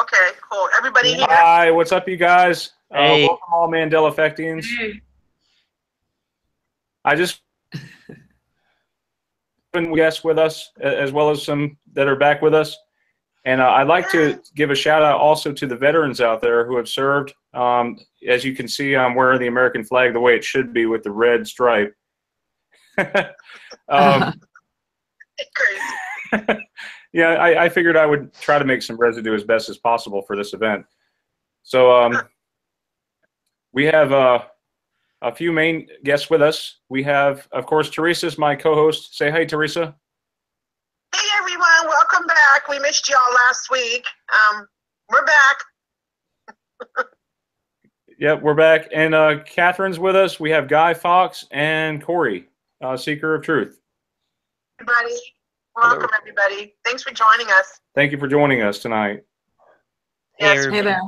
Okay, cool. Everybody here? Hi, what's up, you guys? Hey. Welcome all Mandela Effectians. Hey. I just been guests with us, as well as some that are back with us. And I'd like to give a shout out also to the veterans out there who have served. As you can see, I'm wearing the American flag the way it should be with the red stripe. Crazy. Yeah, I figured I would try to make some residue as best as possible for this event. So we have a few main guests with us. We have, of course, Teresa's my co-host. Say hi, Teresa. Hey everyone, welcome back. We missed y'all last week. We're back. Yep, we're back. And Catherine's with us. We have Guy Fox and Corey, Seeker of Truth. Everybody, welcome everybody. Thanks for joining us. Thank you for joining us tonight. Yes. Hey there.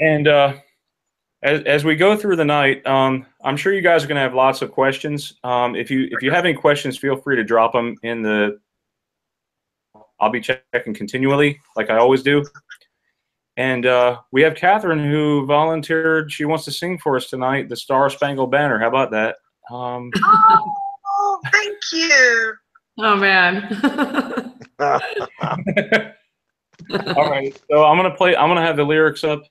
And as we go through the night, I'm sure you guys are going to have lots of questions. If you have any questions, feel free to drop them in the. I'll be checking continually, like I always do. And we have Catherine, who volunteered. She wants to sing for us tonight, the Star Spangled Banner. How about that? Oh, thank you. Oh man. All right, so I'm gonna have the lyrics up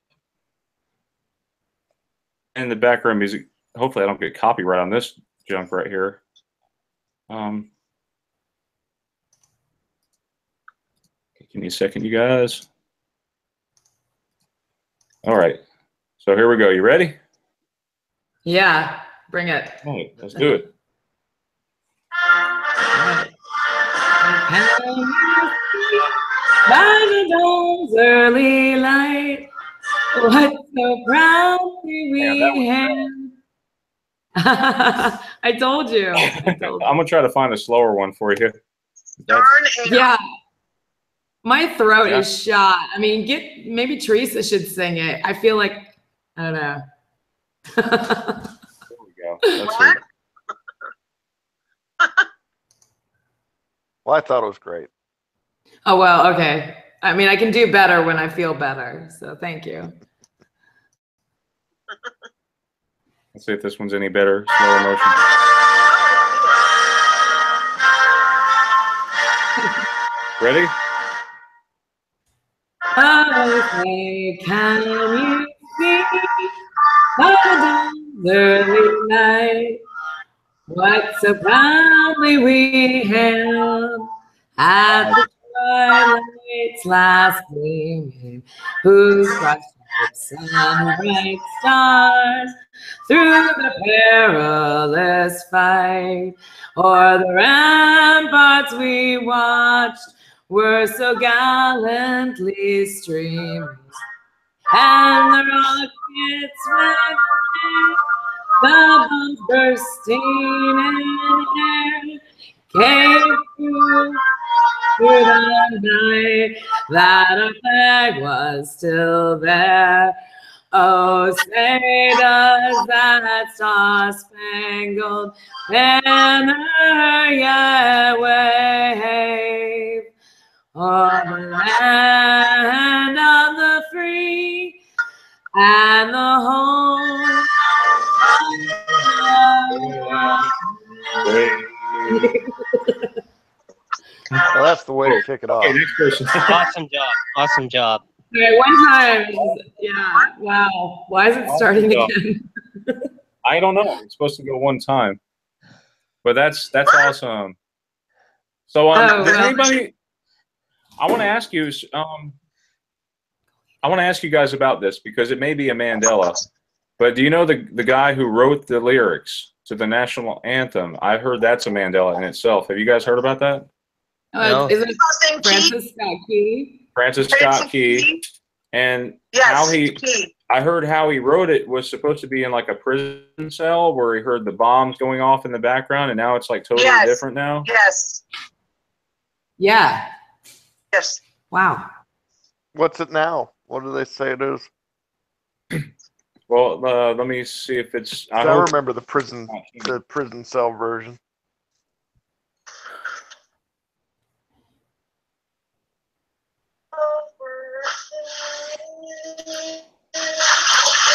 and the background music. Hopefully I don't get copyright on this junk right here. Give me a second, you guys. All right, so here we go. You ready? Yeah, bring it. All right, let's do it. By the dawn's early light, what so proudly we hailed. I told you. I'm gonna try to find a slower one for you. Darn it. Yeah. My throat is shot. I mean, maybe Teresa should sing it. I feel like, I don't know. There we go. Let's see. Well, I thought it was great. Oh, well, okay. I mean, I can do better when I feel better. So thank you. Let's see if this one's any better. Slower motion. Ready? Oh, say, can you see by the dawn's early night what so proudly we hailed at the twilight's last gleaming, whose bright stripes and bright stars through the perilous fight o'er the ramparts we watched were so gallantly streaming, and the rockets went high, the bombs bursting in air, came through the night, that our flag was still there. Oh, say does that star-spangled banner yet wave o'er the land of the free and the home of the Well, that's the way to kick it off. Okay, next person. Awesome job. Awesome job. Okay, one time. Yeah. Wow. Why is it starting again? I don't know. It's supposed to go one time, but that's awesome. So, does anybody? I want to ask you. I want to ask you guys about this because it may be a Mandela, but do you know the guy who wrote the lyrics to the national anthem? I heard that's a Mandela in itself. Have you guys heard about that? No. Is it Francis Scott Key? Francis Scott Key, and I heard how he wrote it was supposed to be in like a prison cell where he heard the bombs going off in the background, and now it's like totally different now. Yes. Yeah. Yes. Wow. What's it now? What do they say it is? Well, let me see if it's. I remember the prison cell version.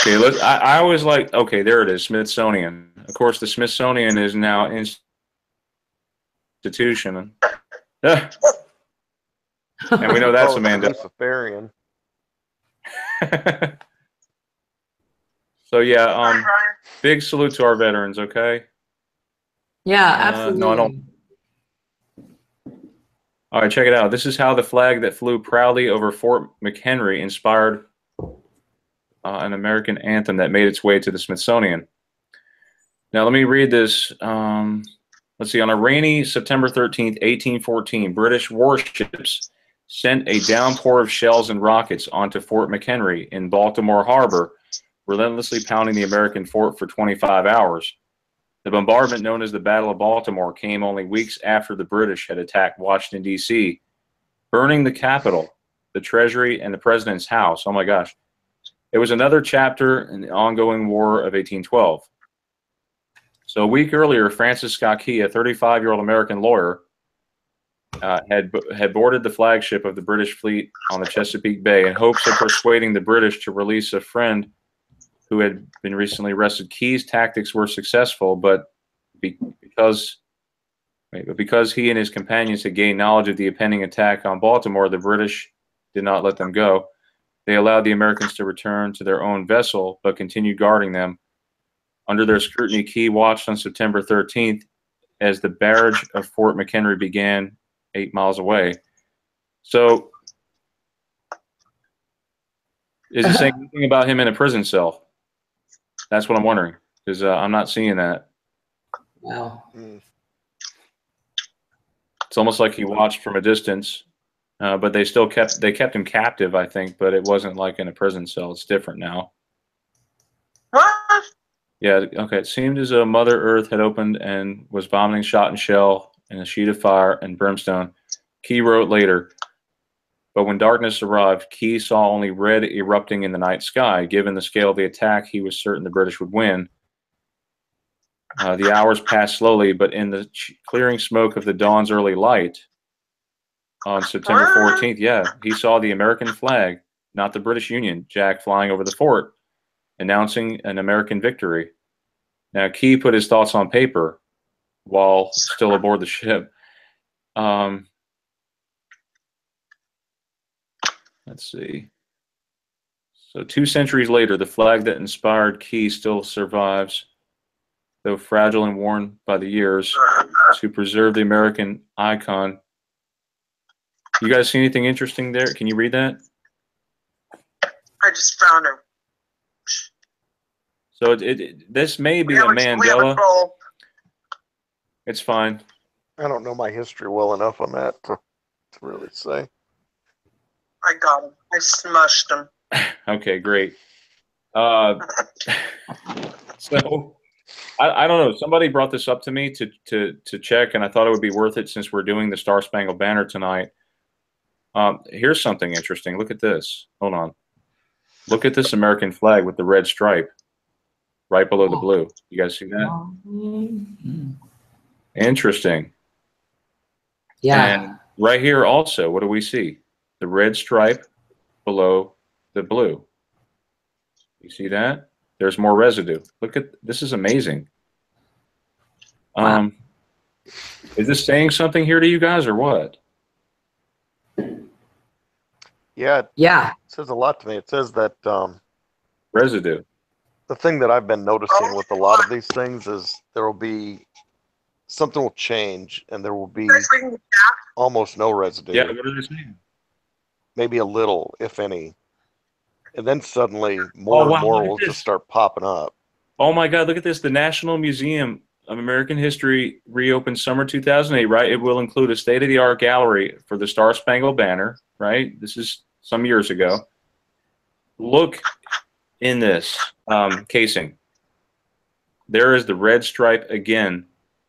Okay, I always like, okay, there it is, Smithsonian. Of course, the Smithsonian is now institution. And we know that's Oh, a it's Mandela. Luciferian. So yeah, Right, Ryan? big salute to our veterans, okay? Yeah, absolutely. No, I don't. All right, check it out. This is how the flag that flew proudly over Fort McHenry inspired an American anthem that made its way to the Smithsonian. Now, let me read this. Let's see. On a rainy September 13th, 1814, British warships sent a downpour of shells and rockets onto Fort McHenry in Baltimore Harbor, relentlessly pounding the American fort for 25 hours. The bombardment, known as the Battle of Baltimore, came only weeks after the British had attacked Washington, D.C., burning the Capitol, the Treasury, and the President's house. Oh my gosh. It was another chapter in the ongoing War of 1812. So a week earlier, Francis Scott Key, a 35-year-old American lawyer, had boarded the flagship of the British fleet on the Chesapeake Bay in hopes of persuading the British to release a friend who had been recently arrested. Key's tactics were successful, but because he and his companions had gained knowledge of the impending attack on Baltimore, the British did not let them go. They allowed the Americans to return to their own vessel, but continued guarding them. Under their scrutiny, Key watched on September 13th as the barrage of Fort McHenry began 8 miles away. So, is it saying anything about him in a prison cell? That's what I'm wondering, because I'm not seeing that. Wow. It's almost like he watched from a distance, but they still kept him captive, I think, but it wasn't like in a prison cell. It's different now. What? Yeah, okay. It seemed as though Mother Earth had opened and was vomiting shot and shell in a sheet of fire and brimstone. Key wrote later, but when darkness arrived, Key saw only red erupting in the night sky. Given the scale of the attack, he was certain the British would win. The hours passed slowly, but in the clearing smoke of the dawn's early light on September 14th, yeah, he saw the American flag, not the British Union Jack, flying over the fort, announcing an American victory. Now, Key put his thoughts on paper while still aboard the ship. Let's see. So 2 centuries later, the flag that inspired Key still survives, though fragile and worn by the years, to preserve the American icon. You guys see anything interesting there? Can you read that? I just found her. So this may be a Mandela. It's fine. I don't know my history well enough on that to really say. I got him. I smushed him. Okay, great. So I don't know. Somebody brought this up to me to check, and I thought it would be worth it since we're doing the Star Spangled Banner tonight. Here's something interesting. Look at this. Hold on. Look at this American flag with the red stripe right below the blue. You guys see that? Interesting. Yeah. And right here also, what do we see? The red stripe below the blue. You see that? There's more residue. Look at this. Is amazing. Wow. Is this saying something here to you guys or what? Yeah, Yeah. it says a lot to me. It says that Residue. the thing that I've been noticing with a lot of these things is there will be something will change and there will be almost no residue. Yeah, what are they saying? Maybe a little, if any. And then suddenly more and more will just start popping up. Oh my God, look at this. The National Museum of American History reopened summer 2008, right? It will include a state-of-the-art gallery for the Star Spangled Banner, right? This is some years ago. Look in this casing. There is the red stripe again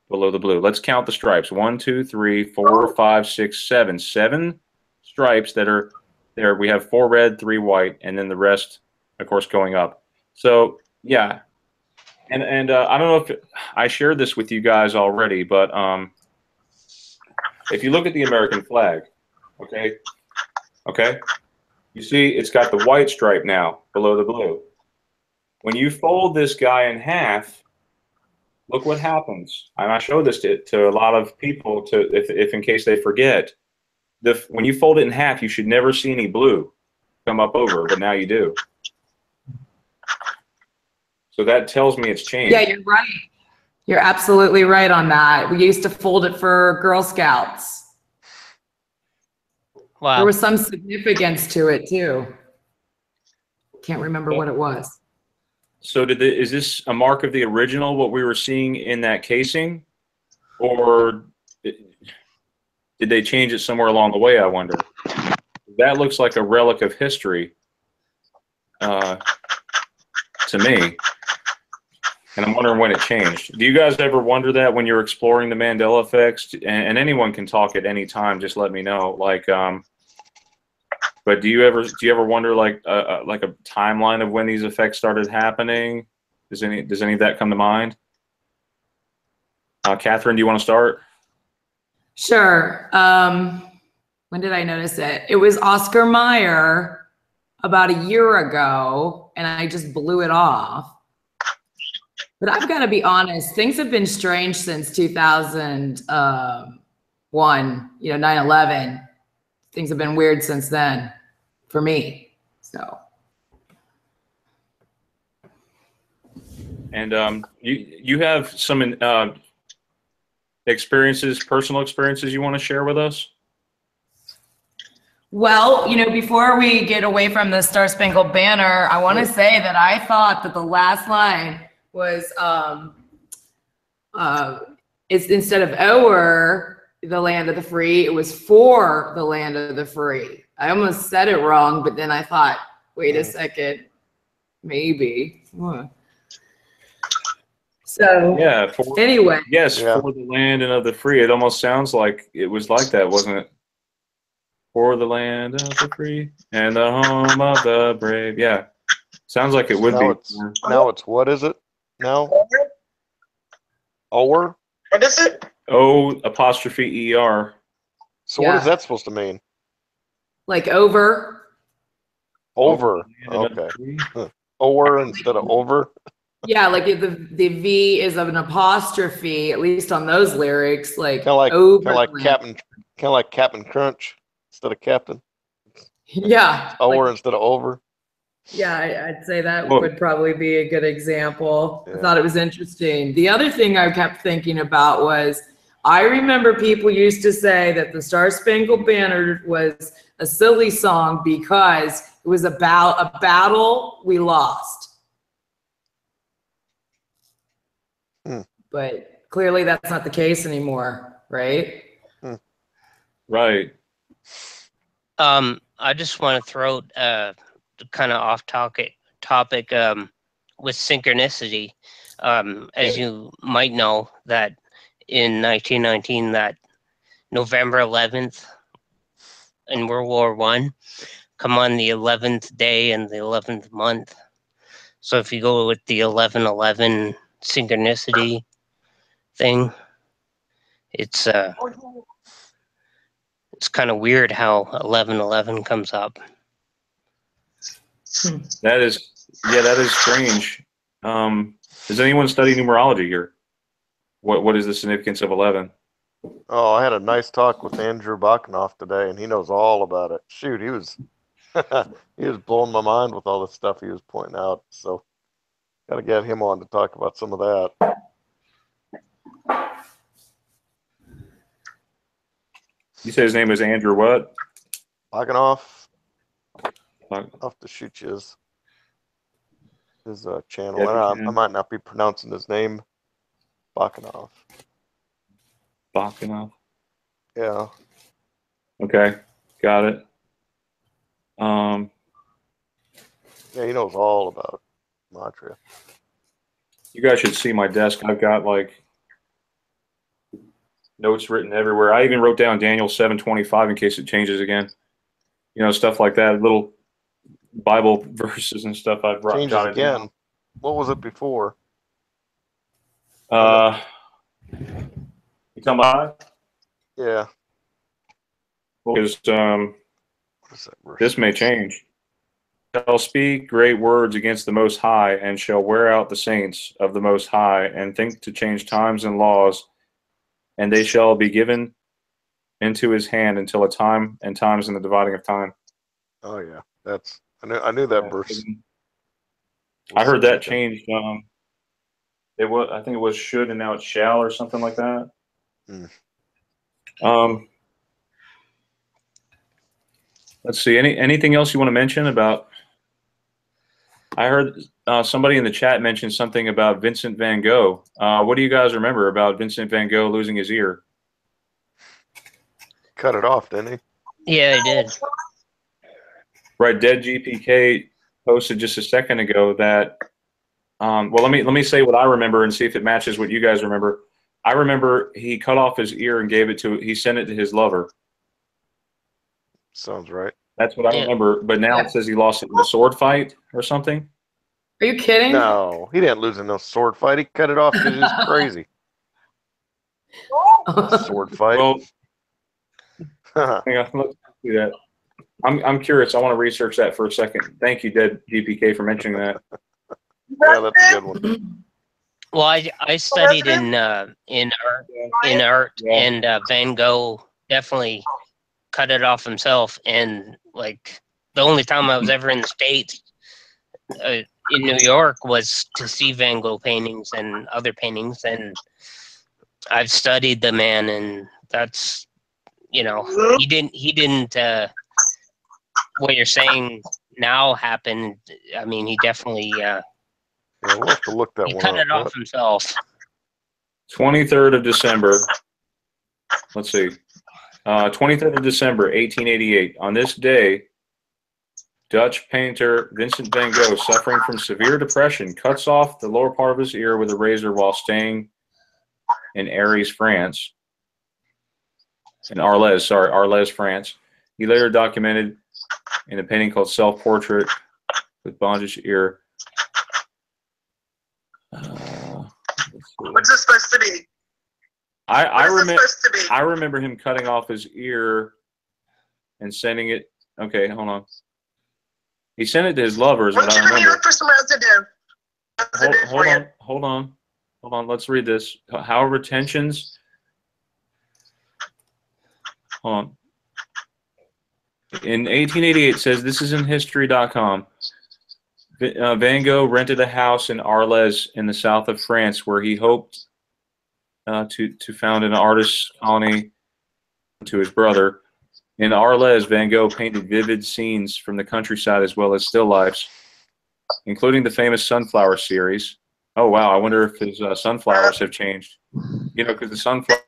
below the blue. Let's count the stripes. 1, 2, 3, 4, 5, 6, 7. 7 stripes that are there. We have 4 red, 3 white, and then the rest, of course, going up. So, yeah. And I don't know if I shared this with you guys already, but if you look at the American flag, okay, you see it's got the white stripe now below the blue. when you fold this guy in half, look what happens. And I show this to a lot of people if in case they forget. When you fold it in half, you should never see any blue come up over, but now you do. So that tells me it's changed. Yeah, you're right. You're absolutely right on that. We used to fold it for Girl Scouts. Wow. There was some significance to it too. Can't remember what it was. So is this a mark of the original, what we were seeing in that casing? Or did they change it somewhere along the way, I wonder? That looks like a relic of history to me. And I'm wondering when it changed. Do you guys ever wonder that when you're exploring the Mandela effects? And anyone can talk at any time. Just let me know. Like, but do you ever wonder like a timeline of when these effects started happening? Does any of that come to mind? Catherine, do you want to start? Sure. When did I notice it? It was Oscar Mayer about a year ago, and I just blew it off. But I've got to be honest, things have been strange since 2001, 9/11. Things have been weird since then for me. So. And you have some experiences, personal experiences you want to share with us? Well, before we get away from the Star Spangled Banner, I want to say that I thought that the last line was it's instead of o'er the land of the free, it was for the land of the free. I almost said it wrong, but then I thought, wait a second, maybe. So yeah. Anyway. Yes, Yeah. for the land and of the free. It almost sounds like it was like that, wasn't it? For the land of the free and the home of the brave. Yeah. Sounds like it would Now be. now it's what is it now? Or? What is it? O''ER. So what is that supposed to mean? Like over. Over. Okay. Or instead of over. Yeah, like the V is of an apostrophe, at least on those lyrics, like Kind over. of like Captain Crunch instead of Captain. Yeah. Or instead of over. Yeah, I'd say that Well, would probably be a good example. Yeah. I thought it was interesting. The other thing I kept thinking about was, I remember people used to say that the Star Spangled Banner was a silly song because it was about a battle we lost. But clearly that's not the case anymore, right? Right. I just want to throw kind of off topic with synchronicity. As you might know, that in 1919, that November 11th in World War I come on the 11th day and the 11th month. So if you go with the 11/11 synchronicity thing, it's kind of weird how 11/11 comes up. That is strange. Does anyone study numerology here? What is the significance of 11? Oh, I had a nice talk with Andrew Bakanoff today, and he knows all about it. Shoot, he was he was blowing my mind with all the stuff he was pointing out. So, got to get him on to talk about some of that. You said his name was Andrew what? Bakanoff. Bak- I'll have to shoot you his channel. Yeah, if you I can. might not be pronouncing his name. Bakanoff. Bakanoff. Yeah. Okay, got it. Yeah, he knows all about Matria. You guys should see my desk. I've got like notes written everywhere. I even wrote down Daniel 7:25 in case it changes again. Stuff like that. Little Bible verses and stuff I've Changes jotted again. down. What was it before? You talking about? Yeah. Because What is that verse? this may change. shall speak great words against the Most High, and shall wear out the saints of the Most High, and think to change times and laws, and they shall be given into his hand until a time and times in the dividing of time. Oh yeah, I knew that verse. I heard that changed. I think it was should and now it's shall or something like that. Let's see. Anything else you want to mention about? I heard somebody in the chat mention something about Vincent van Gogh. What do you guys remember about Vincent van Gogh losing his ear? Cut it off, didn't he? Yeah, I did. Right. Dead GPK posted just a second ago that. Well, let me say what I remember and see if it matches what you guys remember. I remember he cut off his ear and he sent it to his lover. Sounds right. That's what I remember. But now it says he lost it in a sword fight or something. Are you kidding? No, he didn't lose in no sword fight. He cut it off because he's crazy. Sword fight. Well, hang on, let's do that. I'm curious. I want to research that for a second. Thank you, Dead GPK, for mentioning that. Yeah, that's a good one. Well, I studied in art, and Van Gogh definitely cut it off himself. And like the only time I was ever in the States, in New York, was to see Van Gogh paintings and other paintings, and I've studied the man, and that's, you know, he didn't what you're saying now happened. I mean, he definitely Yeah, we'll have to look that he one cut up. it off himself. 23rd of December. Let's see. 23rd of December, 1888. On this day, Dutch painter Vincent van Gogh, suffering from severe depression, cuts off the lower part of his ear with a razor while staying in Arles, France. In Arles, France. He later documented in a painting called Self-Portrait with Bondage Ear. What's this supposed to be? I remember him cutting off his ear and sending it. Okay, hold on. He sent it to his lovers, but I remember. Look for some residue. Hold on. Let's read this. However, tensions. Hold on. In 1888, it says, this is in history.com. Van Gogh rented a house in Arles in the south of France where he hoped to found an artist colony to his brother. In Arles, Van Gogh painted vivid scenes from the countryside as well as still lifes, including the famous sunflower series. Oh, wow. I wonder if his sunflowers have changed. You know, because the sunflower.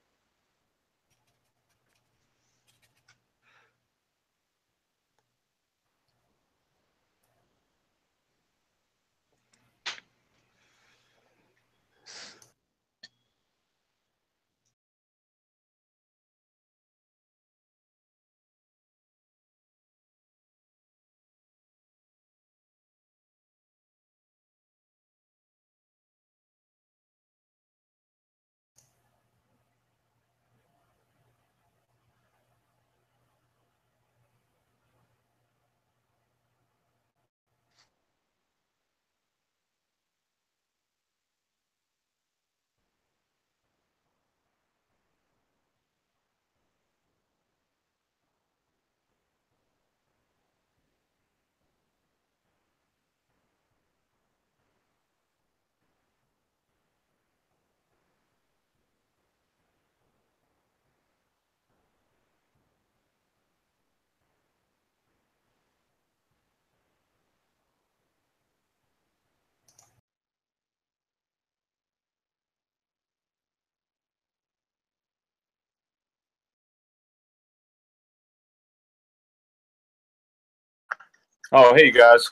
Oh, hey, guys.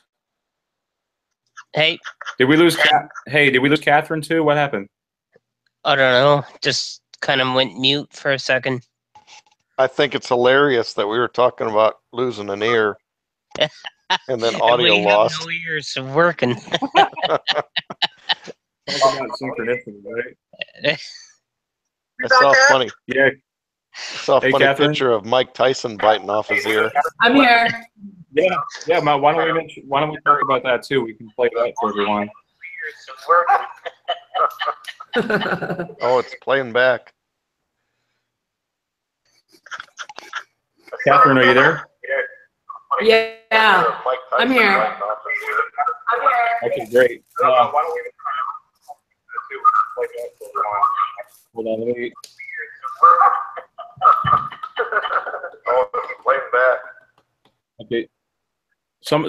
Hey, Did we lose Catherine too? What happened? I don't know. Just kind of went mute for a second. I think it's hilarious that we were talking about losing an ear and then audio we lost. have no ears working. Talk about synchronicity, right? I saw a funny, Yeah. picture of Mike Tyson biting off his ear. I'm here. Yeah. Why don't we talk about that too? We can play that for everyone. Oh, it's playing back. Catherine, are you there? Yeah, I'm here. Okay, great. Hold on, let me. Oh, it's playing back. Okay.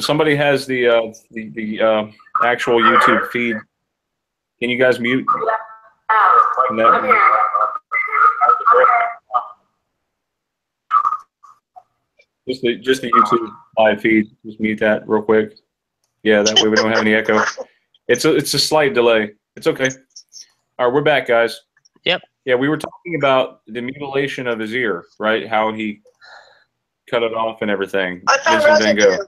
Somebody has the actual YouTube feed. Can you guys mute? Just the YouTube live feed. Just mute that real quick. Yeah, that way we don't have any echo. It's a slight delay. It's okay. All right, we're back, guys. Yep. Yeah, we were talking about the mutilation of his ear, right? How he cut it off and everything. I found Vincent Van Gogh. residue.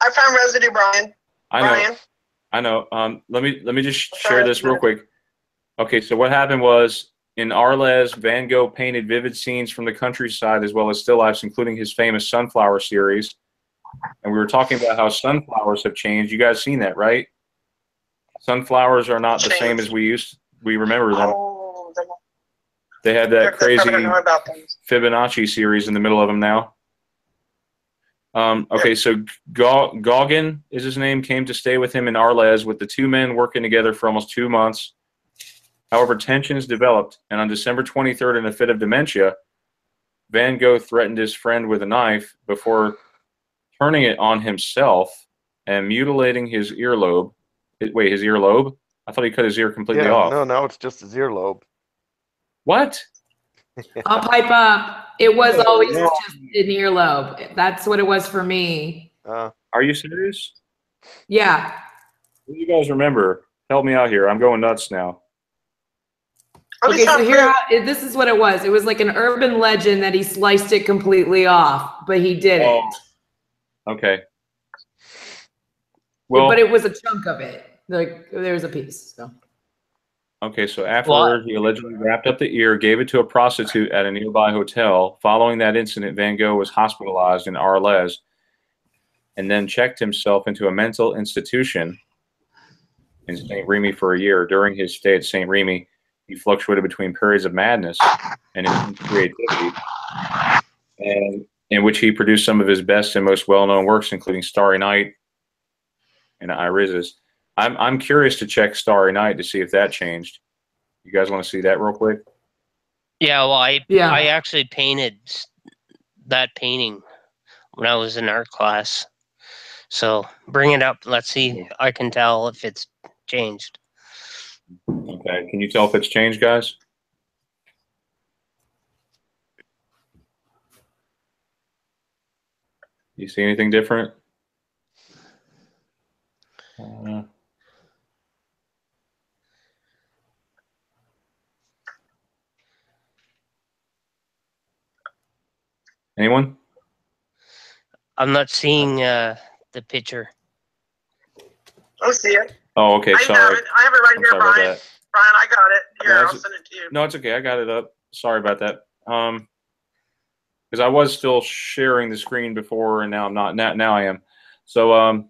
I found residue, Brian. I know. Let me just share this real quick. Okay, so what happened was in Arles, Van Gogh painted vivid scenes from the countryside as well as still lifes, including his famous sunflower series. And we were talking about how sunflowers have changed. You guys seen that, right? Sunflowers are not the same as we remember them. Oh, They had that crazy know about them. Fibonacci series in the middle of them now. Okay, so Gauguin is his name, came to stay with him in Arles with the two men working together for almost 2 months. However, tensions developed, and on December 23rd, in a fit of dementia, Van Gogh threatened his friend with a knife before turning it on himself and mutilating his earlobe. Wait, his earlobe? I thought he cut his ear completely off. No, now it's just his earlobe. What? I'll pipe up. It was No, always no. just an earlobe. That's what it was for me. Are you serious? Yeah. What do you guys remember? Help me out here. I'm going nuts now. Okay, so here, this is what it was. It was like an urban legend that he sliced it completely off, but he didn't. Oh, okay. Well, but it was a chunk of it. Like there was a piece. So. Okay, so afterward, he allegedly wrapped up the ear, gave it to a prostitute at a nearby hotel. Following that incident, Van Gogh was hospitalized in Arles and then checked himself into a mental institution in St. Remy for a year. During his stay at St. Remy, he fluctuated between periods of madness and intense creativity, and in which he produced some of his best and most well-known works, including Starry Night and Irises. I'm curious to check Starry Night to see if that changed. You guys want to see that real quick? Yeah, well, I actually painted that painting when I was in art class. So bring it up. Let's see. I can tell if it's changed. Okay. Can you tell if it's changed, guys? You see anything different? Anyone? I'm not seeing the picture. I see it. Oh, okay. I Sorry. have it. I have it right I'm here, sorry about Brian. that. Brian, I got it. Here, No, I'll send it to you. No, it's okay. I got it up. Sorry about that. Because I was still sharing the screen before, and now I'm not. Now I am. So,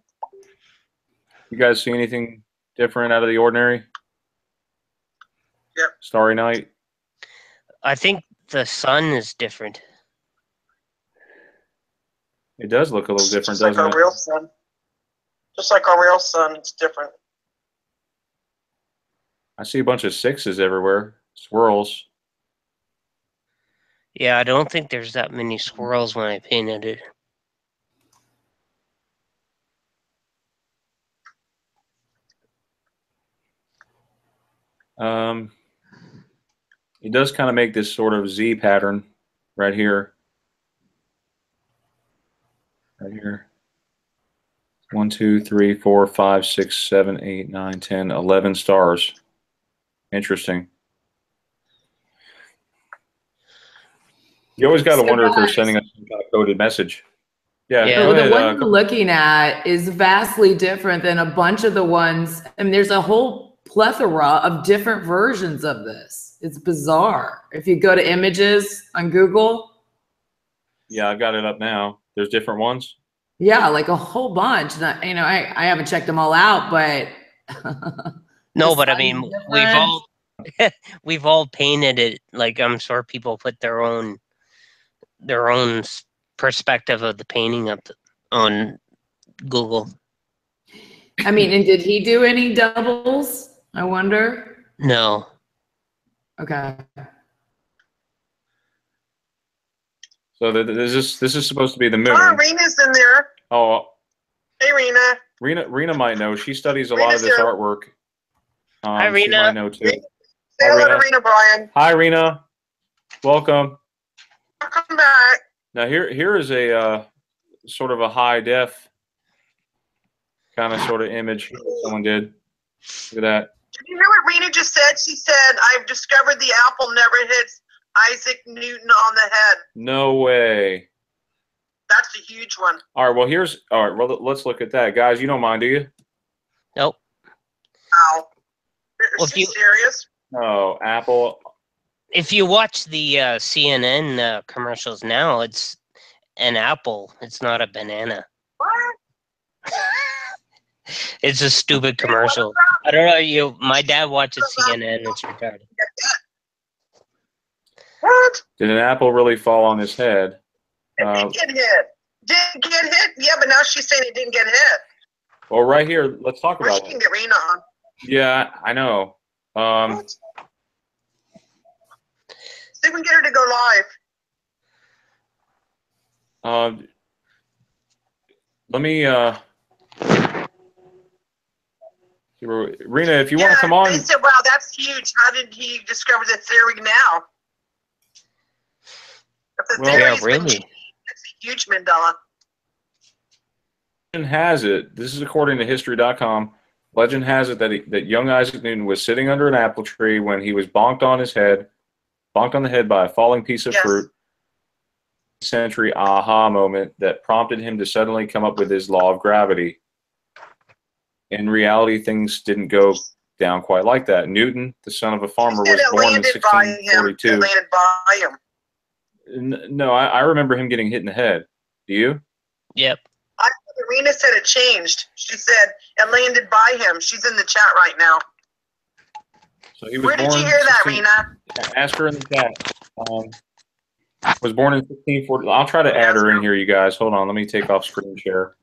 you guys see anything different out of the ordinary? Yep. Starry Night. I think the sun is different. It does look a little different, Just like doesn't our it? real sun. Just like our real sun, it's different. I see a bunch of sixes everywhere. Swirls. Yeah, I don't think there's that many swirls when I painted it. It does kind of make this sort of Z pattern right here. Right here. 1, 2, 3, 4, 5, 6, 7, 8, 9, 10, 11 stars. Interesting. You always got to wonder if they're sending us some kind of coded message. Yeah. Yeah. Go The ahead, one you're looking at is vastly different than a bunch of the ones. I mean, there's a whole plethora of different versions of this. It's bizarre. If you go to images on Google. Yeah, I've got it up now. There's different ones. Yeah, like a whole bunch. And I haven't checked them all out, but No, the but I sun's mean, different. we've all painted it. Like I'm sure people put their own perspective of the painting up on Google. I mean, and did he do any doubles? I wonder. No. Okay. So this is supposed to be the moon. Oh, Rena's in there. Oh, Hey, Rena. Rena might know. She studies a lot Rena's of this here. artwork. Hi, She Rena. might know too. Say Hi, hello to Rena. Rena, Brian. Hi, Rena. Welcome. Welcome back. Now here is a sort of a high def kind of sort of image someone did. Look at that. Did you hear what Rena just said? She said, I've discovered the apple never hits Isaac Newton on the head. No way. That's a huge one. All right. Well, let's look at that, guys. You don't mind, do you? Nope. Wow. Well, Is she serious? No, Apple. If you watch the CNN commercials now, it's an apple. It's not a banana. What? It's a stupid commercial. I don't know. My dad watches CNN. It's retarded. What? Did an apple really fall on his head? It didn't get hit. Didn't get hit? Yeah, but now she's saying it didn't get hit. Well, right here, let's talk Or she about can it. get Rena on. Yeah, I know. What? See if we can get her to go live. Let me. Rena, if you want to come on. They said, wow, that's huge. How did he discover the theory now? If the Well, theory's yeah, been really. changed, it's a huge Mandela. Legend has it, this is according to history.com, legend has it that young Isaac Newton was sitting under an apple tree when he was bonked on the head by a falling piece of Yes. fruit. Century aha moment that prompted him to suddenly come up with his law of gravity. In reality, things didn't go down quite like that. Newton, the son of a farmer, He was said it born in landed by him. It 1642. landed by him. No, I remember him getting hit in the head. Do you? Yep. Rena said it changed. She said it landed by him. She's in the chat right now. So he was Where did born you hear that, 16 Rena? Ask her in the chat. Was born in 1640. I'll try to add her in here, you guys. Hold on. Let me take off screen share.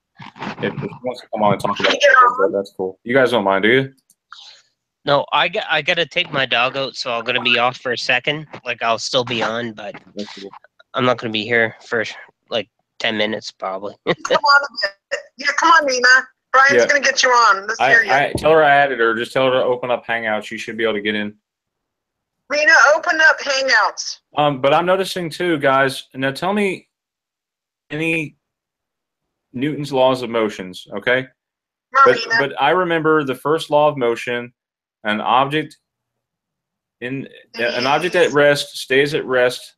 If she wants to come on and talk about it, that's cool. You guys don't mind, do you? No, I got to take my dog out, so I'm going to be off for a second. Like, I'll still be on, but That's cool. I'm not going to be here for like 10 minutes probably. Come on a bit. Yeah, come on, Rena. Brian's Yeah. going to get you on. Let's hear you. I tell her I added her. Just tell her to open up Hangouts. She should be able to get in. Rena, open up Hangouts. But I'm noticing too, guys. Now tell me any Newton's laws of motions, okay? Come on, Rena. But I remember the first law of motion: an object at rest stays at rest,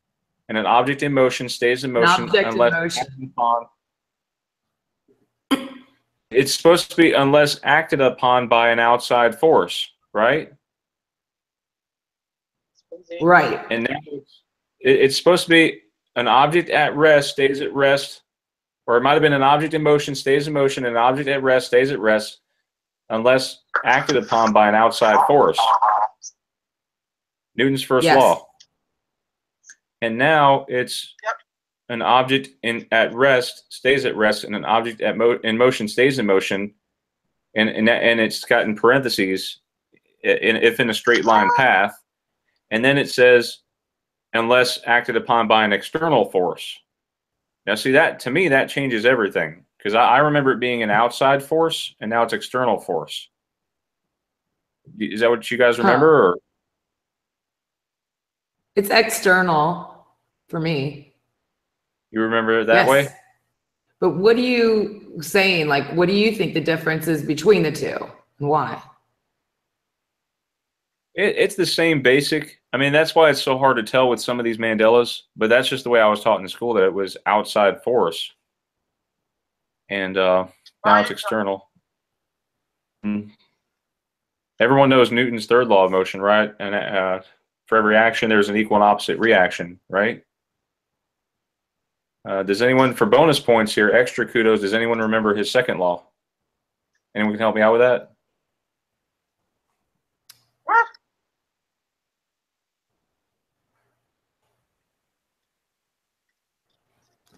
and an object in motion stays in motion object in unless motion. acted upon. It's supposed to be unless acted upon by an outside force, right? Right. And now it's supposed to be an object at rest stays at rest, or it might have been an object in motion stays in motion, and an object at rest stays at rest, unless acted upon by an outside force. Newton's first Yes. law. And now it's an object at rest stays at rest, and an object in motion stays in motion, and it's got in parentheses if in a straight line path, and then it says unless acted upon by an external force. Now, see, that to me that changes everything, because I remember it being an outside force, and now it's external force. Is that what you guys remember? Or? It's external for me. You remember it that Yes. way? But what are you saying? Like, what do you think the difference is between the two and why? It's the same basic. I mean, that's why it's so hard to tell with some of these Mandelas, but that's just the way I was taught in school, that it was outside force. And now it's external. Everyone knows Newton's third law of motion, right? And for every action, there's an equal and opposite reaction, right? Does anyone, for bonus points here, extra kudos, does anyone remember his second law? Anyone can help me out with that? What?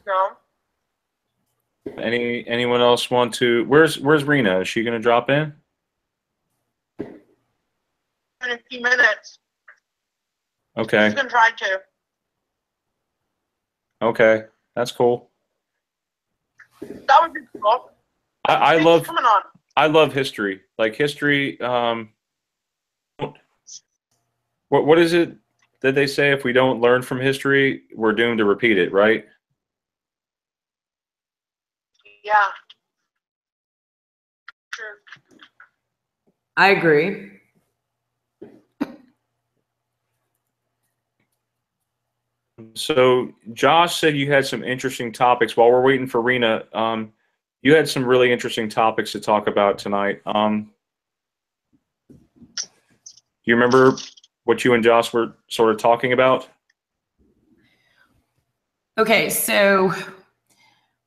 No. Anyone else want to? Where's Rena? Is she going to drop in? In a few minutes. Okay. She's gonna try to. Okay, that's cool. That would be cool. I Thanks love for coming on. I love history. Like history. What is it that they say? If we don't learn from history, we're doomed to repeat it, right? Yeah. Sure. I agree. So Josh said you had some interesting topics. While we're waiting for Rena, you had some really interesting topics to talk about tonight. Do you remember what you and Josh were sort of talking about? Okay, so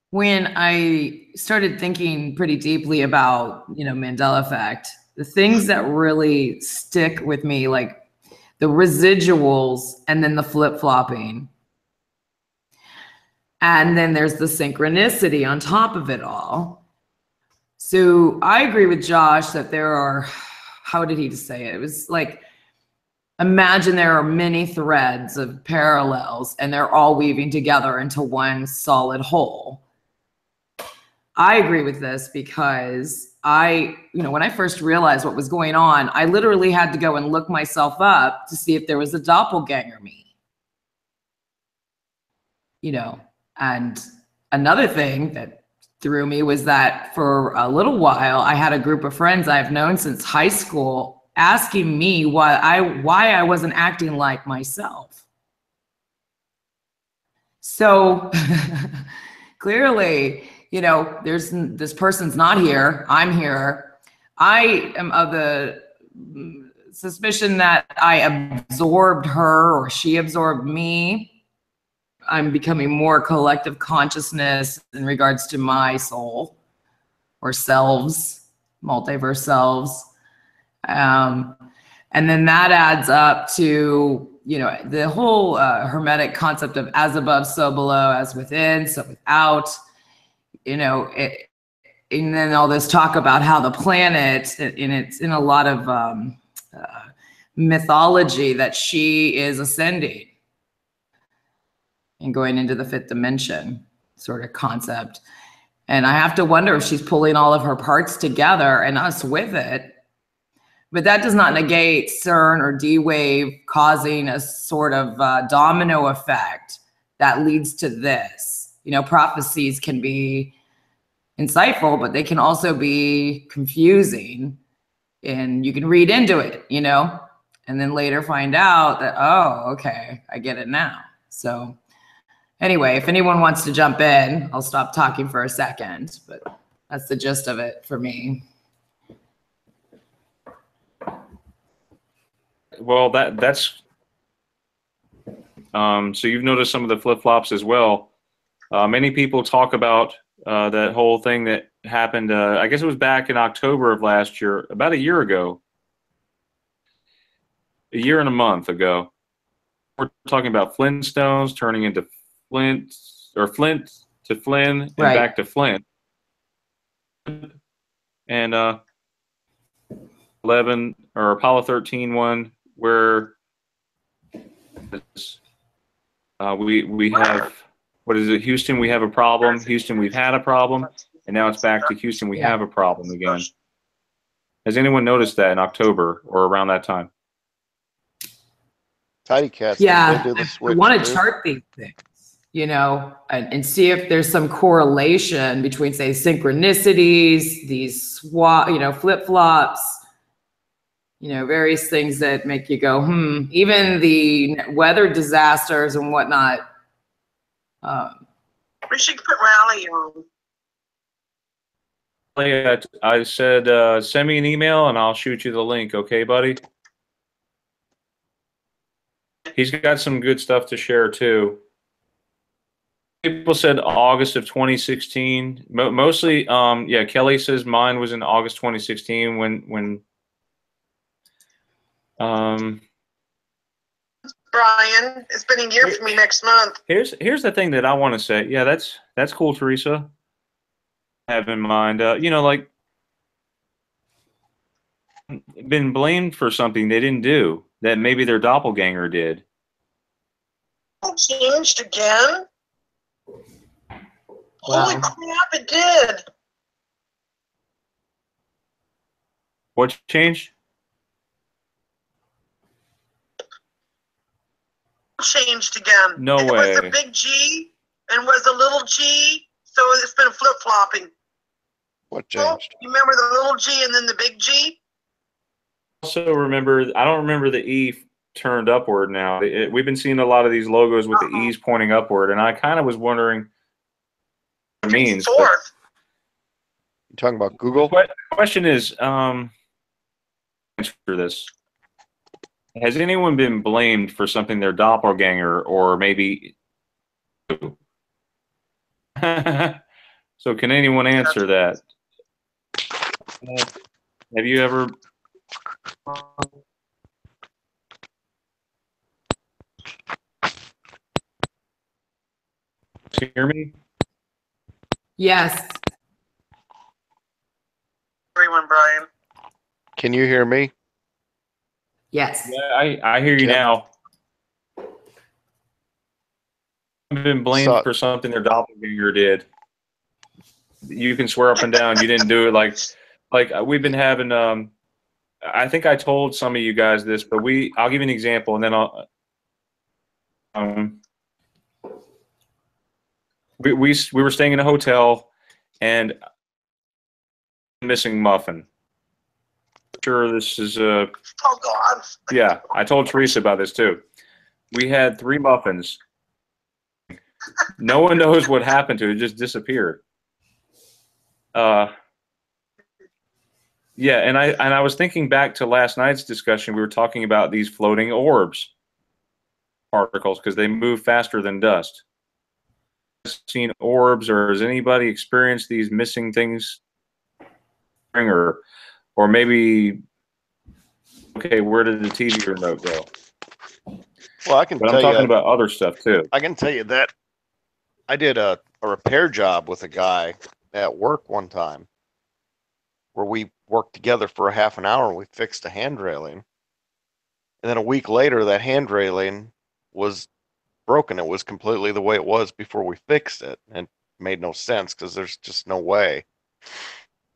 when I started thinking pretty deeply about, Mandela effect, the things that really stick with me, like the residuals and then the flip-flopping. And then there's the synchronicity on top of it all. So I agree with Josh that there are, how did he say it? It was like, imagine there are many threads of parallels and they're all weaving together into one solid whole. I agree with this because when I first realized what was going on, I literally had to go and look myself up to see if there was a doppelganger me. And another thing that threw me was that for a little while, I had a group of friends I've known since high school asking me why I wasn't acting like myself. So clearly, there's this person's not here. I'm here. I am of the suspicion that I absorbed her or she absorbed me. I'm becoming more collective consciousness in regards to my soul or selves, multiverse selves. And then that adds up to, the whole hermetic concept of as above, so below, as within, so without, and then all this talk about how the planet, and it's in a lot of mythology that she is ascending and going into the fifth dimension sort of concept. And I have to wonder if she's pulling all of her parts together and us with it. But that does not negate CERN or D-Wave causing a sort of domino effect that leads to this. Prophecies can be insightful, but they can also be confusing. And you can read into it, and then later find out that, oh, okay, I get it now. So anyway, if anyone wants to jump in, I'll stop talking for a second, but that's the gist of it for me. Well, that's so you've noticed some of the flip-flops as well. Many people talk about that whole thing that happened, I guess it was back in October of last year, about a year ago. A year and a month ago. We're talking about Flintstones turning into Flint, or Flint to Flynn, and right back to Flint. And 11 or Apollo 13 one, where we have, what is it, Houston, we have a problem. Houston, we've had a problem. And now it's back to Houston, we have a problem again. Has anyone noticed that in October or around that time? Tidy cats. Yeah, They do the I switch want to too. chart these things, and see if there's some correlation between, say, synchronicities, these flip-flops, various things that make you go, even the weather disasters and whatnot. We should put Rally on. I said, send me an email and I'll shoot you the link. Okay, buddy? He's got some good stuff to share too. People said August of 2016. Mostly, yeah. Kelly says mine was in August 2016 when Brian, it's been a year for me next month. Here's the thing that I want to say. Yeah, that's cool, Teresa. Have in mind, you know, like been blamed for something they didn't do that maybe their doppelganger did. Changed again? Holy Wow. crap, it did. What changed? Changed again. No it way. was a big G and was a little G, so it's been flip-flopping. What Oh, changed? you remember the little G and then the big G? Also remember, I don't remember the E turned upward now. We've been seeing a lot of these logos with the E's pointing upward, and I kind of was wondering what it means. But Fourth. You talking about Google? the question is, answer this. Has anyone been blamed for something their doppelganger or maybe? So can anyone answer that? Have you ever? Hear me? Yes. Everyone, Brian. Can you hear me? Yes. Yeah, I hear you Tim? now. I've been blamed So- for something their doppelganger did. You can swear up and down you didn't do it. Like we've been having. I think I told some of you guys this, but I'll give you an example, and then I'll. We were staying in a hotel, and missing muffin. Sure, this is Oh, God. yeah. I told Teresa about this too. We had 3 muffins. No one knows what happened to it. It just disappeared. Yeah, and I was thinking back to last night's discussion. We were talking about these floating orbs, particles, because they move faster than dust. Seen orbs, or has anybody experienced these missing things? Or maybe, okay, where did the TV remote go? Well, I can But tell I'm talking you. about other stuff too. I can tell you that I did a repair job with a guy at work one time where we worked together for a half an hour and we fixed a hand railing. And then a week later, that hand railing was broken. It was completely the way it was before we fixed it. And it made no sense because there's just no way.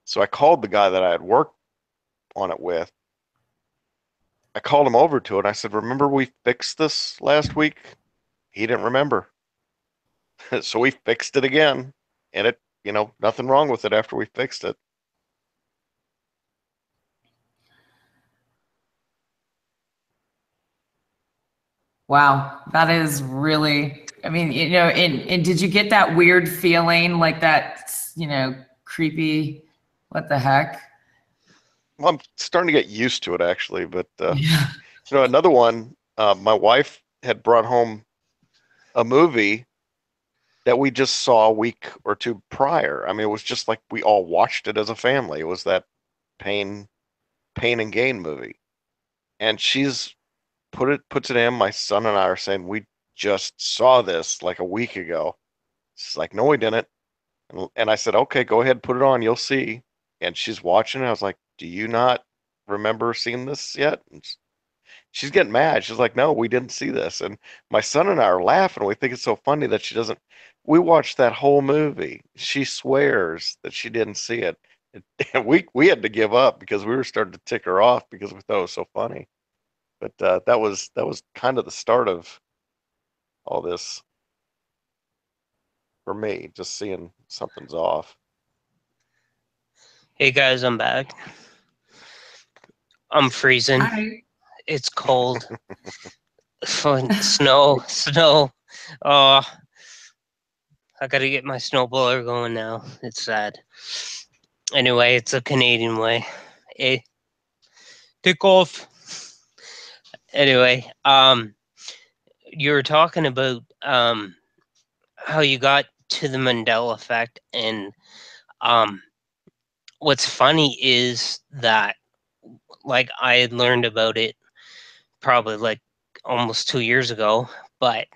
So I called the guy that I had worked on it with. I called him over to it. I said, "Remember we fixed this last week?" He didn't remember. So we fixed it again. And it, nothing wrong with it after we fixed it. Wow. That is really, I mean, and did you get that weird feeling like that, creepy, what the heck? Well, I'm starting to get used to it actually, but Yeah. another one, my wife had brought home a movie that we just saw a week or two prior. I mean, it was just like we all watched it as a family. It was that Pain and Gain movie. And she's puts it in. My son and I are saying, "We just saw this like a week ago." She's like, "No, we didn't." And I said, "Okay, go ahead, put it on. You'll see." And she's watching it. I was like, "Do you not remember seeing this yet?" And she's getting mad. She's like, "No, we didn't see this." And my son and I are laughing. We think it's so funny that she doesn't. We watched that whole movie. She swears that she didn't see it. And we had to give up because we were starting to tick her off because we thought it was so funny. But that was kind of the start of all this for me, just seeing something's off. Hey guys, I'm back. I'm freezing. Hi. It's cold. Snow. Oh, I gotta get my snowblower going now. It's sad. Anyway, it's a Canadian way. Hey, take off. Anyway, you were talking about how you got to the Mandela effect, and what's funny is that, like, I had learned about it probably like almost 2 years ago, but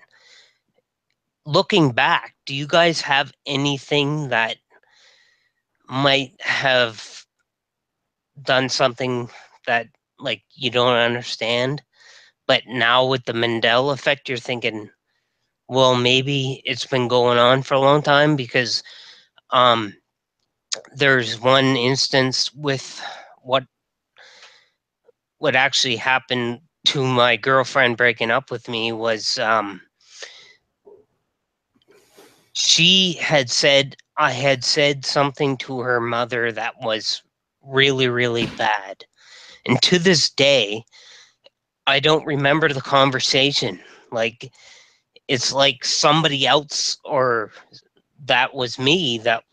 looking back, do you guys have anything that might have done something that, like, you don't understand, but now with the Mandela effect, you're thinking, well, maybe it's been going on for a long time? Because there's one instance with what actually happened to my girlfriend breaking up with me was she had said I had said something to her mother that was really, really bad. And to this day, I don't remember the conversation. Like, it's like somebody else, or that was me, that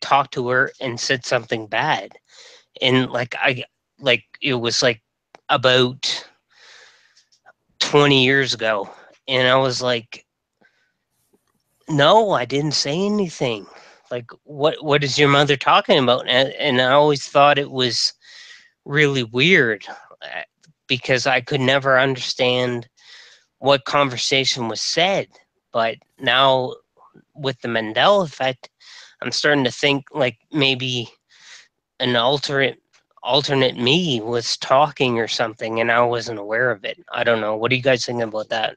talked to her and said something bad. And like it was like about 20 years ago. And I was like, no, I didn't say anything. Like, what is your mother talking about? And I always thought it was really weird, because I could never understand what conversation was said. But now with the Mandela effect, I'm starting to think like maybe an alternate me was talking or something, and I wasn't aware of it. I don't know. What do you guys think about that?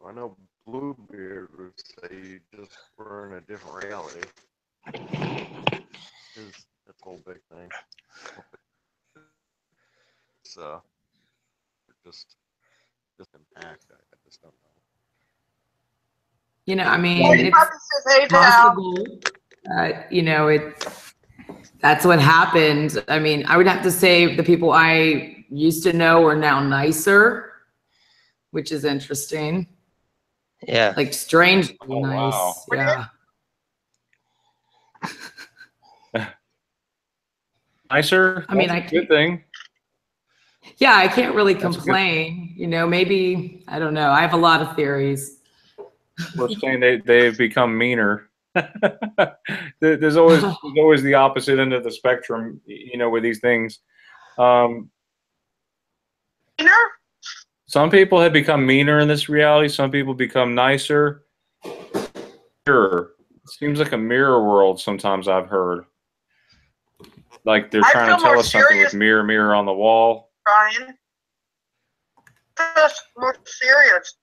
I know Bluebeard would say you just were in a different reality. That's the whole big thing. It's just impact. I just don't know. You know, I mean, Hey, it's Puppy says, hey, pal. possible. You know, that's what happened. I mean, I would have to say the people I used to know are now nicer, which is interesting. Yeah. Like strangely Oh, nice. wow. Yeah. Nicer. I mean, That's I a good thing. Yeah, I can't really That's a good- complain. You know, maybe, I don't know. I have a lot of theories. We're saying they've become meaner. There's always the opposite end of the spectrum, you know, with these things. Some people have become meaner in this reality. Some people become nicer. Mirror. It seems like a mirror world sometimes, I've heard. Like they're trying to tell us something with mirror, mirror on the wall. Brian. Just more serious.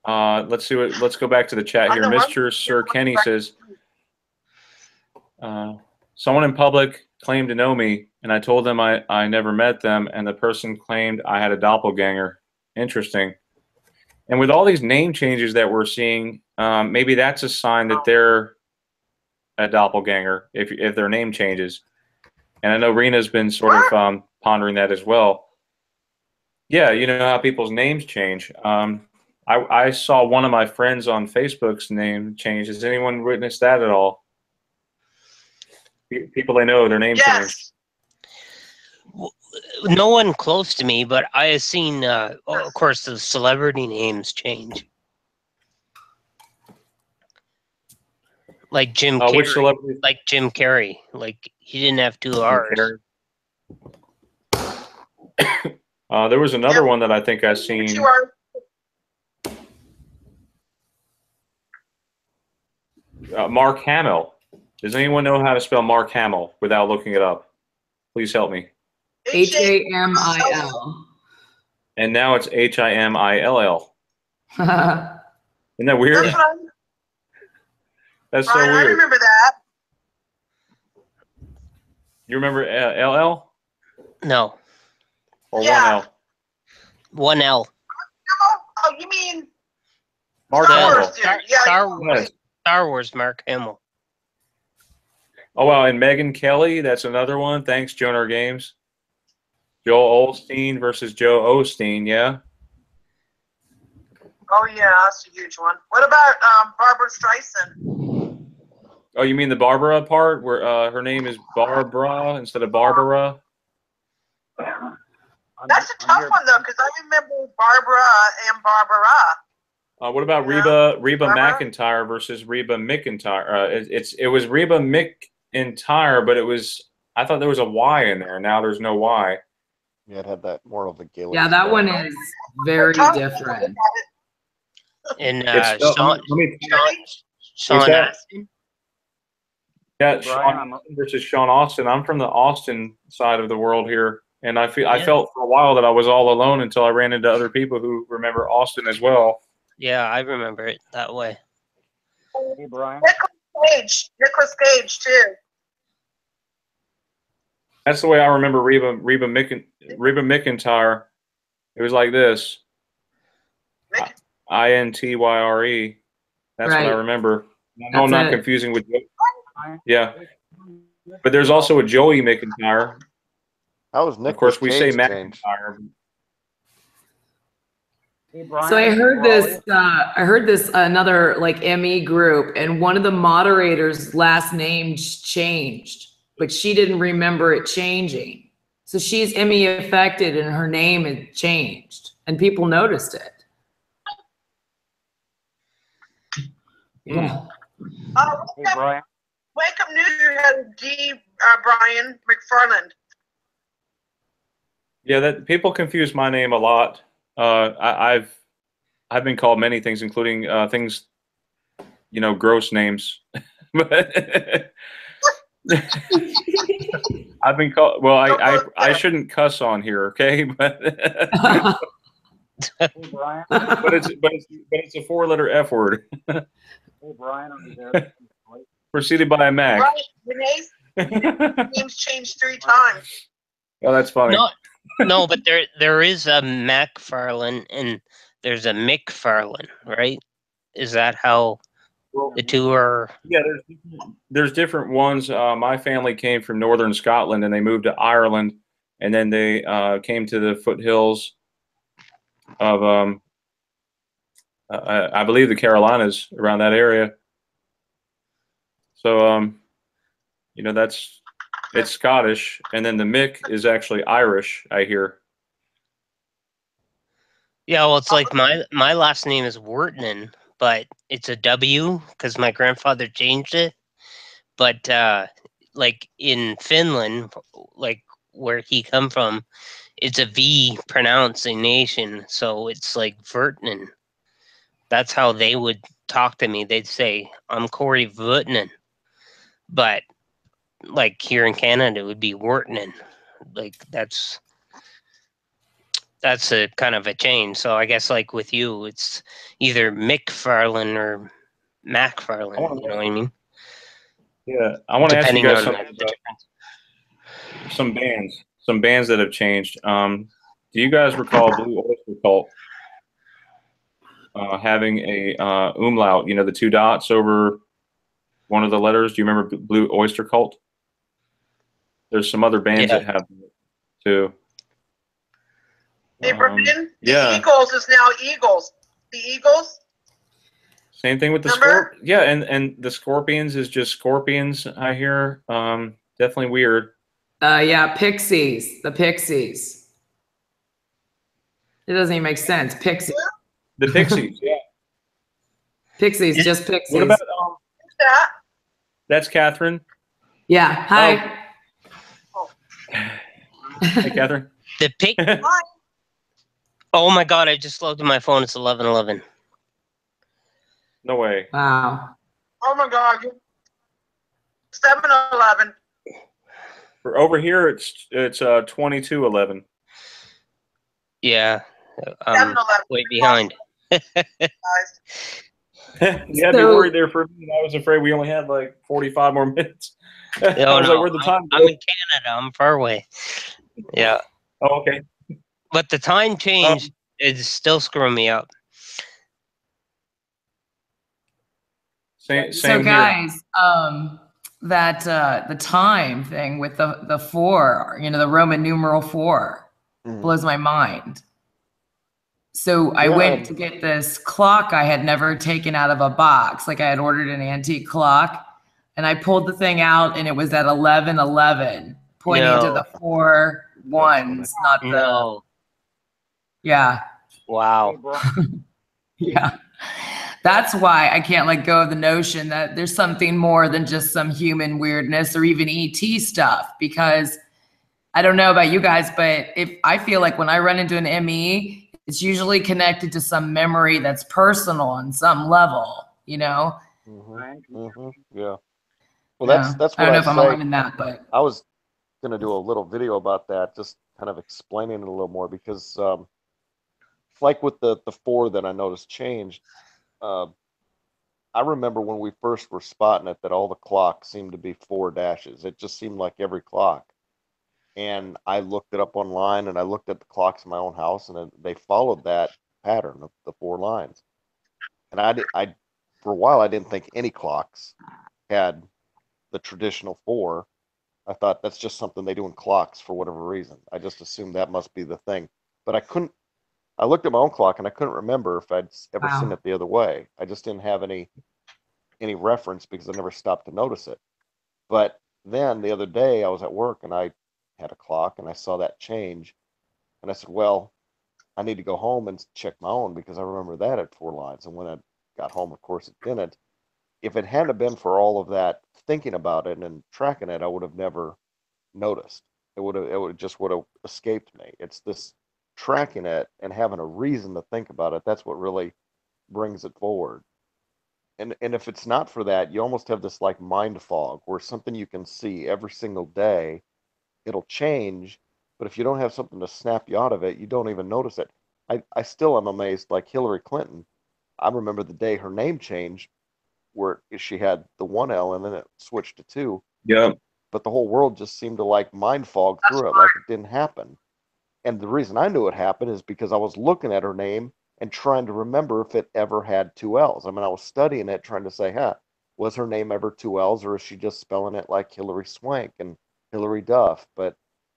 Let's see let's go back to the chat here. Mr. Sir Kenny says, someone in public claimed to know me, and I told them I never met them, and the person claimed I had a doppelganger. Interesting. And with all these name changes that we're seeing, maybe that's a sign that they're a doppelganger if their name changes. And I know Rena's been sort of pondering that as well. Yeah, you know how people's names change. I saw one of my friends on Facebook's name change. Has anyone witnessed that at all? People they know, their name changed. No one close to me, but I have seen, of course, the celebrity names change. Like Jim Carrey. Which celebrity? Like Jim Carrey. Like, he didn't have two R's. There was another one that I think I've seen. Mark Hamill. Does anyone know how to spell Mark Hamill without looking it up? Please help me. Hamil. And now it's Himill. Isn't that weird? That's so weird. I remember that. You remember LL? No. Or one L? One L. Oh, you mean Mark Hamill. Star Wars Mark Hamill. Oh, wow. And Megyn Kelly, that's another one. Thanks, Jonar Games. Joel Osteen versus Joe Osteen, yeah? Oh, yeah, that's a huge one. What about Barbara Streisand? Oh, you mean the Barbara part where her name is Barbara instead of Barbara? That's a tough one though, because I remember Barbara and Barbara. What about Yeah. Reba Barbara? McIntyre versus Reba McIntyre? It was Reba McIntyre, but I thought there was a Y in there. Now there's no Y. Yeah, it had that more of the Gaelic. Yeah, that spelling. one is very different. And It's Sean, let me- Sean that? Astin. Yeah, Hey, Brian, Sean Austin versus Sean Austin. I'm from the Austin side of the world here, and I Yeah. felt for a while that I was all alone until I ran into other people who remember Austin as well. Yeah, I remember it that way. Hey, Brian. Nicholas Cage too. That's the way I remember Reba McIntyre. It was like this. Mick- INTYRE. That's what I Right. remember. I know I'm That's not it. confusing with yeah, but there's also a Joey McIntyre. How was Nick? Of course, we say changed? McIntyre. Hey, Brian. So I heard this another like ME group, and one of the moderators' last name changed, but she didn't remember it changing. So she's ME affected, and her name had changed, and people noticed it. Yeah. Hey, Brian. Wake Up News had D. Brian McFarland. Yeah, that people confuse my name a lot. I've been called many things, including things, gross names. But I've been called. Well, I shouldn't cuss on here, okay? But Hey, Brian. but it's a 4-letter F word Hey, Brian. Are you there? preceded by a Mac. Right, Renee's name's changed 3 times. Oh, that's funny. No, but there is a McFarlane and there's a McFarlane, right? Is that how the two are? Yeah, there's different ones. My family came from northern Scotland and they moved to Ireland, and then they came to the foothills of I believe the Carolinas, around that area. So it's Scottish, and then the Mick is actually Irish, I hear. Yeah, well, it's like my last name is Wortman, but it's a W because my grandfather changed it. But like in Finland, like where he come from, it's a V pronunciation, so it's like Vertnen. That's how they would talk to me. They'd say, "I'm Corey Vertnen," but like here in Canada, it would be Wortnen. Like that's a kind of a change. So I guess like with you, it's either McFarlane or MacFarlane. You know what I mean? Yeah, I want to ask you Depending guys on something the about difference. some bands that have changed. Do you guys recall Blue Oyster Cult having a umlaut? The 2 dots over one of the letters. Do you remember Blue Oyster Cult? There's some other bands that have it too. The Yeah. Eagles is now Eagles. The Eagles. Same thing with the Remember? Yeah, and the Scorpions is just Scorpions, I hear. Definitely weird. Yeah, Pixies. The Pixies. It doesn't even make sense. Pixies. The Pixies, yeah. Pixies, just Pixies. What about Who's that? that's Catherine. Yeah. Hi. Hey, Catherine. The pick. Hi. Oh my God! I just looked at my phone. It's 11:11. No way. Wow. Oh my God. 7-Eleven. For over here, it's 22:11. Yeah, 7-Eleven. way behind. Guys. You had me So- worried there for a minute. I was afraid we only had like 45 more minutes. I was No, like, where'd the time I'm go? in Canada. I'm far away. Yeah, Oh, okay. but the time change is still screwing me up. Same So here. guys, that the time thing with the 4, the Roman numeral 4 blows my mind. So I went to get this clock I had never taken out of a box. Like I had ordered an antique clock, and I pulled the thing out and it was at 11:11, pointing to the 4 ones, not the, No. yeah. Hey, Wow. Brian. Yeah. That's why I can't let go of the notion that there's something more than just some human weirdness or even ET stuff, because I don't know about you guys, but if I feel like when I run into an ME, it's usually connected to some memory that's personal on some level, you know? Brian, Yeah. Well, Yeah. that's I what don't know I if I'm say. alone in that, but I was gonna do a little video about that, just kind of explaining it a little more because, like with the four that I noticed changed, uh, I remember when we first were spotting it that all the clocks seemed to be 4 dashes. It just seemed like every clock. And I looked it up online and I looked at the clocks in my own house and they followed that pattern of the 4 lines. And I for a while I didn't think any clocks had the traditional 4. I thought that's just something they do in clocks for whatever reason. I just assumed that must be the thing. But I looked at my own clock and I couldn't remember if I'd ever seen wow. it the other way. I just didn't have any reference because I never stopped to notice it. But then the other day I was at work and I had a clock and I saw that change and I said, well, I need to go home and check my own because I remember that at 4 lines. And when I got home, of course, it didn't. If it hadn't been for all of that thinking about it and tracking it, I would have never noticed. It would have escaped me. It's this tracking it and having a reason to think about it. That's what really brings it forward. And if it's not for that, you almost have this like mind fog where something you can see every single day, it'll change, but if you don't have something to snap you out of it, you don't even notice it. I still am amazed, like Hillary Clinton. I remember the day her name changed, where she had the one L and then it switched to two, Yeah. but the whole world just seemed to like mind fog through it, like it didn't happen. And the reason I knew it happened is because I was looking at her name and trying to remember if it ever had 2 L's. I mean, I was studying it, trying to say, huh, was her name ever 2 L's or is she just spelling it like Hillary Swank and Hillary Duff? But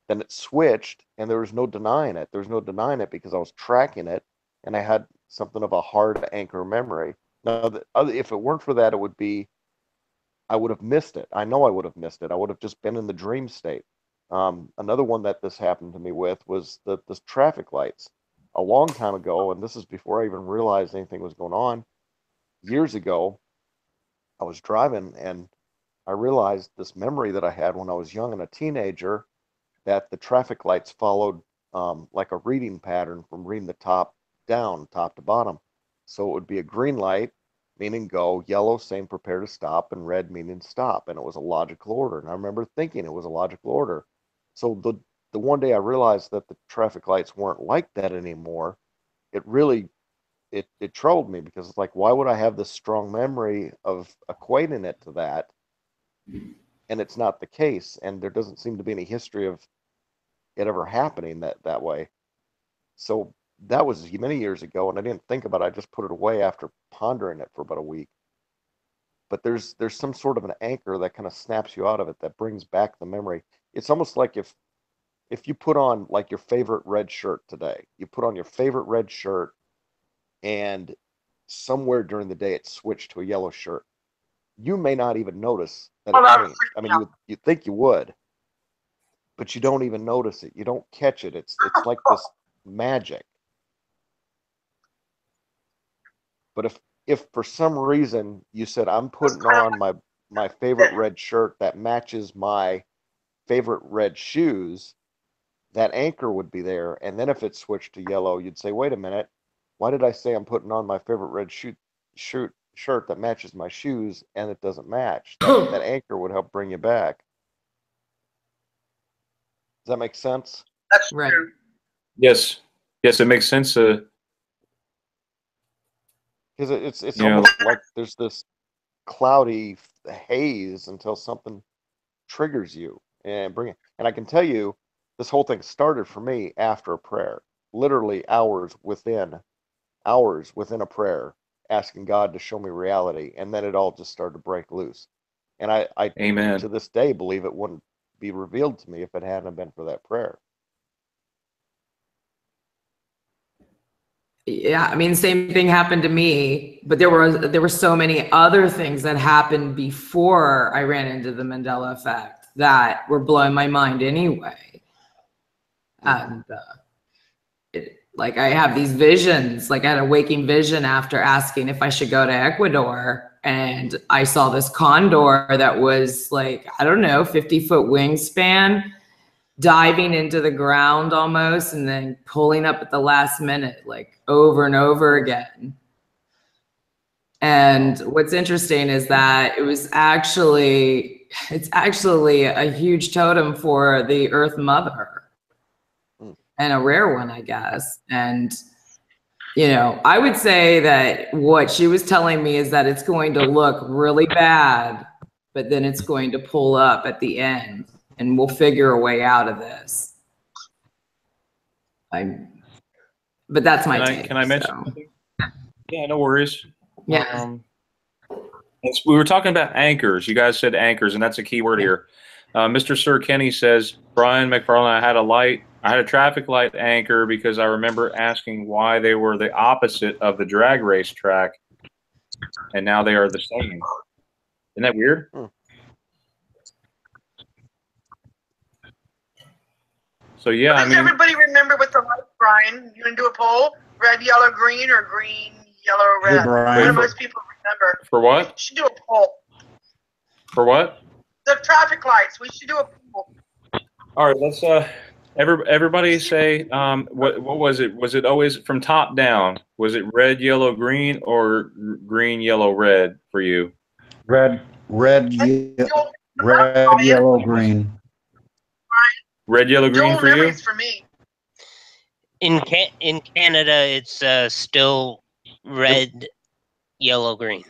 then it switched and there was no denying it. There was no denying it because I was tracking it and I had something of a hard anchor memory. Now, if it weren't for that, I would have missed it. I know I would have missed it. I would have just been in the dream state. Another one that this happened to me with was the traffic lights. A long time ago, and this is before I even realized anything was going on, years ago, I was driving and I realized this memory that I had when I was young and a teenager that the traffic lights followed like a reading pattern from reading the top down, top to bottom. So it would be a green light, meaning go, yellow saying prepare to stop, and red meaning stop. And it was a logical order. And I remember thinking it was a logical order. So the one day I realized that the traffic lights weren't like that anymore, it really it troubled me because it's like, why would I have this strong memory of equating it to that? And it's not the case. And there doesn't seem to be any history of it ever happening that way. So that was many years ago, and I didn't think about it. I just put it away after pondering it for about a week. But there's some sort of an anchor that kind of snaps you out of it, that brings back the memory. It's almost like if you put on like your favorite red shirt today, you put on your favorite red shirt, and somewhere during the day it switched to a yellow shirt. You may not even notice that it changed. I mean, you think you would, but you don't even notice it. You don't catch it. It's like this magic. But if for some reason you said, I'm putting on my favorite red shirt that matches my favorite red shoes, that anchor would be there. And then if it switched to yellow, you'd say, wait a minute, why did I say I'm putting on my favorite red shirt that matches my shoes and it doesn't match? That anchor would help bring you back. Does that make sense? That's Right. true. Yes. Yes, it makes sense. Because it's You know, almost like there's this cloudy haze until something triggers you and bring it. And I can tell you, this whole thing started for me after a prayer, literally hours within a prayer, asking God to show me reality, and then it all just started to break loose. And I amen. to this day believe it wouldn't be revealed to me if it hadn't been for that prayer. Yeah, I mean, same thing happened to me, but there were so many other things that happened before I ran into the Mandela effect that were blowing my mind anyway. And like I have these visions, like I had a waking vision after asking if I should go to Ecuador. And I saw this condor that was like, I don't know, 50-foot wingspan, diving into the ground almost, and then pulling up at the last minute, like over and over again. And what's interesting is that it's actually a huge totem for the Earth Mother, and a rare one, I guess. And you know, I would say that what she was telling me is that it's going to look really bad, but then it's going to pull up at the end, and we'll figure a way out of this. But that's my take. Can I mention something? Yeah, no worries. Yeah. We were talking about anchors. You guys said anchors, and that's a key word here. Mr. Sir Kenny says, Brian McFarland, I had a traffic light anchor because I remember asking why they were the opposite of the drag race track, and now they are the same. Isn't that weird? So yeah, What does everybody remember with the lights, Brian? You want to do a poll? Red, yellow, green, or green, yellow, red? Hey, Brian. What do most people remember? For what? We should do a poll. For what? The traffic lights. We should do a poll. All right, let's everybody say what was it? Was it always from top down? Was it red, yellow, green, or green, yellow, red for you? Red, yellow, green. Red, yellow, green for you? For me. In Canada, it's still red, yellow, green.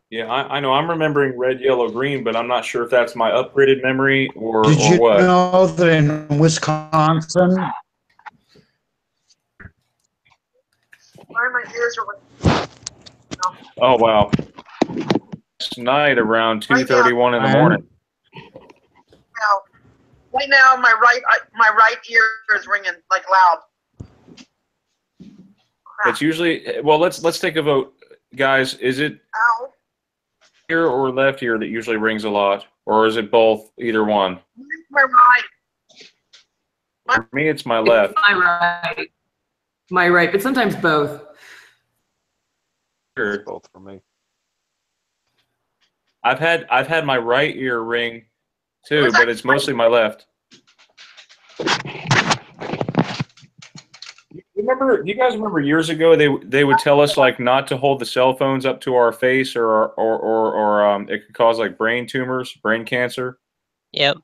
Yeah, I know. I'm remembering red, yellow, green, but I'm not sure if that's my upgraded memory or Did you what. know that in Wisconsin? Why my ears are? Oh wow! Tonight around 2:31 in the morning. Right now, my right ear is ringing like loud. Crap. It's usually well. Let's take a vote, guys. Is it Ow. ear or left ear that usually rings a lot, or is it both? Either one. My right. For me, it's my left. My right, but sometimes both. Sure. Both for me. I've had my right ear ring too, but it's mostly my left. Do you guys remember years ago they would tell us like not to hold the cell phones up to our face or it could cause like brain tumors, brain cancer. Yep.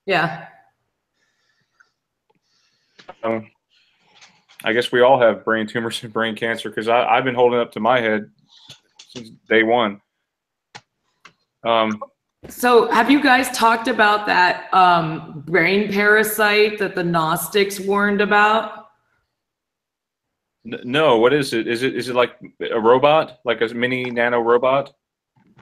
Yeah. I guess we all have brain tumors and brain cancer because I've been holding it up to my head since day one. So have you guys talked about that brain parasite that the Gnostics warned about? No, what is it? Is it like a robot, like a mini nano robot,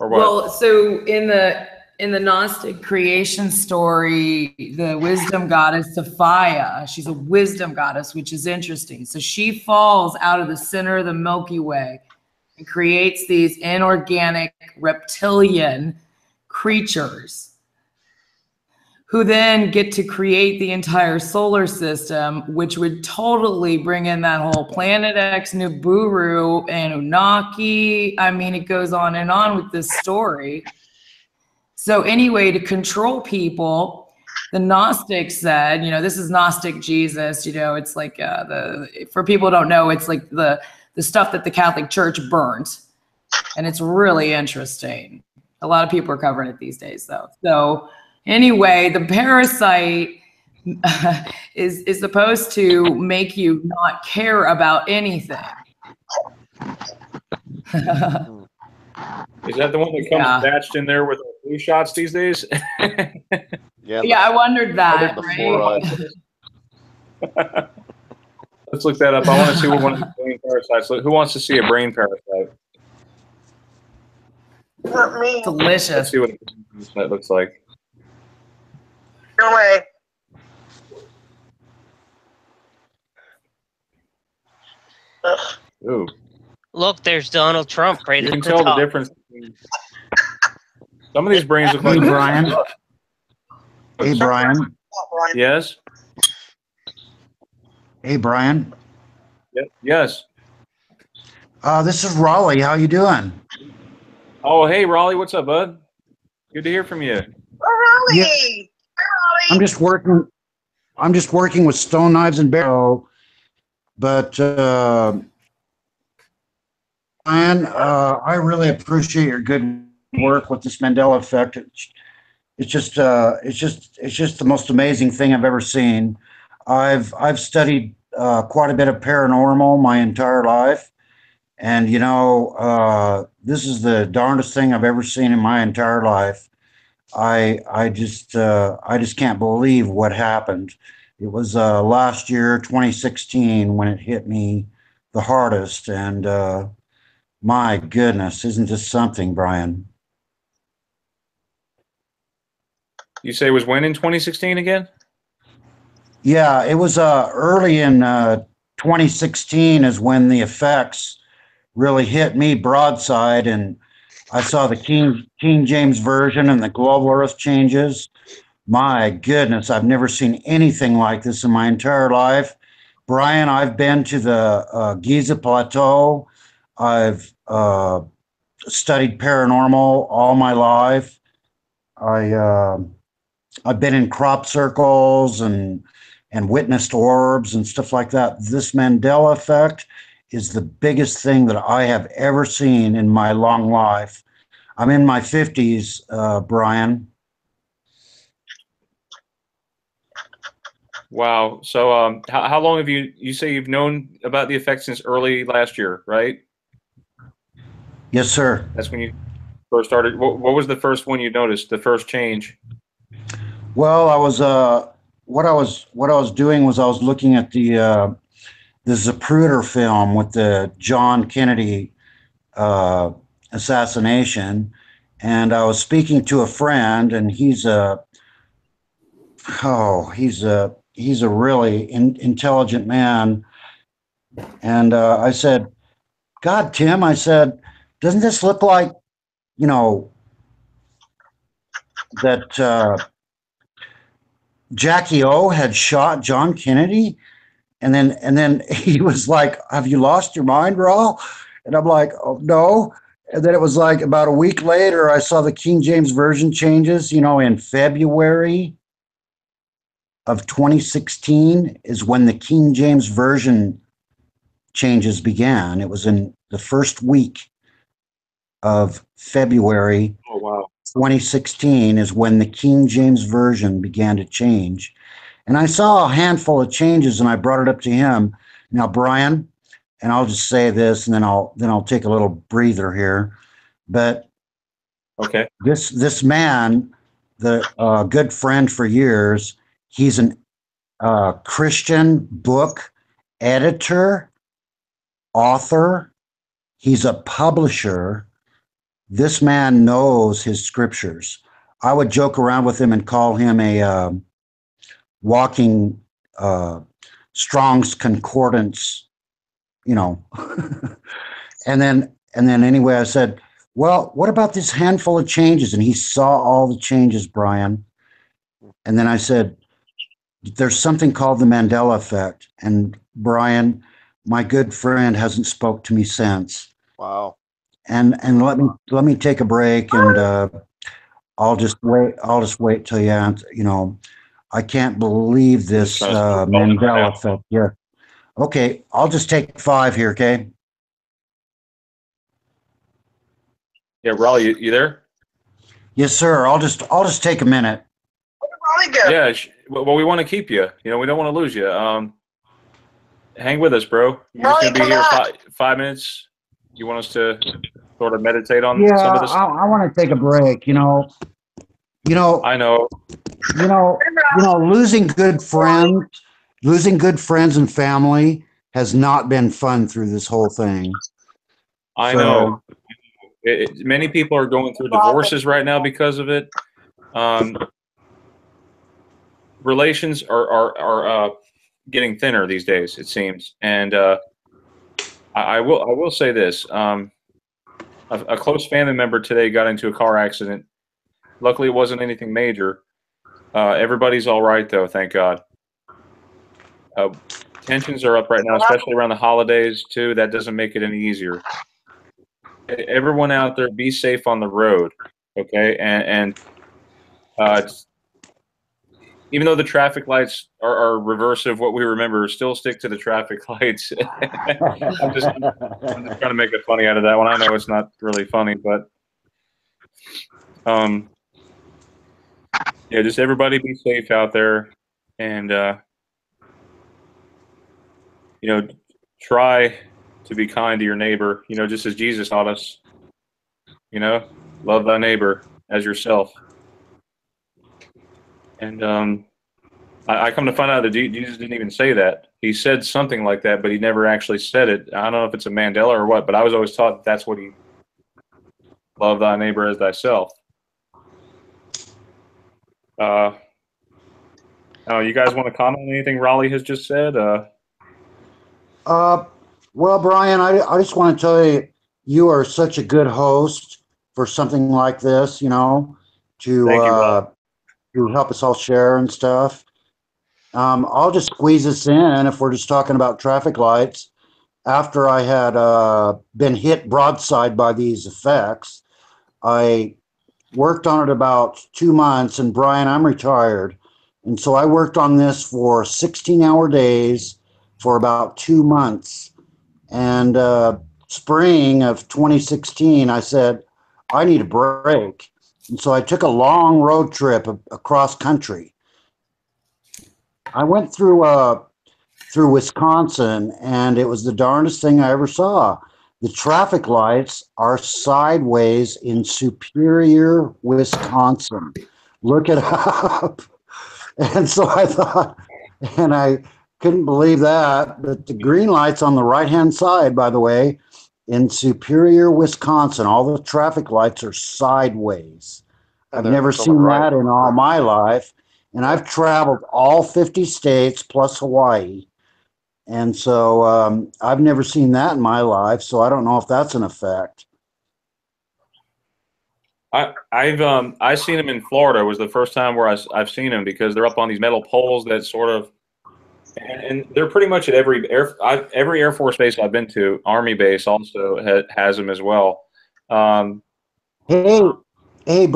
or what? Well, so in the Gnostic creation story, the wisdom goddess Sophia, she's a wisdom goddess, which is interesting. So she falls out of the center of the Milky Way and creates these inorganic reptilian creatures who then get to create the entire solar system, which would totally bring in that whole Planet X, Nibiru, Anunnaki. I mean, it goes on and on with this story. So anyway, to control people, the Gnostics said, you know, this is Gnostic Jesus, you know, it's like for people who don't know, it's like the stuff that the Catholic Church burnt. And it's really interesting. A lot of people are covering it these days, though. So anyway, the parasite is supposed to make you not care about anything. Is that the one that comes attached in there with blue shots these days? Yeah. Yeah, I wondered that. The Right? Let's look that up. I want to see what one of the brain parasites. Who wants to see a brain parasite? Not me. Let's Delicious. see what that looks like. No way. Ugh. Ooh. Look, there's Donald Trump right You at can the tell the top. difference between some of these brains look like Hey, Brian. Hey, Brian. Yes. Hey, Brian. Yes. This is Raleigh. How you doing? Oh, hey, Raleigh. What's up, bud? Good to hear from you. Oh, Yeah. Raleigh. I'm just working. I'm just working with stone knives and barrel. But Brian, I really appreciate your good work with this Mandela effect. It's just the most amazing thing I've ever seen. I've studied quite a bit of paranormal my entire life, and this is the darndest thing I've ever seen in my entire life. I just can't believe what happened. It was last year, 2016, when it hit me the hardest, and my goodness, isn't this something, Brian? You say it was when in 2016 again? Yeah, it was early in 2016 is when the effects really hit me broadside, and I saw the King James version and the global Earth changes. My goodness, I've never seen anything like this in my entire life. Brian, I've been to the Giza Plateau. I've studied paranormal all my life. I I've been in crop circles and witnessed orbs and stuff like that. This Mandela effect is the biggest thing that I have ever seen in my long life. I'm in my 50s, Brian. Wow. So, how long have you say you've known about the effect since early last year, right? Yes, sir. That's when you first started. What was the first one you noticed? The first change? Well, I was what I was doing was I was looking at the Zapruder film with the John Kennedy assassination, and I was speaking to a friend, and he's a really intelligent man, and I said, "God, Tim," I said, "doesn't this look like you know that Jackie O had shot John Kennedy?" And then he was like, "Have you lost your mind, Raul?" And I'm like, "Oh no." And then it was like about a week later, I saw the King James Version changes, in February of 2016 is when the King James Version changes began. It was in the first week of February Oh, wow. 2016 is when the King James Version began to change. And I saw a handful of changes and I brought it up to him. Now, Brian, and I'll just say this and then I'll take a little breather here. But Okay. this man, the good friend for years, he's an Christian book editor, author. He's a publisher. This man knows his scriptures. I would joke around with him and call him a walking Strong's concordance, you know. and then anyway, I said, "Well, what about this handful of changes?" And he saw all the changes, Brian. And then I said, "There's something called the Mandela effect." And Brian, my good friend, hasn't spoke to me since. Wow. And let me take a break, and I'll just wait. I'll just wait till you answer. I can't believe this Just trying to Mandela effect. Yeah. Okay, I'll just take 5 here. Okay. Yeah, Raleigh, you there? Yes, sir. I'll just take a minute. Raleigh go. Yeah. Well, we want to keep you. We don't want to lose you. Hang with us, bro. You're just Raleigh, gonna be come here back. 5 minutes. You want us to sort of meditate on Yeah, some of this? I want to take a break. I know. Losing good friends and family has not been fun through this whole thing. I So- know. Many people are going through divorces right now because of it. Relations are getting thinner these days, it seems. And I will say this: a close family member today got into a car accident. Luckily, it wasn't anything major. Everybody's all right though, thank God. Tensions are up right now, especially around the holidays too. That doesn't make it any easier. Everyone out there, be safe on the road, okay? And even though the traffic lights are reverse of what we remember, still stick to the traffic lights. I'm just trying to make it funny out of that one. I know it's not really funny, but yeah, just everybody be safe out there, and you know, try to be kind to your neighbor. You know, just as Jesus taught us. You know, love thy neighbor as yourself. And I come to find out that Jesus didn't even say that. He said something like that, but he never actually said it. I don't know if it's a Mandela or what, but I was always taught that's what he, love thy neighbor as thyself. Oh, you guys want to comment on anything Raleigh has just said? Well, Brian, I just want to tell you, you are such a good host for something like this, you know, to Thank you, Rob. to help us all share and stuff. I'll just squeeze this in if we're just talking about traffic lights. After I had been hit broadside by these effects, I worked on it about 2 months, and Brian, I'm retired. And so I worked on this for 16-hour days for about 2 months. And spring of 2016, I said, I need a break. And so I took a long road trip across country. I went through Wisconsin, and it was the darndest thing I ever saw. The traffic lights are sideways in Superior, Wisconsin. Look it up. And so I thought, and I couldn't believe that. But the green lights on the right-hand side, by the way, in Superior, Wisconsin, all the traffic lights are sideways. I've never seen that in all my life. And I've traveled all 50 states plus Hawaii. And so I've never seen that in my life. So I don't know if that's an effect. I've seen them in Florida. Was the first time where I've seen them, because they're up on these metal poles that sort of, and they're pretty much at every Air Force base I've been to. Army base also has them as well. Hey,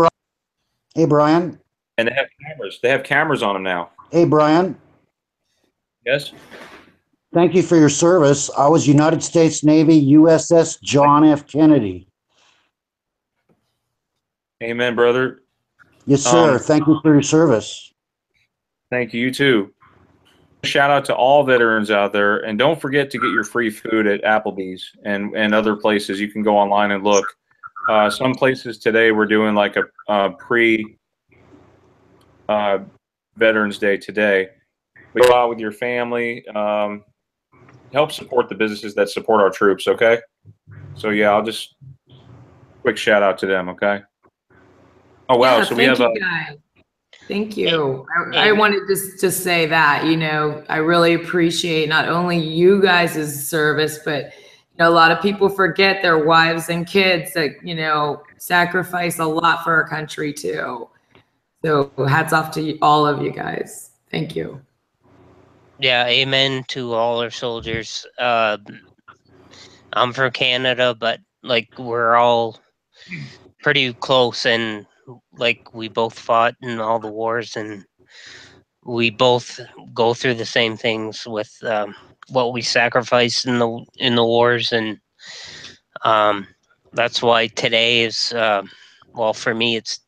Brian. And they have cameras. They have cameras on them now. Hey, Brian. Yes. Thank you for your service. I was United States Navy USS John F. Kennedy. Amen, brother. Yes, sir. Thank you for your service. Thank you. You too. Shout out to all veterans out there, and don't forget to get your free food at Applebee's and other places. You can go online and look. Some places today we're doing like a pre Veterans Day today. But go out with your family. Help support the businesses that support our troops. Okay. So yeah, I'll just quick shout out to them. Okay. Oh wow. Yeah, so we have guys. Thank you. I wanted to say that, you know, I really appreciate not only you guys' service, but you know, a lot of people forget their wives and kids that, you know, sacrifice a lot for our country too. So hats off to all of you guys. Thank you. Yeah, amen to all our soldiers. I'm from Canada, but like we're all pretty close, and like we both fought in all the wars, and we both go through the same things with what we sacrificed in the wars, and that's why today is well, for me it's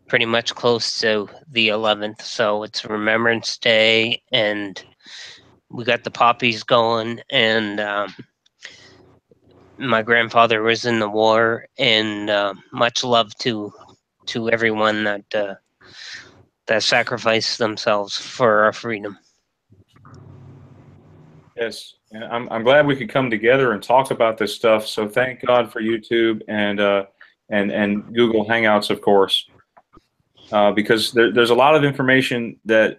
pretty much close to the 11th, so it's Remembrance Day, and we got the poppies going, and my grandfather was in the war, and much love to everyone that sacrificed themselves for our freedom. Yes, and I'm glad we could come together and talk about this stuff. So thank God for YouTube and Google Hangouts, of course, because there's a lot of information that,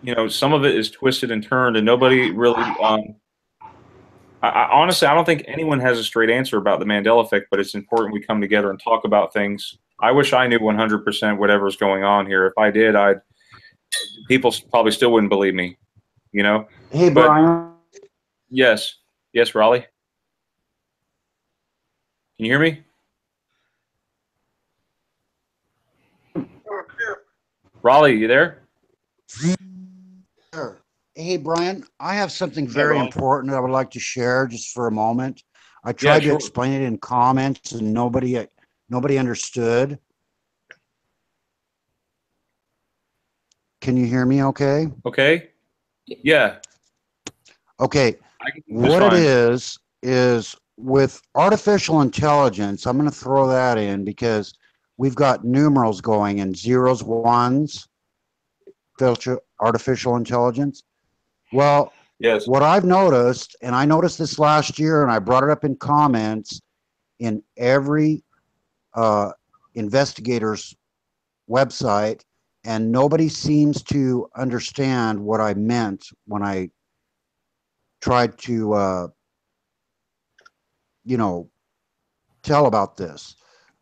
you know, some of it is twisted and turned, and nobody really. Honestly, I don't think anyone has a straight answer about the Mandela effect, but it's important we come together and talk about things I wish I knew 100% whatever's going on here. If I did, people probably still wouldn't believe me, you know? Hey, But- Brian. Yes. Yes, Raleigh? Can you hear me? Raleigh, you there? Sure. Hey, Brian, I have something very Raleigh. important that I would like to share just for a moment. I tried to sure. explain it in comments and nobody understood. Can you hear me okay? Okay. Yeah. Okay. I can hear What fine. it is with artificial intelligence, I'm going to throw that in because we've got numerals going in zeros, ones, artificial intelligence. Well, Yes. what I've noticed, and I noticed this last year, and I brought it up in comments in every investigator's website, and nobody seems to understand what I meant when I tried to, tell about this.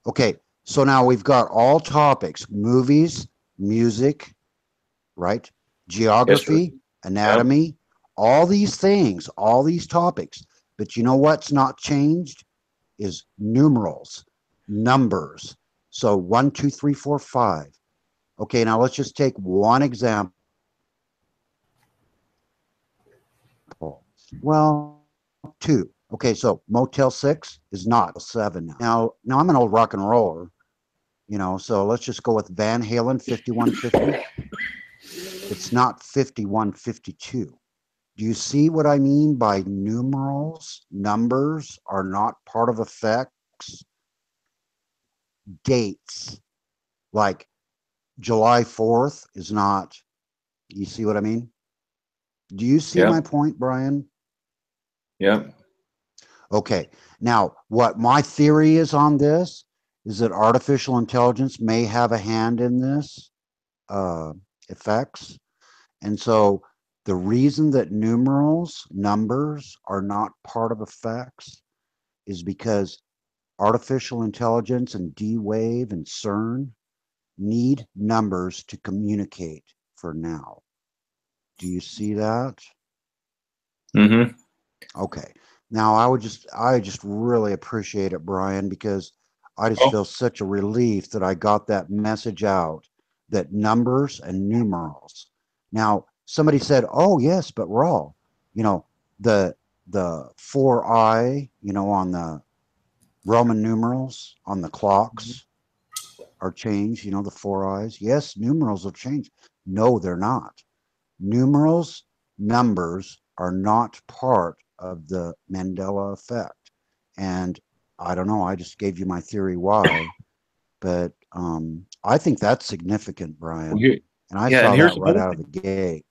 Okay, so now we've got all topics: movies, music, right? Geography, anatomy, all these things, all these topics. But you know what's not changed is numerals, numbers. So 1, 2, 3, 4, 5. Okay, now let's just take one example. Well, 2. Okay, so Motel 6 is not 7 now. Now I'm an old rock and roller, so let's just go with Van Halen 5150. It's not 5152. Do you see what I mean by numerals? Numbers are not part of effects. Dates, like July 4th is not. You see what I mean? Do you see my point, Brian? Yep. Okay. Now, what my theory is on this is that artificial intelligence may have a hand in this effects. And so the reason that numerals, numbers are not part of effects is because artificial intelligence and D-Wave and CERN need numbers to communicate for now. Do you see that? Mm-hmm. Okay. Now I just really appreciate it, Brian, because I just feel such a relief that I got that message out, that numbers and numerals. Now, somebody said, "Oh, yes, but Raw, the 4i, on the Roman numerals on the clocks are changed, the 4 eyes. Yes, numerals will change. No, they're not. Numerals, numbers are not part of the Mandela effect. And I don't know, I just gave you my theory why, but I think that's significant, Brian. And I saw that right out of the gate.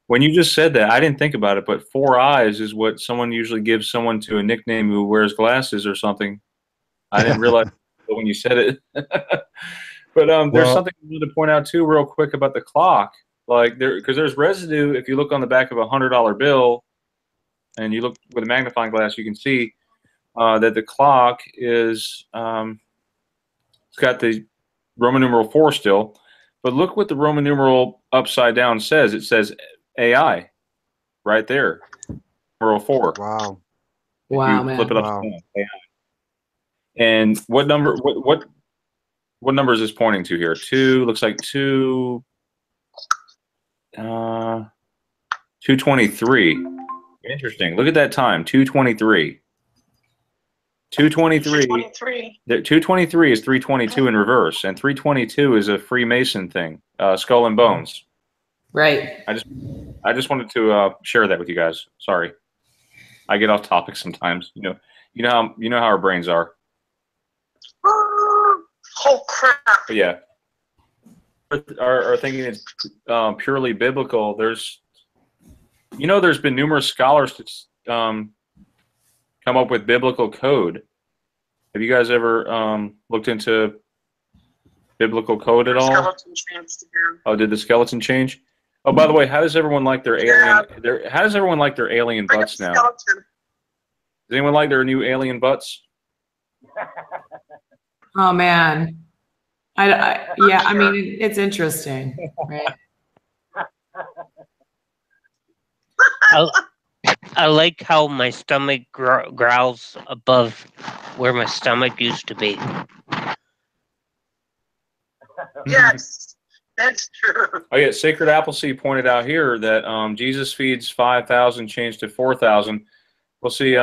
When you just said that, I didn't think about it, but 4 eyes is what someone usually gives someone to a nickname who wears glasses or something. I didn't realize when you said it. But there's something I wanted to point out too, real quick, about the clock. Like because there's residue. If you look on the back of a $100 bill, and you look with a magnifying glass, you can see that the clock is it's got the Roman numeral 4 still. But look what the Roman numeral upside down says. It says AI right there, numeral 4. Wow. If Wow, you man. flip it upside down, AI. And what number? What number is this pointing to here? 2 looks like 2. 223. Interesting. Look at that time. 223. 223. 223 is 322 in reverse, and 322 is a Freemason thing, skull and bones. Right. I just wanted to share that with you guys. Sorry, I get off topic sometimes. You know how our brains are. Oh crap! But yeah, are thinking it's purely biblical. There's been numerous scholars to come up with biblical code. Have you guys ever looked into biblical code at all? Skeleton changed again. Oh, did the skeleton change? Oh, by the way, how does everyone like their alien? How does everyone like their alien Bring up butts the now? skeleton. Does anyone like their new alien butts? Oh man. Yeah, I mean, it's interesting, right? I like how my stomach growls above where my stomach used to be. Yes, that's true. Oh yeah, Sacred Appleseed pointed out here that Jesus feeds 5,000, changed to 4,000. We'll see.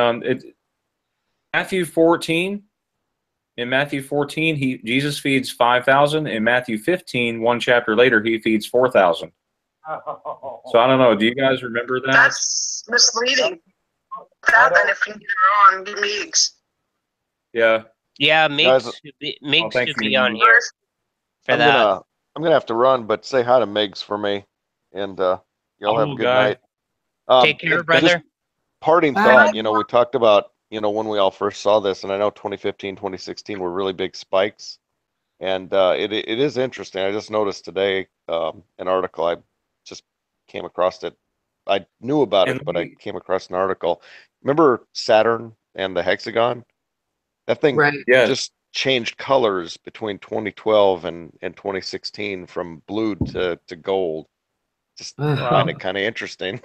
Matthew 14. In Matthew 14, Jesus feeds 5,000. In Matthew 15, one chapter later, he feeds 4,000. So I don't know. Do you guys remember that? That's misleading. That then if you get her on, give me eggs. Yeah. Yeah, Guys, Migs thank should you. be on here for I'm that. gonna have to run, but say hi to Megs for me, and y'all have a Oh, good guy. night. Take care, brother. Just parting Bye. thought, we talked about, when we all first saw this, and I know 2015, 2016 were really big spikes, and it is interesting. I just noticed today an article. I just came across it. I knew about And it, but I came across an article. Remember Saturn and the hexagon? That thing Right. Yes. just changed colors between 2012 and 2016 from blue to gold. Just Ugh. find it kind of interesting.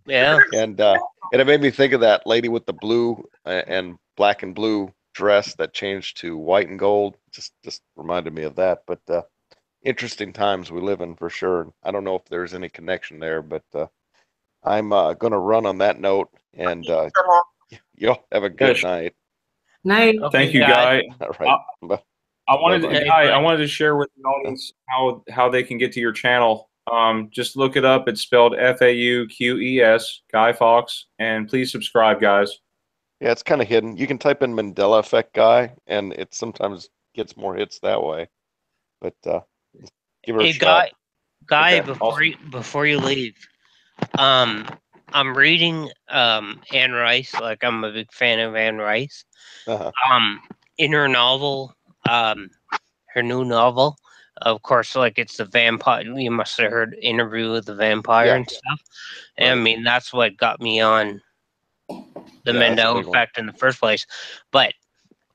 Yeah. And it made me think of that lady with the blue and black and blue dress that changed to white and gold. Just reminded me of that. But interesting times we live in for sure. I don't know if there's any connection there, but I'm going to run on that note, and y'all have a good Yes. night. Night. Thank you, Guy. Guy. All right. Bye. I wanted Bye-bye. to, Guy, I wanted to share with the audience how they can get to your channel. Just look it up. It's spelled FAUQES, Guy Fawkes, and please subscribe, guys. Yeah, it's kind of hidden. You can type in Mandela Effect Guy, and it sometimes gets more hits that way. But give her a Hey, shot. Guy, Okay. before you leave, I'm reading Anne Rice. Like, I'm a big fan of Anne Rice. Uh-huh. In her novel, her new novel, of course, like, it's the vampire. You must have heard Interview with the Vampire Yeah. and stuff. Right. I mean, that's what got me on the Yeah, that's a Mandela big one. Effect in the first place. But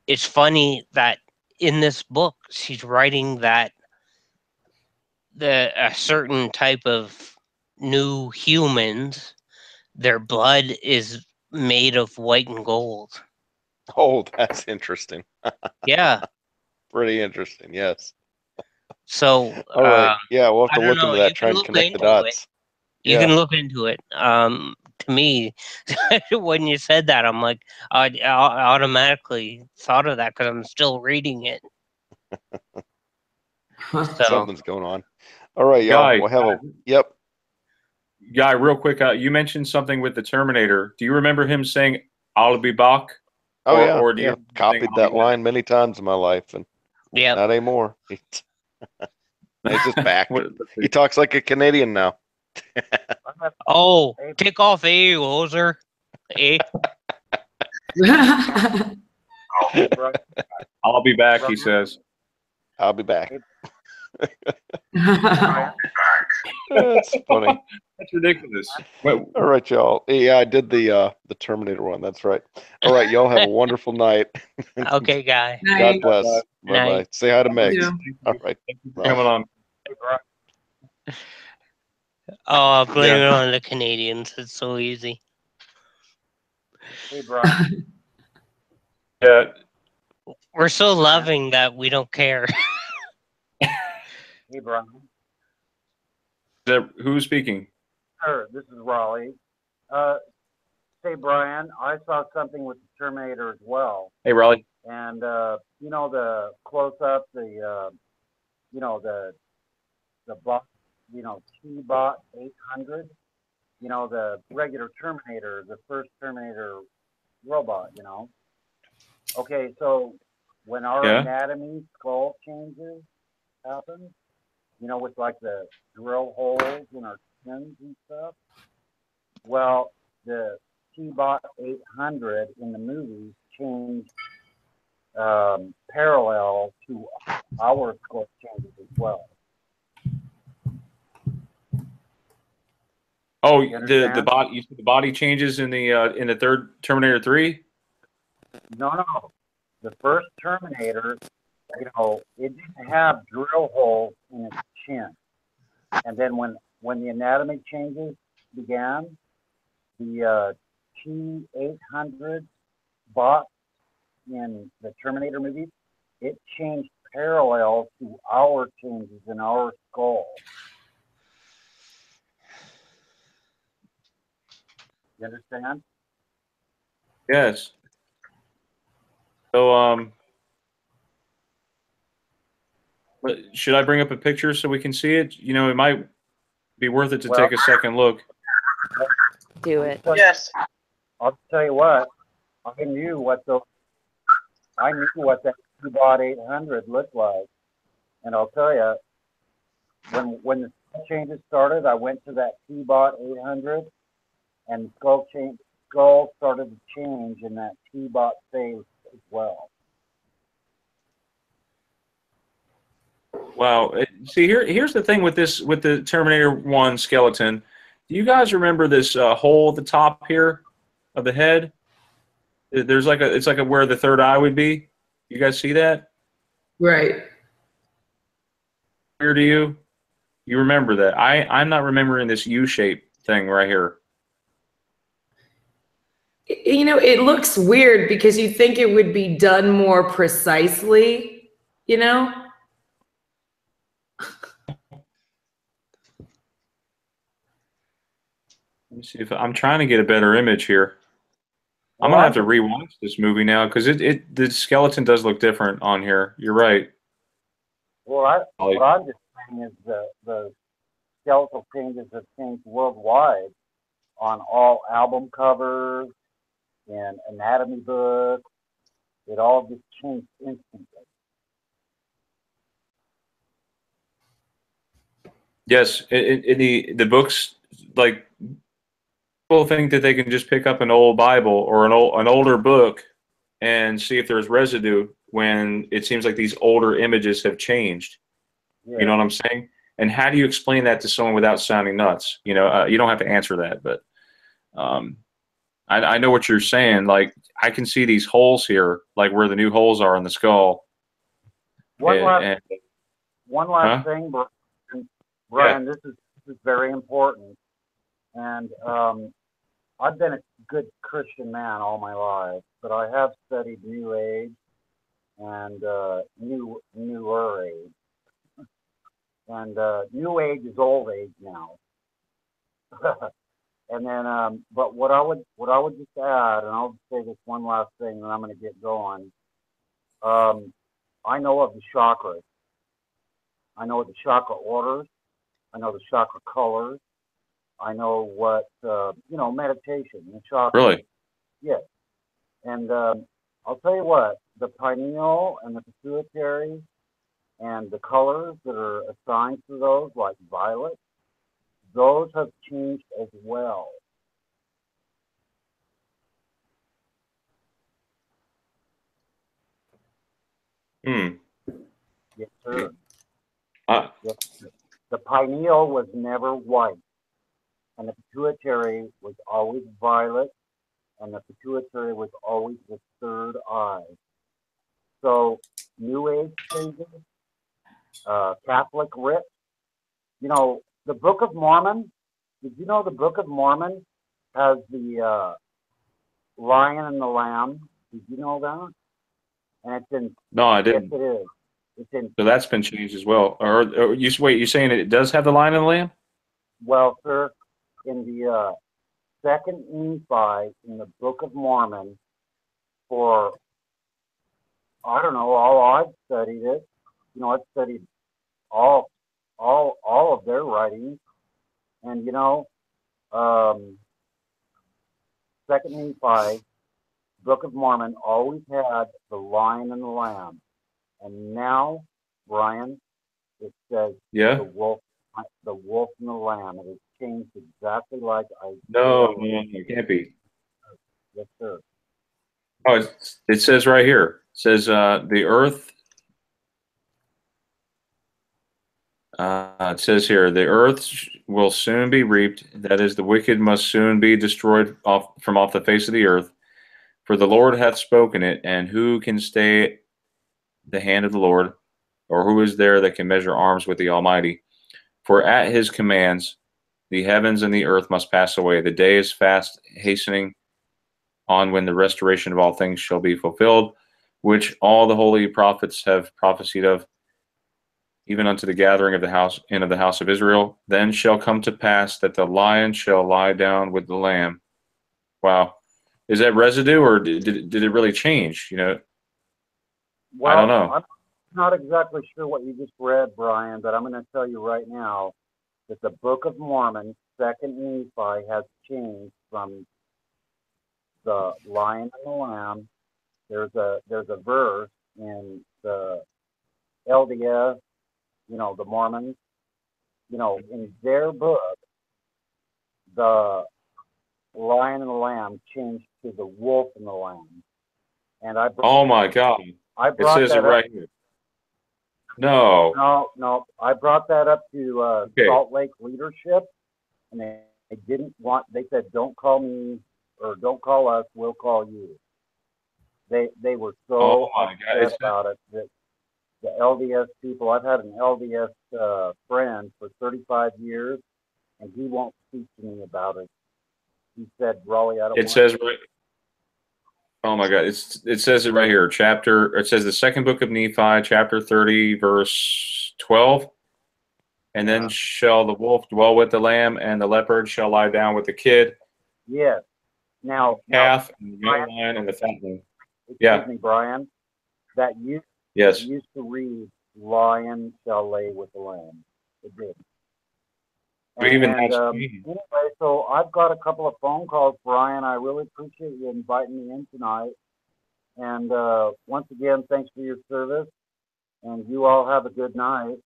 it's funny that in this book, she's writing that a certain type of new humans, their blood is made of white and gold. Oh, that's interesting. Yeah. Pretty interesting. Yes. So All right. Yeah, we'll have I to don't look know. into You that. Try can and look connect the into it. dots. You Yeah. can look into it. To me, when you said that, I'm like, I automatically thought of that because I'm still reading it. So Something's going on. All right, y'all. Guy, We'll have a. Yep. Guy, real quick, you mentioned something with the Terminator. Do you remember him saying, "I'll be back"? Oh yeah. Or do Yeah. you Copied that line many times in my life, and yeah. not anymore. He's just back. What- He talks like a Canadian now. Oh, take off, loser. Eh? I'll be back, he says. I'll be back. That's funny. That's ridiculous. Wait, All right, y'all. Yeah, I did the Terminator one. That's right. All right, y'all have a wonderful night. Okay, Guy. God Night. bless. Night. Bye-bye. Say hi to Megs. Yeah. All right. thank you for Bye. coming on. Oh, blame Yeah. it on the Canadians. It's so easy. Hey, Brian. Yeah, We're so loving that we don't care. Hey, Brian. who's speaking? Sure, this is Raleigh. Say, Brian, I saw something with the Terminator as well. Hey, Raleigh. And, the close-up, the bot, T-bot 800, the regular Terminator, the first Terminator robot, Okay, so when our Yeah. anatomy skull changes happen, with like the drill holes in our skins and stuff, well, the T-bot 800 in the movies changed parallel to our skull changes as well. Oh, You the understand? body. You said the body changes in the third Terminator 3. No. The first Terminator you know, it didn't have drill holes in its chin. And then when the anatomy changes began, the T-800 box in the Terminator movies, it changed parallel to our changes in our skull. You understand? Yes. So, should I bring up a picture so we can see it? You know, it might be worth it to take a second look. Do it. Yes. I'll tell you what, I knew what that T-Bot 800 looked like. And I'll tell you, when the changes started, I went to that T-Bot 800 and skull started to change in that T-Bot phase as well. Wow. See, here's the thing with the Terminator 1 skeleton. Do you guys remember this hole at the top here of the head? There's like it's like where the third eye would be. You guys see that? Right. Clear to you? You remember that? I'm not remembering this U-shape thing right here. You know, it looks weird because you think it would be done more precisely, you know? Let me see if I'm trying to get a better image here. I'm gonna have to rewatch this movie now because the skeleton does look different on here. You're right. Well, what I'm just saying is the skeletal changes have changed worldwide on all album covers and anatomy books. It all just changed instantly. Yes, in the books, like people think that they can just pick up an old Bible or an older book and see if there's residue when it seems like these older images have changed. Yeah. You know what I'm saying? And how do you explain that to someone without sounding nuts? You know, you don't have to answer that, but I know what you're saying. Like, I can see these holes here, like where the new holes are in the skull. One last thing, Brian, this is very important. And I've been a good Christian man all my life, but I have studied New Age and newer age. And New Age is old age now. And then, but what I would just add, and I'll say this one last thing, and I'm going to get going. I know of the chakras. I know the chakra orders. I know the chakra colors. I know what meditation and chakra. Really? Yes. And I'll tell you what, the pineal and the pituitary and the colors that are assigned to those, like violet, those have changed as well. Hmm. Yes, sir. Yes. The pineal was never white, and the pituitary was always violet, and the pituitary was always the third eye. So, New Age changes, Catholic writ. You know, the Book of Mormon. Did you know the Book of Mormon has the lion and the lamb? Did you know that? And it's in. No, I didn't. Yes, it is. It's in. So that's been changed as well. Or you're saying it does have the lion and the lamb? Well, sir, in the second Nephi in the Book of Mormon, for I don't know, all I've studied it. You know, I've studied all of their writings, and you know, second Nephi, Book of Mormon always had the lion and the lamb, and now, Brian, it says the wolf and the lamb. It has changed exactly like I. No, it can't be. Yes, sir. Oh, it says right here. It says the earth. It says here, the earth will soon be reaped. That is, the wicked must soon be destroyed from off the face of the earth. For the Lord hath spoken it, and who can stay the hand of the Lord, or who is there that can measure arms with the Almighty? For at his commands the heavens and the earth must pass away. The day is fast hastening on when the restoration of all things shall be fulfilled, which all the holy prophets have prophesied of, even unto the gathering of the house and of the house of Israel. Then shall come to pass that the lion shall lie down with the lamb. Wow. Is that residue, or did it really change? You know, Well, I don't know. I'm not exactly sure what you just read, Brian, but I'm going to tell you right now that the Book of Mormon, Second Nephi, has changed from the lion and the lamb. There's a verse in the LDS, the Mormons, in their book, the lion and the lamb changed to the wolf and the lamb. And Oh my God. It says it right here. No. No. I brought that up to Okay. Salt Lake leadership, and they didn't want. They said, "Don't call me, or don't call us. We'll call you." They were so upset about it that the LDS people. I've had an LDS friend for 35 years, and he won't speak to me about it. He said, "Raleigh, I don't." It says right. Oh my God! It says it right here. It says the second book of Nephi, chapter 30, verse 12. And then shall the wolf dwell with the lamb, and the leopard shall lie down with the kid. Yes. Now, calf, and the young lion, and the fatling. Excuse me, Brian. That used to read, "Lion shall lay with the lamb." It did. Anyway, so I've got a couple of phone calls, Brian. I really appreciate you inviting me in tonight. And once again, thanks for your service. And you all have a good night.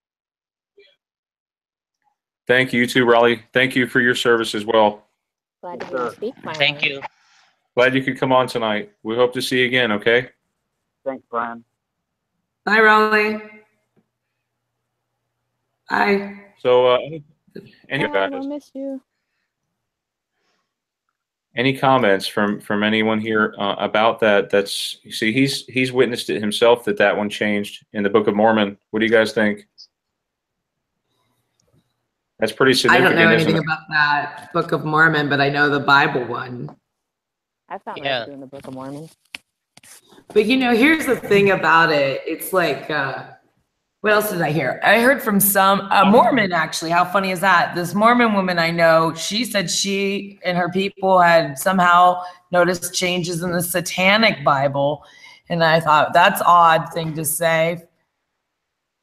Thank you too, Raleigh. Thank you for your service as well. Glad to hear you speak finally. Thank you. Glad you could come on tonight. We hope to see you again, okay? Thanks, Brian. Bye, Raleigh. Bye. So, We'll miss you. Any comments from anyone here about that? That's, you see, he's witnessed it himself, that one changed in the Book of Mormon. What do you guys think? That's pretty significant. I don't know anything about that Book of Mormon, but I know the Bible one. I found residue in the Book of Mormon. But here's the thing about it. It's like, what else did I hear? I heard from a Mormon, actually. How funny is that? This Mormon woman I know, she said she and her people had somehow noticed changes in the Satanic Bible. And I thought, that's odd thing to say.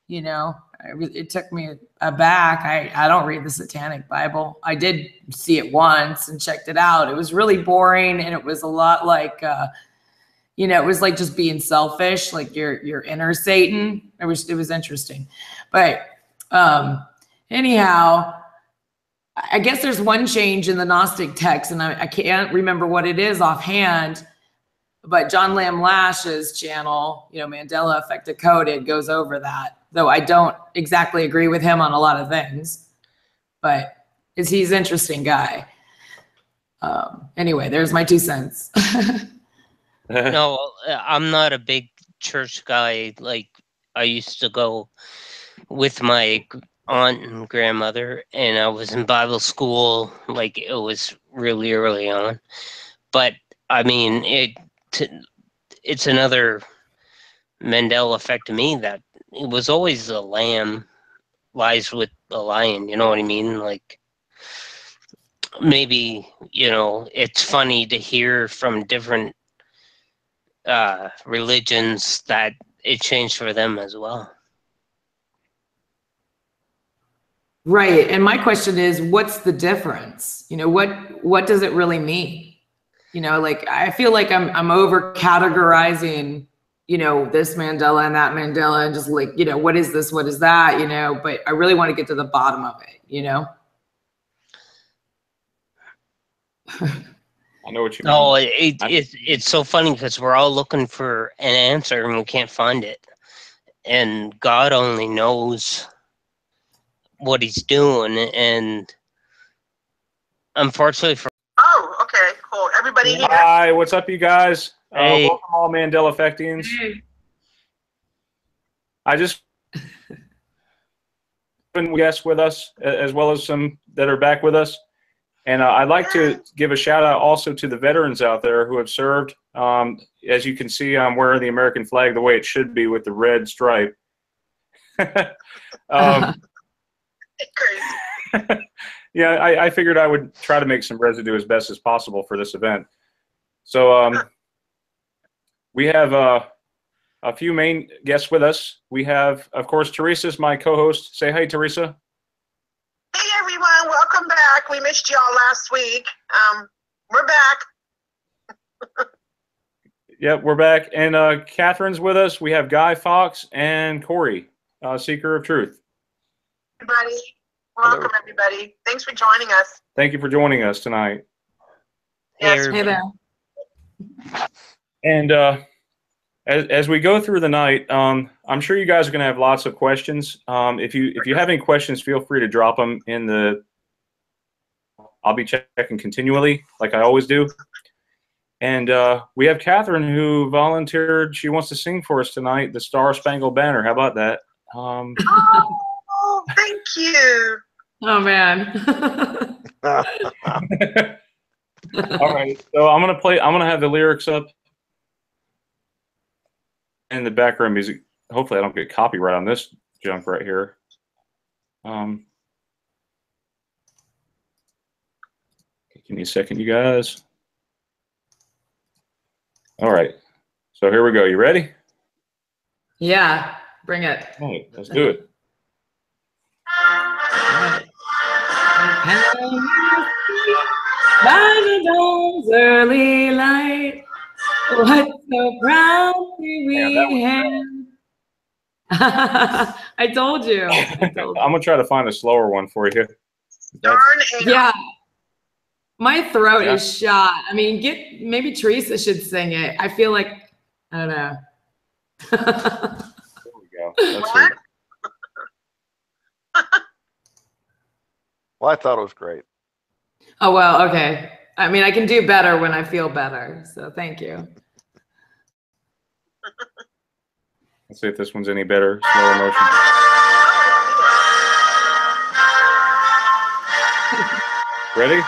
It took me aback. I don't read the Satanic Bible. I did see it once and checked it out. It was really boring, and it was a lot like, it was like just being selfish, like your inner Satan. It was interesting. But anyhow, I guess there's one change in the Gnostic text, and I can't remember what it is offhand. But John Lamb Lash's channel, Mandela Effect Decoded, goes over that. Though I don't exactly agree with him on a lot of things, but he's an interesting guy. Anyway, there's my 2 cents. No, I'm not a big church guy. Like, I used to go with my aunt and grandmother, and I was in Bible school. Like, it was really early on. But I mean, it's another Mandela effect to me that it was always the lamb lies with the lion. You know what I mean? Like, maybe, it's funny to hear from different religions that it changed for them as well. Right. And my question is, what's the difference? What does it really mean? Like, I feel like I'm over categorizing, this Mandela and that Mandela, and just like, what is this? What is that? But I really want to get to the bottom of it, I know what you mean. No, it's so funny because we're all looking for an answer and we can't find it. And God only knows what he's doing. And unfortunately for... Oh, okay, cool. Everybody here? Hi, what's up, you guys? Hey. Welcome all Mandela Effectians. I just guests with us, as well as some that are back with us. And I'd like to give a shout out also to the veterans out there who have served. As you can see, I'm wearing the American flag the way it should be with the red stripe. Yeah, I figured I would try to make some residue as best as possible for this event. So we have a few main guests with us. We have, of course, Teresa's my co-host. Say hi, Teresa. Hey, everyone. Welcome back. We missed y'all last week. We're back. Yep, we're back. And Catherine's with us. We have Guy Fox and Corey, Seeker of Truth. Everybody. Welcome, everybody. Thanks for joining us. Thank you for joining us tonight. Yes. Hey there. And as we go through the night, I'm sure you guys are going to have lots of questions. If you have any questions, feel free to drop them in the. I'll be checking continually, like I always do. And we have Catherine, who volunteered. She wants to sing for us tonight, the Star Spangled Banner. How about that? Oh, thank you. Oh man. All right, so I'm gonna have the lyrics up and the background music. Hopefully I don't get copyright on this junk right here. Give me a second, you guys. All right, so here we go. You ready? Yeah, bring it. All right, let's do it. By the dawn's early light, what so proudly we hailed. I told you. I'm gonna try to find a slower one for you. Darn it. Yeah. My throat is shot. I mean, maybe Teresa should sing it. I feel like, I don't know. There we go. Let's see. Well, I thought it was great. Oh, well, okay. I mean, I can do better when I feel better. So thank you. Let's see if this one's any better. Slower motion. Ready?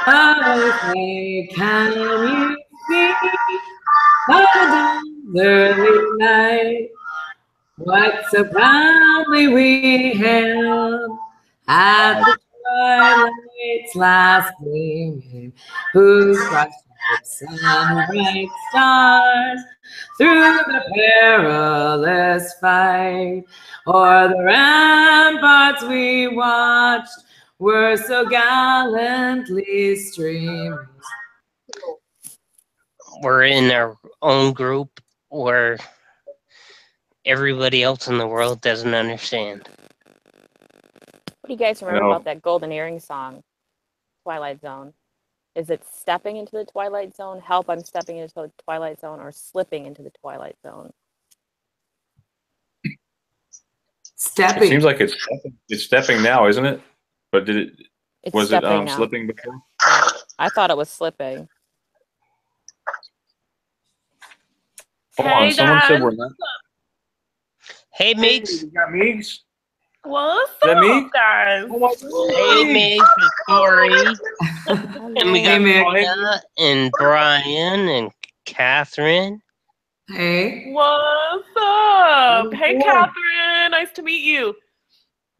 Okay, can you see by the dawn's early light what so proudly we hailed at the twilight's last gleaming, whose bright stripes and bright stars through the perilous fight o'er the ramparts we watched were so gallantly streaming. We're in our own group where everybody else in the world doesn't understand. What do you guys remember about that Golden Earring song, Twilight Zone? Is it stepping into the Twilight Zone, help I'm stepping into the Twilight Zone, or slipping into the Twilight Zone? Stepping. It seems like it's stepping now, isn't it? But was it now. slipping before? Yeah, I thought it was slipping. Hold on, someone said we're not. Hey, Meeks. We got Meeks. What's that up, guys? Hey, Meeks and Corey. And we got Maria and Brian and Catherine. Hey. What's up? Hey, Catherine. Nice to meet you.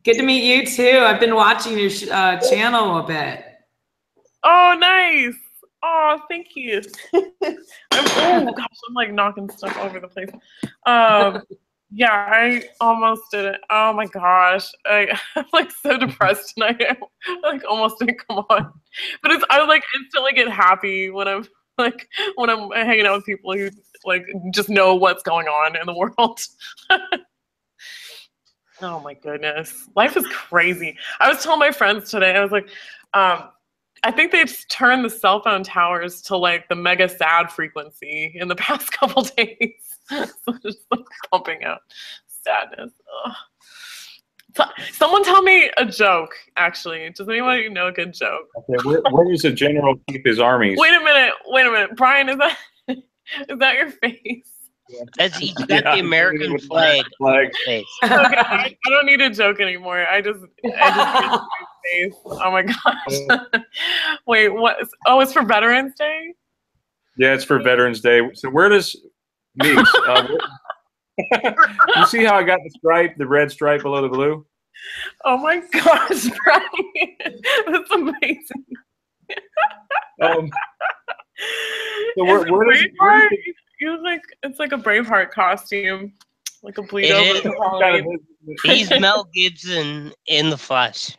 Good to meet you too. I've been watching your channel a bit. Oh, nice. Oh, thank you. Oh gosh, I'm like knocking stuff over the place. Yeah, I almost did it. Oh my gosh, I'm like so depressed tonight. I like almost didn't come on, but I like instantly get happy when I'm hanging out with people who like just know what's going on in the world. Oh my goodness. Life is crazy. I was telling my friends today, I was like, I think they've turned the cell phone towers to like the mega sad frequency in the past couple days. So just like pumping out sadness. So, someone tell me a joke, actually. Does anybody know a good joke? Okay, where does the general keep his armies? Wait a minute. Brian, is that your face? As he's got the American flag. Face. Okay, I don't need a joke anymore. I just get my face. Oh my gosh. Wait, what? Oh, it's for Veterans Day? Yeah, it's for Veterans Day. So where does Meeks? You see how I got the red stripe below the blue? Oh my gosh, Brian. That's amazing. So where does You look like it's like a Braveheart costume, like a bleed It over. He's Mel Gibson in the flesh.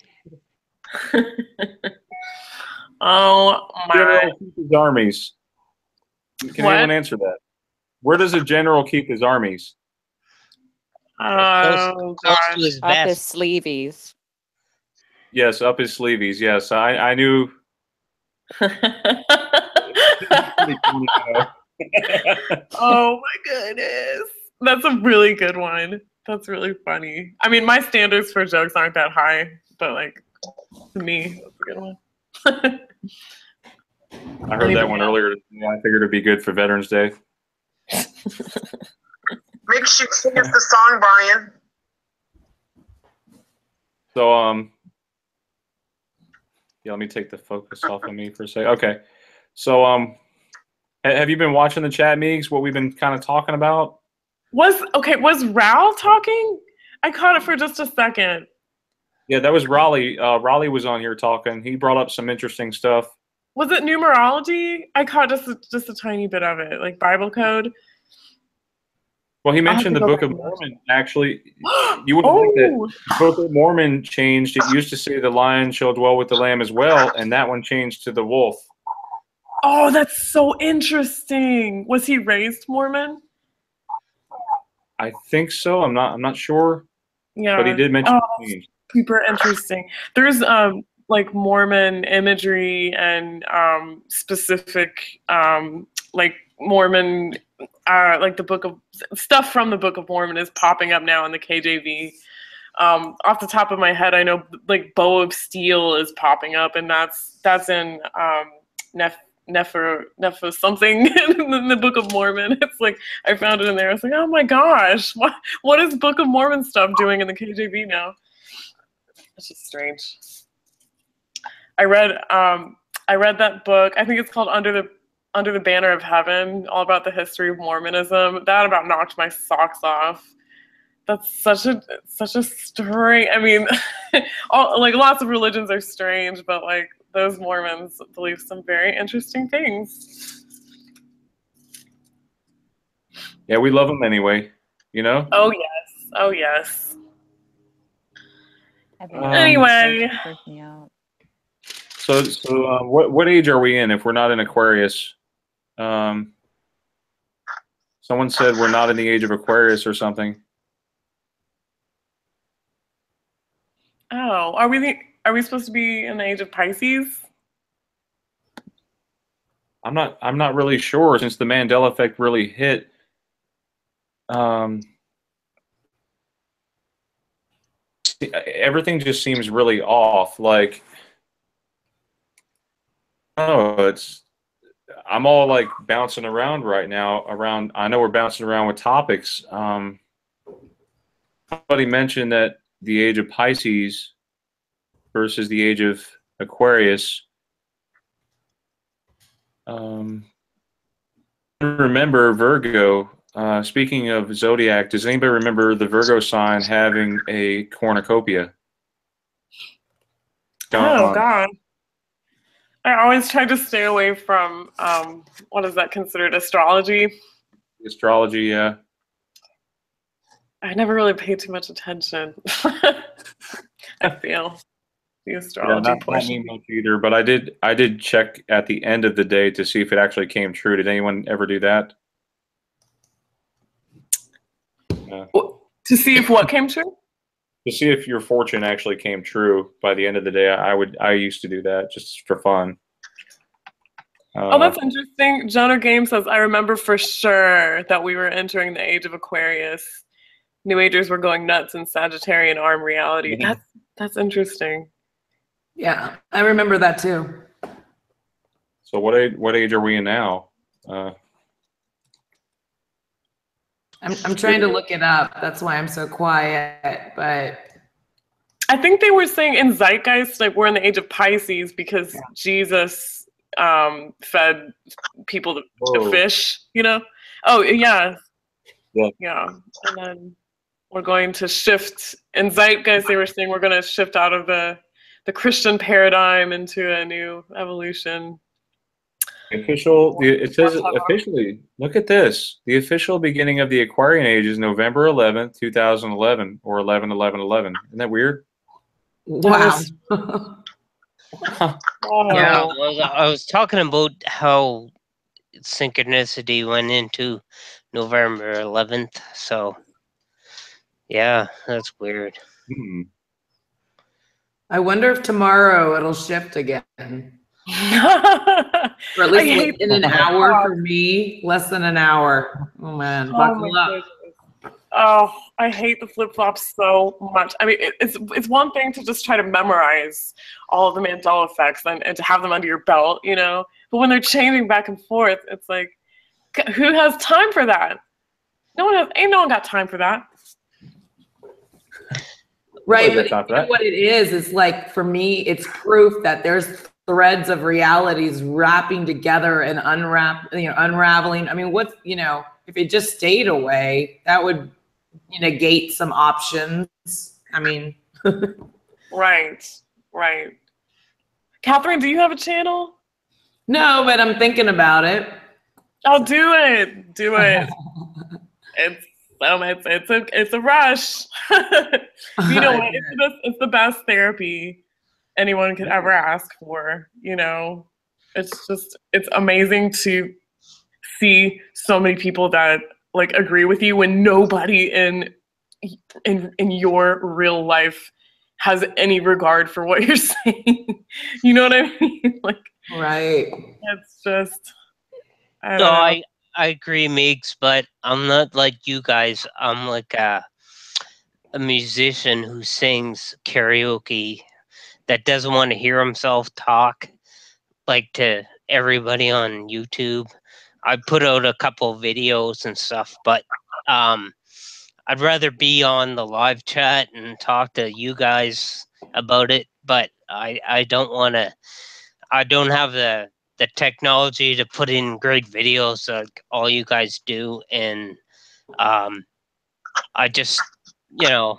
Oh my! General keep his armies. Can anyone answer that? Where does a general keep his armies? Oh Close gosh! to his Up his vest. sleeveys. Yes, up his sleeveys. Yes, I knew. Oh my goodness, that's a really good one. That's really funny. I mean, my standards for jokes aren't that high, but like to me, that's a good one. I heard that one earlier. I figured it'd be good for Veterans Day. Make sure you sing us the song, Brian. So yeah, let me take the focus off of me for a second. Okay, so have you been watching the chat, Meeks? What we've been kind of talking about? Was Raul talking? I caught it for just a second. Yeah, that was Raleigh. Raleigh was on here talking. He brought up some interesting stuff. Was it numerology? I caught just a tiny bit of it, like Bible code. Well, he mentioned the Book of Mormon. Actually, you would think that the Book of Mormon changed. It used to say the lion shall dwell with the lamb as well, and that one changed to the wolf. Oh, that's so interesting. Was he raised Mormon? I think so. I'm not sure. Yeah. But he did mention oh, super interesting. There's like Mormon imagery and specific like Mormon like the book of stuff from the Book of Mormon is popping up now in the KJV. Off the top of my head, I know like Bow of Steel is popping up, and that's in Nefer something in the Book of Mormon. It's like I found it in there. I was like, oh my gosh, what is Book of Mormon stuff doing in the KJV now? It's just strange. I read that book. I think it's called Under the Banner of Heaven, all about the history of Mormonism. That about knocked my socks off. That's such a story. I mean, like lots of religions are strange, but like those Mormons believe some very interesting things. Yeah, we love them anyway, you know? Oh yes. Oh yes. Anyway. So what age are we in if we're not in Aquarius? Someone said we're not in the age of Aquarius or something. Oh, are we supposed to be in the age of Pisces? I'm not really sure since the Mandela effect really hit. Everything just seems really off. Like, oh, I'm all like bouncing around right now. I know we're bouncing around with topics. Somebody mentioned that the age of Pisces versus the age of Aquarius. Remember Virgo. Speaking of zodiac, does anybody remember the Virgo sign having a cornucopia? Oh God. I always try to stay away from what is that considered, astrology? Astrology, yeah. I never really paid too much attention. I feel the astrology portion. Not me much either, but I did check at the end of the day to see if it actually came true. Did anyone ever do that? To see if what came true? To see if your fortune actually came true by the end of the day. I used to do that just for fun. Oh, that's interesting. Jonah Game says, I remember for sure that we were entering the age of Aquarius. New Agers were going nuts in Sagittarian arm reality. Mm-hmm. That's interesting. Yeah, I remember that too. So what age are we in now? I'm trying to look it up. That's why I'm so quiet. But I think they were saying in Zeitgeist, like we're in the age of Pisces because Jesus fed people the fish, you know? Oh, yeah. Yeah. And then we're going to shift. In Zeitgeist, they were saying we're going to shift out of the Christian paradigm into a new evolution. It says officially, look at this. The official beginning of the Aquarian age is November 11th, 2011, or 11/11/11. Isn't that weird? wow. Yeah, I was talking about how synchronicity went into November 11th. So, yeah, that's weird. I wonder if tomorrow it'll shift again. Or at least in an hour for me, less than an hour. Oh man, buckle up. Oh, I hate the flip-flops so much. I mean, it's one thing to just try to memorize all of the Mandela effects and to have them under your belt, you know? But when they're changing back and forth, it's like, who has time for that? Ain't no one got time for that. Right, but you know what it is like, for me, it's proof that there's threads of realities wrapping together and unraveling. I mean, if it just stayed away, that would negate some options. I mean, right. Catherine, do you have a channel? No, but I'm thinking about it. I'll do it. It's a rush. You know what? It's the best therapy anyone could ever ask for. You know, it's amazing to see so many people that like agree with you when nobody in your real life has any regard for what you're saying. You know what I mean? Like, right. It's just. I agree, Meeks, but I'm not like you guys. I'm like a musician who sings karaoke that doesn't want to hear himself talk like to everybody on YouTube. I put out a couple videos and stuff, but I'd rather be on the live chat and talk to you guys about it, but I don't want to. I don't have the technology to put in great videos like all you guys do, and I just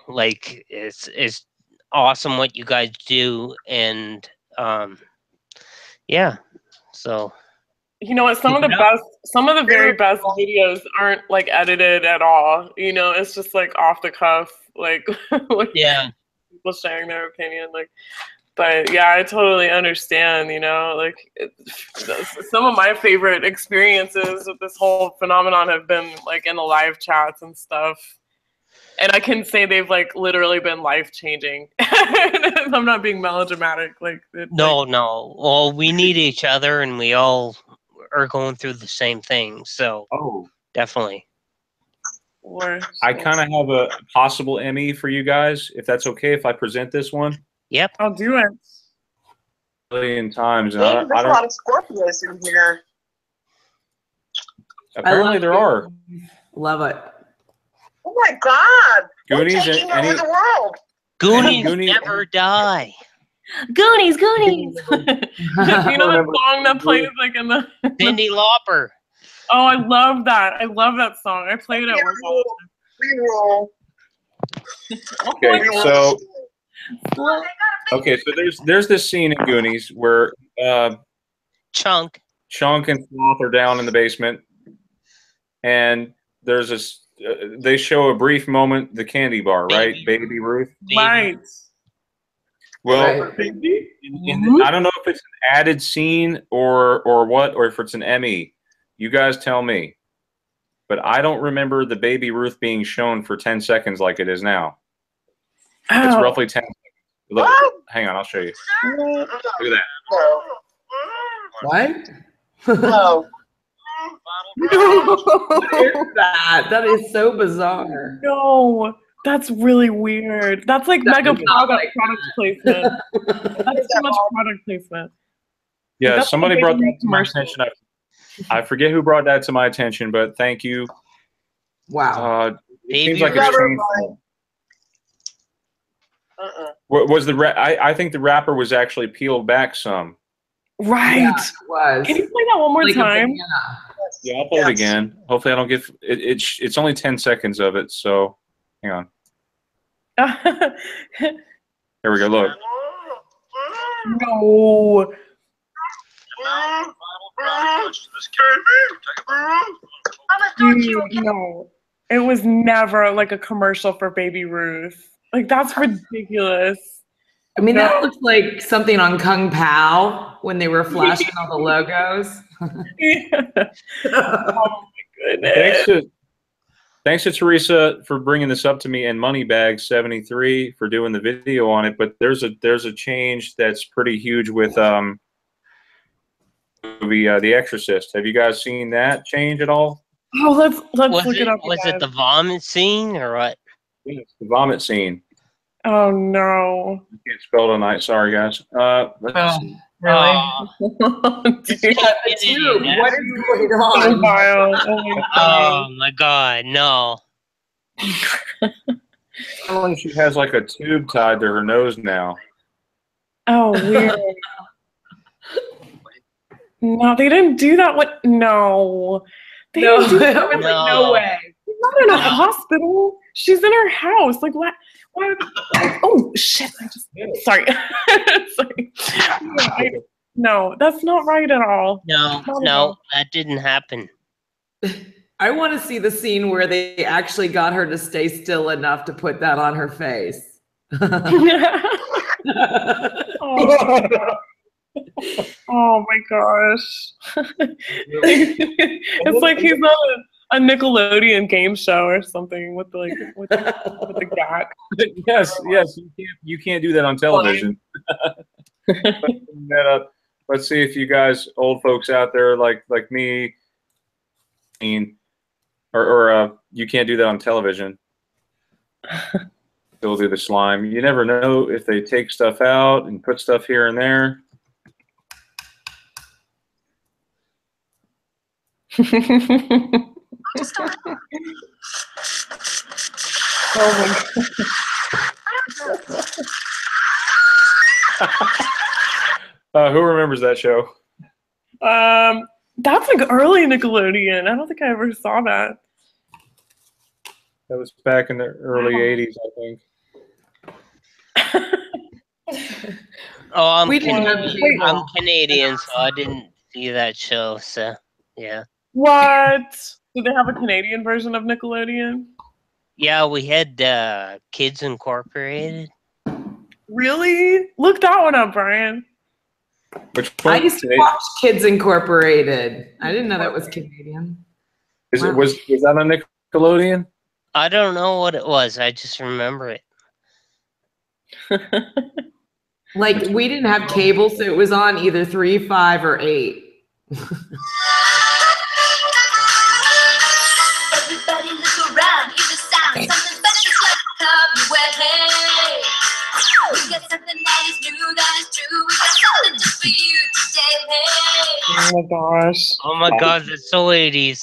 like it's awesome what you guys do, and yeah, so you know what, some of the very best videos aren't like edited at all. You know, it's just like off the cuff, like yeah, people sharing their opinion, like. But yeah, I totally understand, you know, like some of my favorite experiences with this whole phenomenon have been like in the live chats and stuff. And I can say they've like literally been life-changing. I'm not being melodramatic. No. Well, we need each other and we all are going through the same thing. So definitely. I kind of have a possible Emmy for you guys, if that's okay, if I present this one. Yep. I'll do it. A million times. There's a lot of Scorpios in here. Apparently there are. Love it. Oh my God. Goonies We're taking over the world. Goonies never die. Goonies. You know the song that plays like in the Cyndi Lauper. Oh, I love that. I love that song. I played it with all the time. Okay, so there's this scene in Goonies where Chunk and Sloth are down in the basement, and there's this. They show a brief moment, the candy bar, right? Baby Ruth. Right. Well, I don't know if it's an added scene or what, or if it's an Emmy. You guys tell me. But I don't remember the Baby Ruth being shown for 10 seconds like it is now. It's roughly 10 seconds. Look, hang on, I'll show you. Look at that. What? No. What is that? That is so bizarre. No, that's really weird. That's like mega product placement. That's too much product placement. Yeah, somebody brought that to my attention. I forget who brought that to my attention, but thank you. Wow. It Baby seems like it's Never changed. mind. Was the I think the wrapper was actually peeled back some. Right. Yeah, it was. Can you play that one more Like a time? banana. Yeah, I'll play it again. Hopefully, I don't get it. It's only 10 seconds of it, so hang on. Here we go. Look. No. Dude, no. It was never like a commercial for Baby Ruth. Like, that's ridiculous. I mean, No. that looks like something on Kung Pao when they were flashing all the logos. Oh my goodness. Thanks to Teresa for bringing this up to me, and Moneybag73 for doing the video on it. But there's a change that's pretty huge with movie The Exorcist. Have you guys seen that change at all? Oh, let's Was look it up. Was it again. the vomit scene or what? It's the vomit scene. Oh no. I can't spell tonight. Sorry, guys. Let's see. Really? Dude. Dude, what is going So on? vile. Oh my god. Oh my god, no. Apparently she has like a tube tied to her nose now. Oh, weird. No, they didn't do that. What? No. They No, didn't do that. I was like, no way. She's not in a hospital. She's in her house. Like, what? Why? Oh, shit. Sorry. Sorry. Yeah, no, that's not right at all. No, Not at no, all. that didn't happen. I want to see the scene where they actually got her to stay still enough to put that on her face. Oh my gosh. It's like he's on a Nickelodeon game show or something with the gag. Yes, you can't do that on television. That up. Let's see if you guys, old folks out there like me, or you can't do that on television. Still do the slime. You never know if they take stuff out and put stuff here and there. Oh my Who remembers that show? god. That's like early Nickelodeon. I don't think I ever saw that. That was back in the early '80s, I think. Oh, We didn't have cable. I'm Canadian, so I didn't see that show. So yeah, What? Do they have a Canadian version of Nickelodeon? yeah, we had Kids Incorporated. Really? Look that one up, Brian. Which I one? used to watch Kids Incorporated. I didn't know that was Canadian. Was that on Nickelodeon? I don't know what it was. I just remember it. Like, we didn't have cable, so it was on either 3, 5, or 8. Everybody look around, hear the sound. Something special's like to come your way. We got something that is new, that is true. We got something just for you today. Hey. Oh my gosh. Oh my god, that's so 80s.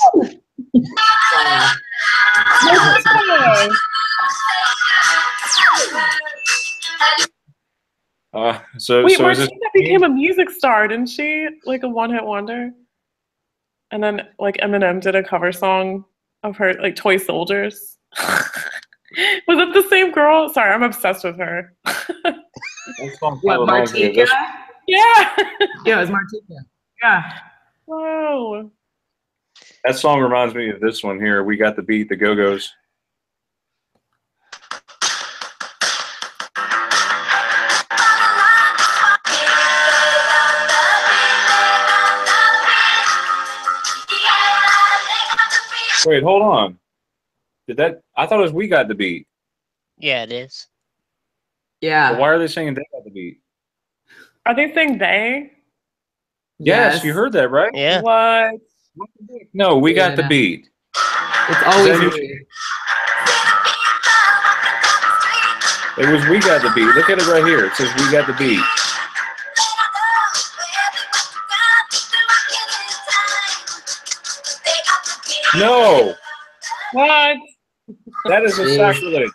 So Wait, so is this Martina became a music star, didn't she? Like a one-hit wonder. And then like Eminem did a cover song of her, like Toy Soldiers. Was it the same girl? Sorry, I'm obsessed with her. that song What, reminds me of this. Martika? Yeah. Yeah, it was Martika. Yeah. Wow. That song reminds me of this one here. We Got the Beat, the Go-Go's. Wait, hold on. I thought it was We Got the Beat. Yeah, it is. Yeah. Well, why are they saying They Got the Beat? Are they saying they? Yes, you heard that, right? Yeah. What? No, We Got the Yeah. Beat. It's always Is that me. It was We Got the Beat. Look at it right here. It says We Got the Beat. No. What? That is a Jeez. sacrilege.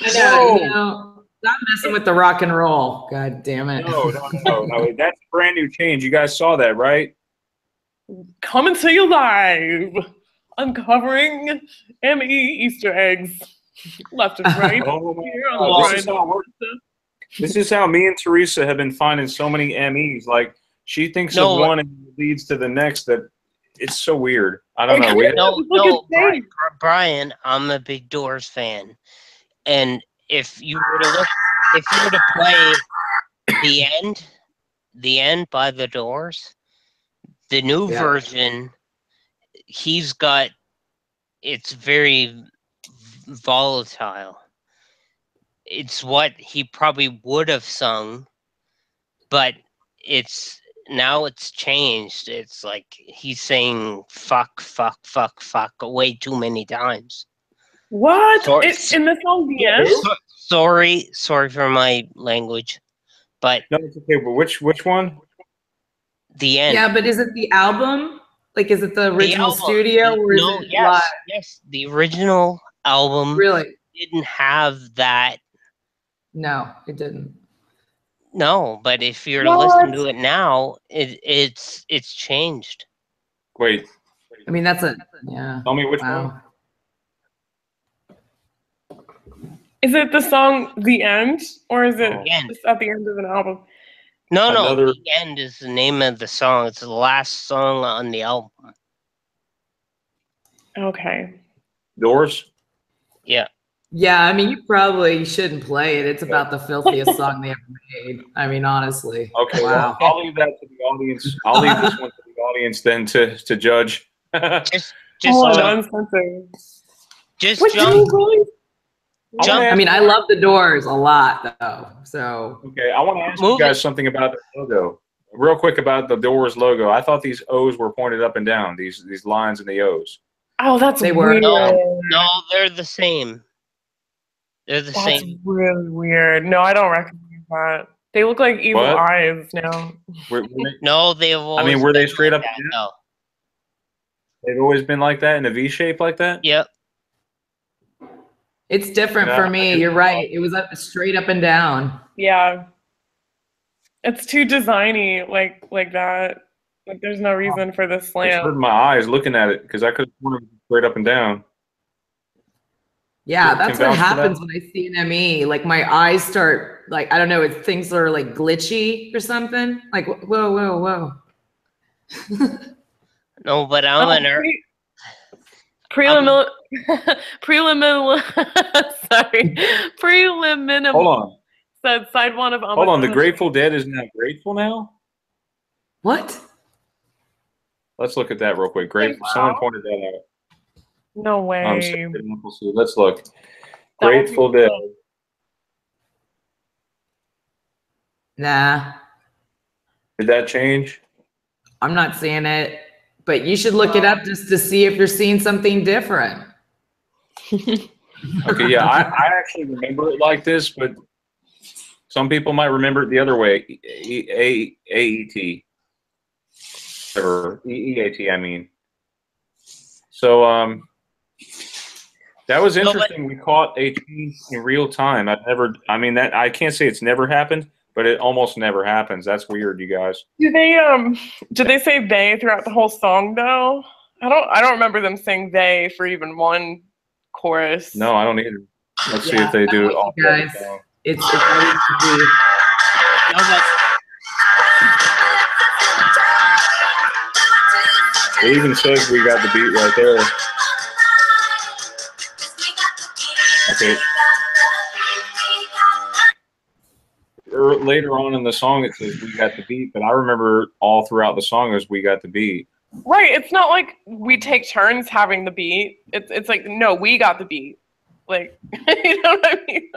Stop messing with the rock and roll. God damn it. No. That's a brand new change. You guys saw that, right? Coming to you live, uncovering ME Easter eggs, left and right. Oh my Here on God, the this is how it works. This is how me and Teresa have been finding so many MEs. Like, she thinks of one and it leads to the next. That it's so weird. I don't know. Brian, I'm a big Doors fan, and if you were to play the end by the Doors, the new version, it's very volatile. It's what he probably would have sung, but now it's changed. It's like he's saying fuck way too many times. What? In the song The End? Sorry for my language, but no, it's okay. But which one? The End. Yeah, but is it the album? Like, is it the original studio or is it live? Yes, the original album didn't have that. No, it didn't. No, but if you're to listen to it now, it's changed. Wait. I mean, yeah. Tell me which one. Is it the song The End, or is it just at the end of an album? No, The End is the name of the song. It's the last song on the album. Okay. Doors? Yeah. Yeah, I mean, you probably shouldn't play it. It's about the filthiest song they ever made. I mean, honestly. Okay, wow. Well, I'll leave that to the audience. I'll leave this one to the audience then to judge. Just jump. I mean, I love the Doors a lot, though. So. Okay, I want to ask you guys something about the logo. Real quick about the Doors logo. I thought these O's were pointed up and down. These lines in the O's. Oh, that's weird. No, they're the same. They're the same. That's really weird. No, I don't recognize that. They look like evil eyes now. No, they've always I mean, were they straight like up? That, no. They've always been like that in a V shape like that? Yep. It's different for me. You're right. It was straight up and down. Yeah. It's too designy like that. Like, there's no reason for the slant. It's hurting my eyes looking at it because I could have sworn it was straight up and down. Yeah, that's what happens when I see an ME. Like, my eyes start, like, I don't know, things are like glitchy or something. Like, whoa. No, but I'm an preliminary. Hold on. Said side one of. Hold on. The Grateful Dead is now grateful now. What? Let's look at that real quick. Grateful. Someone pointed that out. No way. Let's look. Grateful Dead. Nah. Did that change? I'm not seeing it, but you should look it up just to see if you're seeing something different. Okay, yeah, I actually remember it like this, but some people might remember it the other way. A-E-T. Or E-E-A-T, I mean. So, that was interesting. We caught a change in real time. I can't say it's never happened, but it almost never happens. That's weird, you guys. Do they say they throughout the whole song though? I don't remember them saying they for even one chorus. No, I don't either. Let's see if they do it all. Guys, it's always to be. It even says we got the beat right there. Okay. Later on in the song, it says we got the beat, but I remember all throughout the song is we got the beat. Right. It's not like we take turns having the beat. It's like, no, we got the beat. Like, you know what I mean?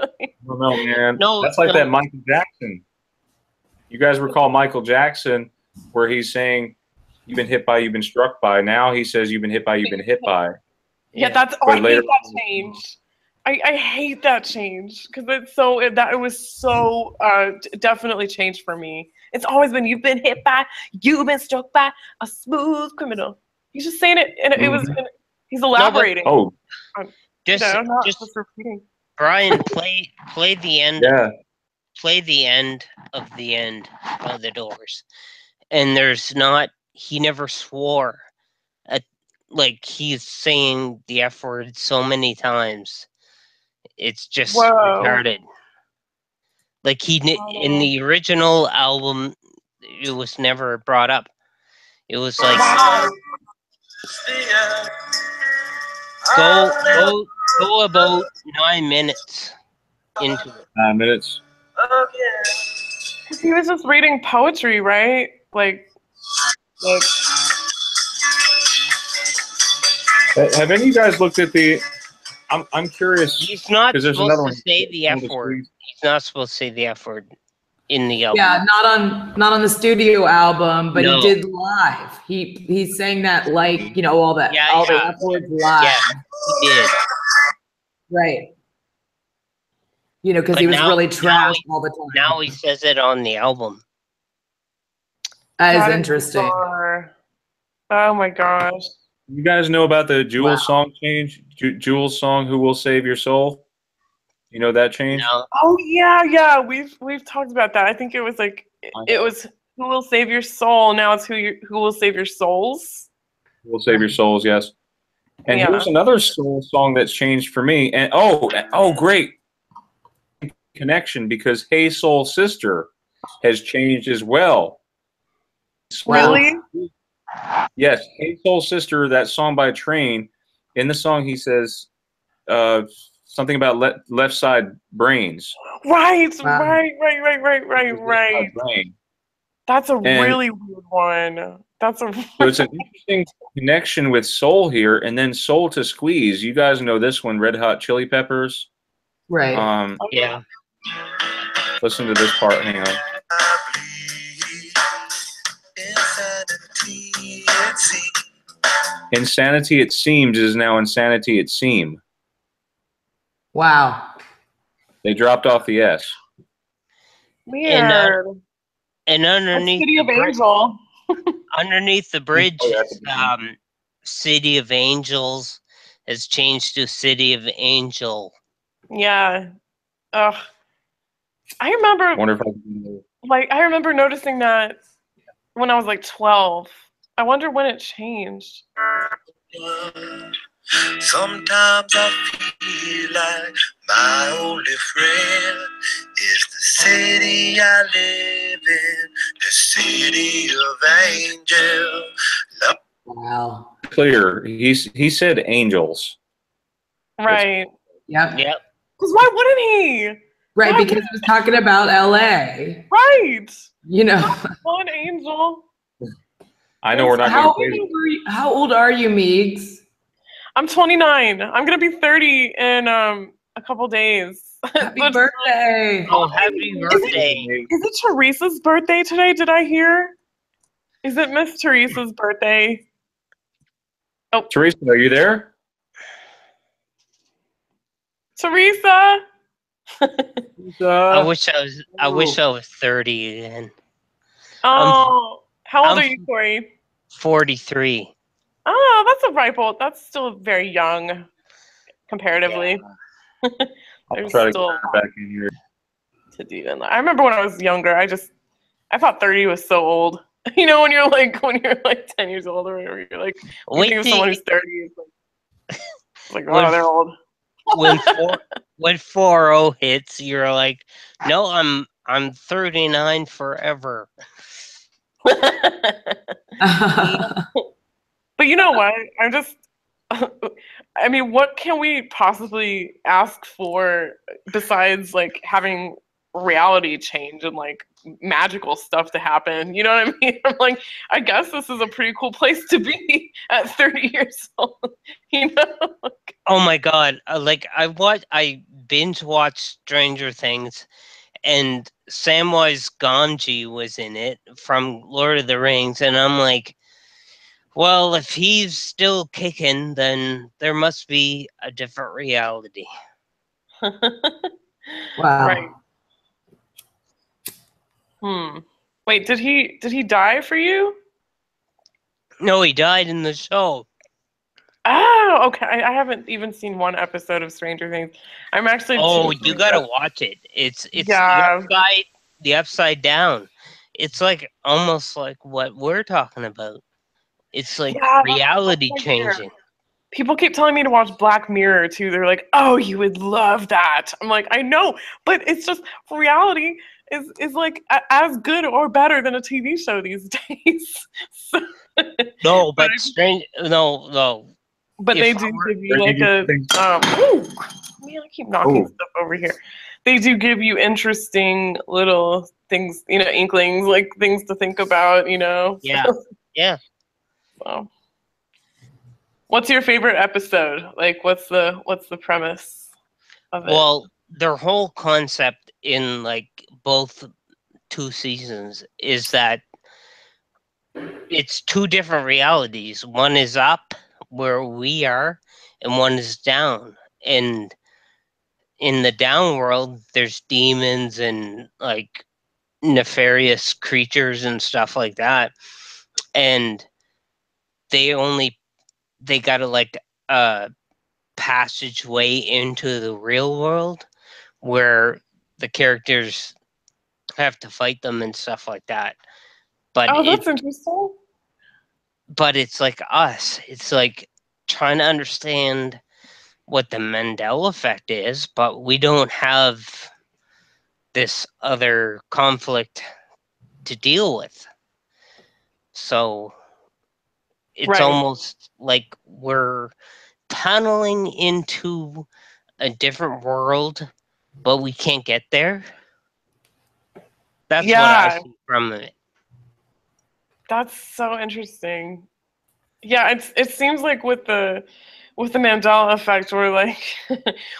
No, man. That's like that Michael Jackson. You guys recall Michael Jackson where he's saying, you've been hit by, you've been struck by. Now he says you've been hit by, you've been hit by. Yeah, I hate that change. I hate that change because it was so definitely changed for me. It's always been you've been hit by, you've been struck by a smooth criminal. He's just saying it, and it was. Mhm. He's elaborating. Oh, Just, not just repeating. Brian, play the end. yeah. Play the end of the end of the Doors, and there's not. He never swore. Like he's saying the F word so many times. It's just Whoa. retarded. Like in the original album, it was never brought up. It was like go about 9 minutes into it. 9 minutes. He was just reading poetry, right? Like. Have any of you guys looked at the? I'm curious. He's not 'cause there's supposed another to one say the on F the word. screen. He's not supposed to say the F word in the album. Yeah, not on the studio album, but No. he did live. He sang that like, you know, all the F words live. Yeah, he did. Right. You know, because But he was now- really now trashed he- all the time. Now he says it on the album. That is interesting. Bizarre. Oh my gosh. You guys know about the Jewel Wow. song change? Jewel's song, "Who Will Save Your Soul"? You know that change? No. Oh yeah. We've talked about that. I think it was like it was "Who Will Save Your Soul." Now it's who will save your souls. "Who Will Save Your Souls"? Yes. And Yeah. here's another soul song that's changed for me. And oh, great connection, because "Hey Soul Sister" has changed as well. Really? Yes, "Hey Soul Sister," that song by Train. In the song, he says something about left side brains. Right. Wow. Right. Brain. That's a And- really weird one. That's a. So it's an interesting connection with soul here, and then "Soul to Squeeze." You guys know this one, Red Hot Chili Peppers. Right. Yeah. Listen to this part. Hang on. Insanity It Seems is now Insanity It Seem. Wow. They dropped off the S. Weird. And underneath City the of bridge, Angel. underneath the bridge, Oh, yeah, that's a good City of Angels has changed to City of Angel. Yeah. Ugh. I remember Wonder if I can. I remember noticing that when I was like 12. I wonder when it changed. Sometimes I feel like my only friend is the city I live in, the city of angel. Wow. Clear. He said angels. Right. Yep. Yep. Because why wouldn't he? Right, Why because it was talking about LA. Right. You know. One angel. I know we're not How going to. how old are you, Meegs? I'm 29. I'm gonna be 30 in a couple days. Happy But- birthday. Oh, happy birthday. Is it Teresa's birthday today? Did I hear? Is it Miss Teresa's birthday? Teresa, are you there? Teresa. I wish I was 30 again. Oh, how old I'm- are you, Corey? 43. Oh, that's a ripe old. That's still very young, comparatively. I'll There's try to still get her back in here. to do in life. I remember when I was younger, I thought 30 was so old. You know, when you're like 10 years old or whatever, you're like, when you think of someone who's 30, it's like oh, they're old. when 40 hits, you're like, no, I'm 39 forever. But you know what? I'm just, I mean, what can we possibly ask for besides like having reality change and like magical stuff to happen? You know what I mean? I'm like, I guess this is a pretty cool place to be at 30 years old. You know? Oh my god! I binge watched Stranger Things, and Samwise Gamgee was in it from Lord of the Rings, and I'm like, well, if he's still kicking, then there must be a different reality. Wow. Right. Wait, did he die for you? No, he died in the show. Oh, okay. I haven't even seen one episode of Stranger Things. I'm actually Oh, too you gotta watch it. It's yeah. the upside down. It's like almost like what we're talking about. It's like Yeah, that's reality my fear. changing. People keep telling me to watch Black Mirror too. They're like, "Oh, you would love that." I'm like, "I know, but it's just reality is like as good or better than a TV show these days." So, No, but but strange. No. but If they I do were, give you like a ooh, man, I keep knocking Oh. stuff over here. They do give you interesting little things, inklings, like things to think about, yeah, yeah. So, what's your favorite episode? Like, what's the premise of it? Well, their whole concept in like both 2 seasons is that it's two different realities. One is up where we are, and one is down. And in the down world, there's demons and like nefarious creatures and stuff like that. And they got to like passageway into the real world where the characters have to fight them and stuff like that. But Oh, that's interesting. it's like us. It's like trying to understand what the Mandela effect is, but we don't have this other conflict to deal with. So it's Right. almost like we're tunneling into a different world, but we can't get there. That's what I Yeah, see from it. that's so interesting. Yeah, it seems like with the Mandela effect, we're like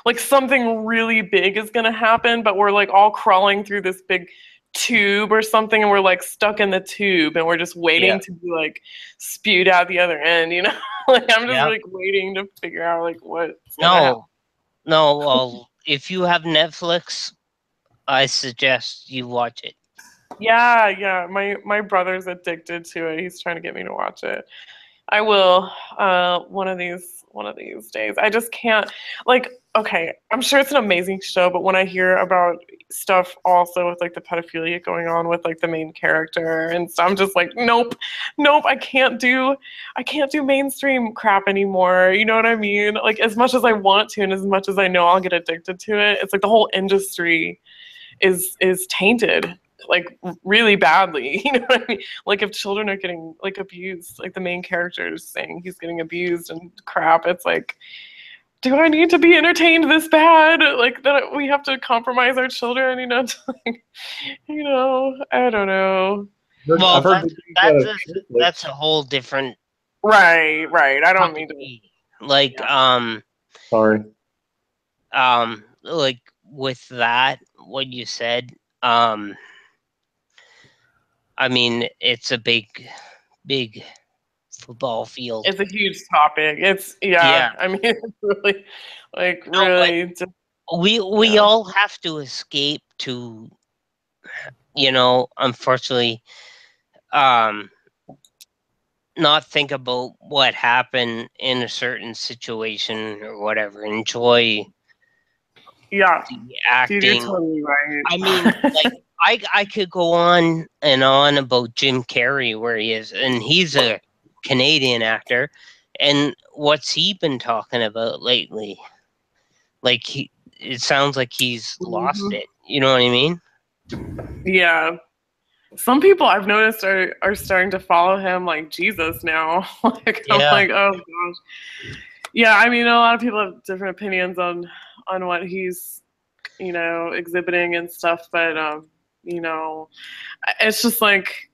like something really big is gonna happen, but we're like all crawling through this big tube or something, and we're like stuck in the tube, and we're just Yeah. waiting to be like spewed out the other end. Like I'm just Yeah. like waiting to figure out like what's gonna happen. No. Well, if you have Netflix, I suggest you watch it. Yeah. My brother's addicted to it. He's trying to get me to watch it. I will one of these days. I just can't like okay, I'm sure it's an amazing show, but when I hear about stuff also with like the pedophilia going on with like the main character and stuff, I'm just like, nope, I can't do mainstream crap anymore. You know what I mean? Like as much as I want to and as much as I know I'll get addicted to it, it's like the whole industry is tainted like really badly. You know what I mean? Like if children are getting like abused, like the main character is saying he's getting abused and crap, it's like, do I need to be entertained this bad? Like that we have to compromise our children, like, I don't know. Well, I've heard that's a whole different Right. I don't mean to. like Sorry. like with that what you said, I mean it's a big football field. It's a huge topic. It's Yeah. I mean it's really like No, but really just, we all have to escape to unfortunately not think about what happened in a certain situation or whatever. Enjoy yeah. the Dude, acting. you're totally right. I mean, like I could go on and on about Jim Carrey, where he is, and he's a Canadian actor, and what's he been talking about lately? Like it sounds like he's lost Mhm. it. You know what I mean? Yeah. Some people I've noticed are starting to follow him like Jesus now. Like I'm Yeah. like, oh gosh. Yeah, I mean a lot of people have different opinions on what he's, exhibiting and stuff, but it's just like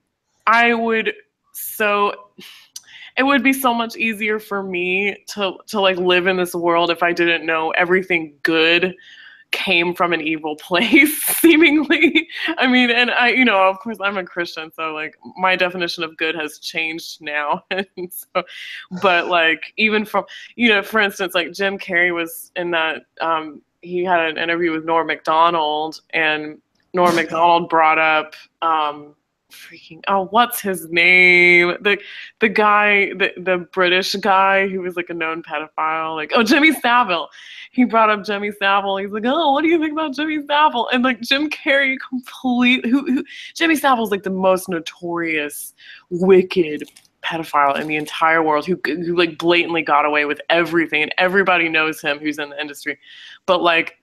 it would be so much easier for me to like live in this world if I didn't know everything good came from an evil place, seemingly. I mean, and I, of course I'm a Christian, so like my definition of good has changed now. And so, but like even from, for instance, like Jim Carrey was in that, he had an interview with Norm Macdonald, and Norm Macdonald brought up freaking, oh, what's his name? The guy, the British guy who was like a known pedophile, like, oh, Jimmy Savile. He brought up Jimmy Savile. He's like, oh, what do you think about Jimmy Savile? And like Jim Carrey Jimmy Savile's like the most notorious, wicked pedophile in the entire world who like blatantly got away with everything, and everybody knows him who's in the industry. But like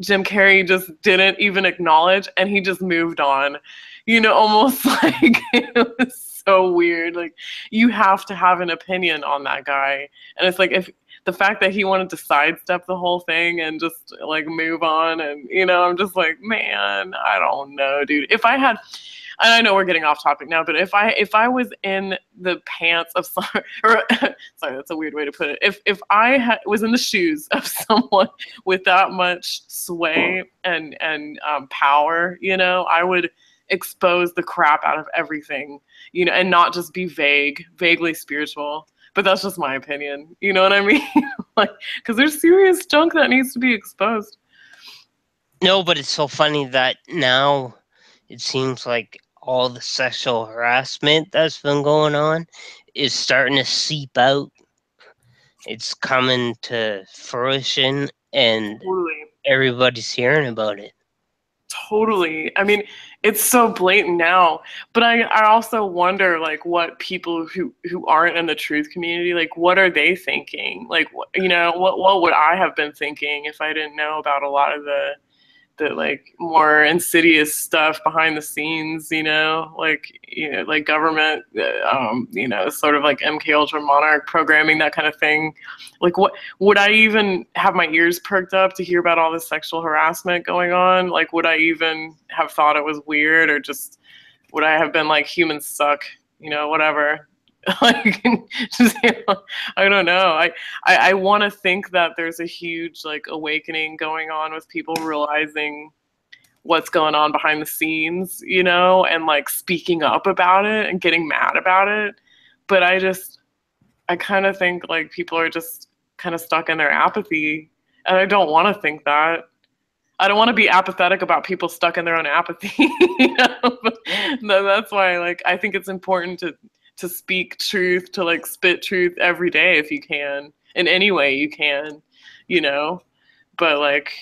Jim Carrey just didn't even acknowledge, and he just moved on. You know, almost like it was so weird. Like, you have to have an opinion on that guy. And it's like, if the fact that he wanted to sidestep the whole thing and just like move on, and you know, I'm just like, man, I don't know, dude. If I had, and I know we're getting off topic now, but if I was in the pants of sorry, that's a weird way to put it. If I was in the shoes of someone with that much sway and power, you know, I would expose the crap out of everything, you know, and not just be vaguely spiritual. But that's just my opinion. You know what I mean? Like, because there's serious junk that needs to be exposed. No, but it's so funny that now it seems like all the sexual harassment that's been going on is starting to seep out. It's coming to fruition, and Totally. everybody's hearing about it. Totally. I mean, it's so blatant now, but I also wonder, like, what people who aren't in the truth community, like, what are they thinking? Like, you know, what would I have been thinking if I didn't know about a lot of the like more insidious stuff behind the scenes, you know, like government, you know, sort of like MK Ultra monarch programming, that kind of thing. Like, what would I even have my ears perked up to hear about all this sexual harassment going on? Like, would I even have thought it was weird, or just would I have been like, humans suck, you know, whatever? Like, just, you know, I don't know. I want to think that there's a huge like awakening going on with people realizing what's going on behind the scenes, you know, and like speaking up about it and getting mad about it. But I kind of think like people are just kind of stuck in their apathy, and I don't want to think that. I don't want to be apathetic about people stuck in their own apathy. You know? But that's why, like, I think it's important to speak truth, to like spit truth every day if you can, in any way you can, you know. But like,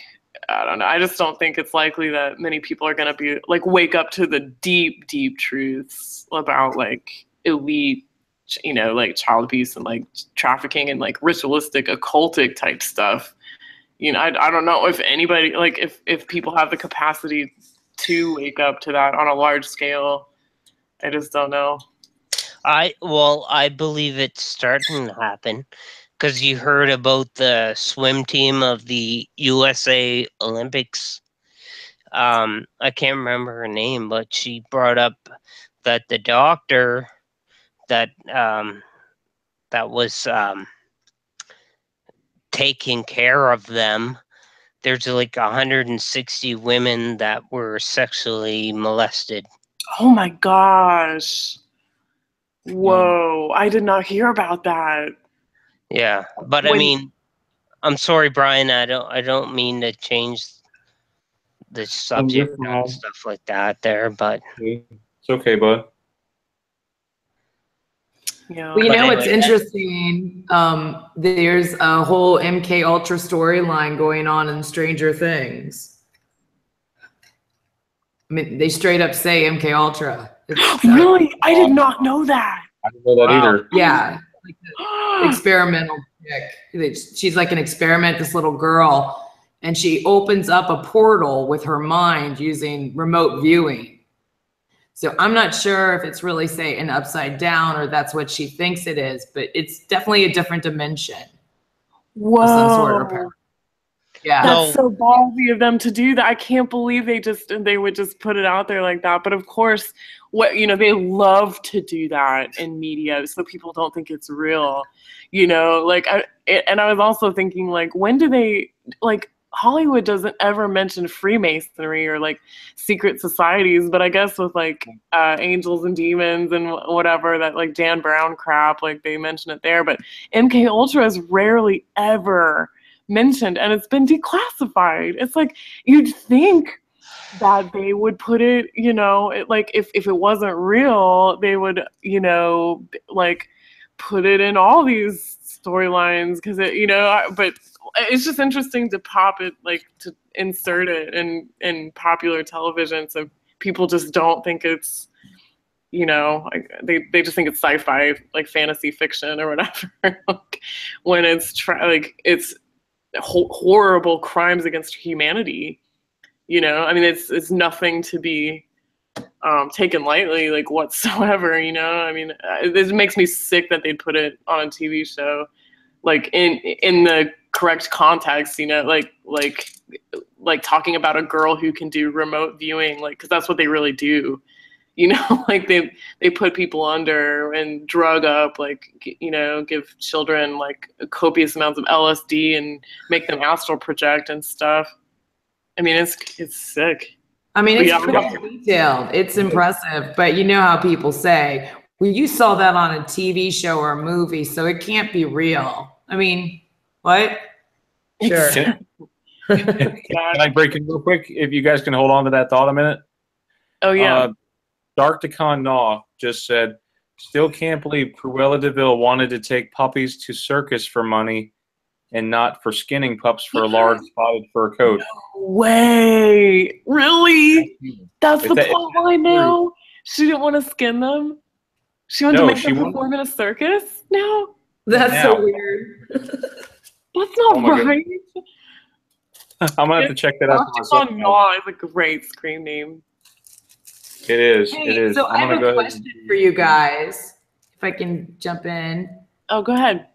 I don't know, I just don't think it's likely that many people are going to be like wake up to the deep truths about like elite, you know, like child abuse and like trafficking and like ritualistic occultic type stuff. You know, I don't know if anybody, like, if people have the capacity to wake up to that on a large scale. I just don't know. I believe it's starting to happen, because you heard about the swim team of the USA Olympics. I can't remember her name, but she brought up that the doctor that was taking care of them, there's like 160 women that were sexually molested. Oh my gosh. Whoa, I did not hear about that. Yeah, but I mean, I'm sorry, Brian. I don't mean to change the subject and stuff like that there, but it's okay, bud. Yeah. Well, you But know, anyway, it's interesting. There's a whole MK Ultra storyline going on in Stranger Things. I mean, they straight up say MK Ultra. Really? I did not know that. I didn't know that either. Yeah, like the experimental chick. She's like an experiment, this little girl, and she opens up a portal with her mind using remote viewing. So I'm not sure if it's really, say, an upside down, or that's what she thinks it is, but it's definitely a different dimension. Whoa. Of some sort of power. Yeah. That's so ballsy of them to do that. I can't believe they would just put it out there like that. But of course, they love to do that in media so people don't think it's real, you know, like, and I was also thinking, like, when do they, like, Hollywood doesn't ever mention Freemasonry or like secret societies, but I guess with like angels and demons and whatever, that like Dan Brown crap, like they mention it there, but MK Ultra is rarely ever mentioned, and it's been declassified. It's like, you'd think that they would put it, like if it wasn't real, they would, like put it in all these storylines because but it's just interesting to pop it, like to insert it in popular television, so people just don't think it's, like they just think it's sci-fi, like fantasy fiction or whatever. When it's it's horrible crimes against humanity. I mean, it's nothing to be taken lightly, like whatsoever. I mean, it makes me sick that they'd put it on a TV show, like in the correct context. Like talking about a girl who can do remote viewing, like, because that's what they really do. Like they put people under and drug up, like, give children like copious amounts of LSD and make them astral project and stuff. I mean, it's sick. I mean, it's pretty detailed. It's impressive, but you know how people say, well, you saw that on a TV show or a movie, so it can't be real. I mean, what? Sure. Can I break in real quick? If you guys can hold on to that thought a minute. Oh, yeah. Dark Decon Naw just said, still can't believe Cruella de Vil wanted to take puppies to circus for money and not for skinning pups for a large spotted fur coat. No way. Really? That's the plot line now? She didn't want to skin them? She wanted to make them perform in a circus now? That's so weird. That's not right. I'm going to have to check that out. Dark Decon Naw is a great screen name. It is. Hey, it is. So I have a question for you guys, if I can jump in. Oh, go ahead.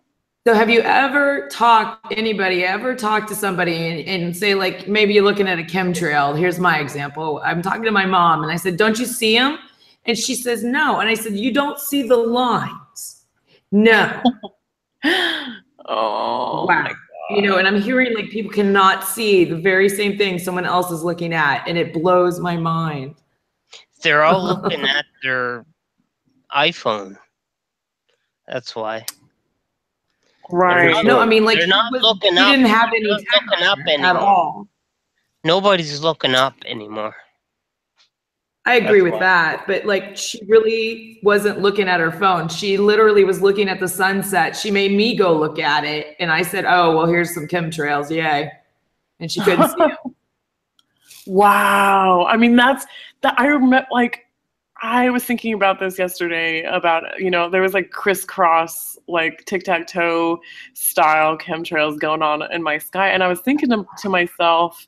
So have you ever talked to somebody and say, like, maybe you're looking at a chemtrail. Here's my example. I'm talking to my mom and I said, don't you see them? And she says, no. And I said, you don't see the lines. No. Oh, wow. My God. And I'm hearing like people cannot see the very same thing someone else is looking at, and it blows my mind. They're all looking at their iPhone. That's why. Right. No, I mean, like, they're not looking up. Didn't have any looking up at all. Nobody's looking up anymore. I agree with that, but like, she really wasn't looking at her phone. She literally was looking at the sunset. She made me go look at it, and I said, "Oh, well, here's some chemtrails, yay!" And she couldn't see them. Wow. I mean, I remember, like, I was thinking about this yesterday about, there was like crisscross, like tic-tac-toe style chemtrails going on in my sky. And I was thinking to myself,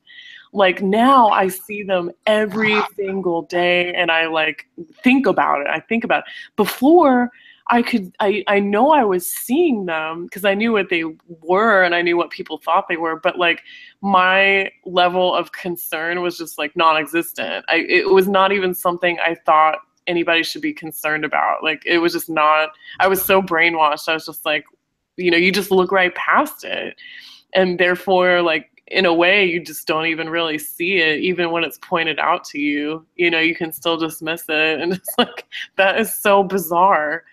like, now I see them every single day and I like think about it. Before I know I was seeing them because I knew what they were and I knew what people thought they were, but like my level of concern was just like non-existent. It was not even something I thought anybody should be concerned about. Like, it was just not, I was so brainwashed. I was just like, you just look right past it. And therefore, like, in a way, you just don't even really see it, even when it's pointed out to you. You can still dismiss it. And it's like, that is so bizarre,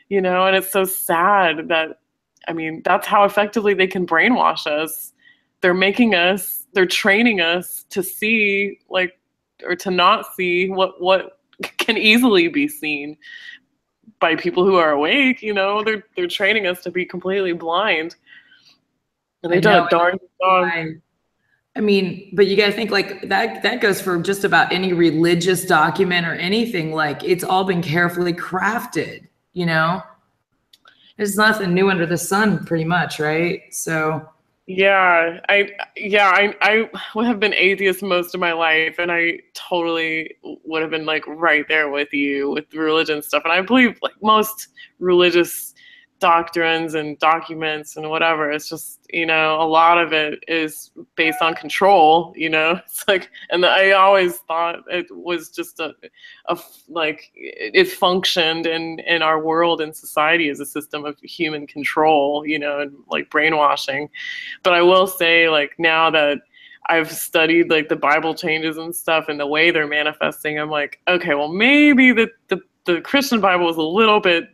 and it's so sad that, I mean, that's how effectively they can brainwash us. They're training us to see, like, or to not see what can easily be seen by people who are awake. They're training us to be completely blind. And they've done a darn good job. I mean, but you got to think like that goes for just about any religious document or anything. Like, it's all been carefully crafted, There's nothing new under the sun, pretty much, right? So. Yeah, I would have been atheist most of my life, and I totally would have been like right there with you with religion stuff. And I believe like most religious doctrines and documents and whatever, it's just, a lot of it is based on control, it's like, and I always thought it was just like it functioned in our world and society as a system of human control, and like brainwashing. But I will say, like, now that I've studied like the Bible changes and stuff and the way they're manifesting, I'm like, okay, well, maybe the Christian Bible is a little bit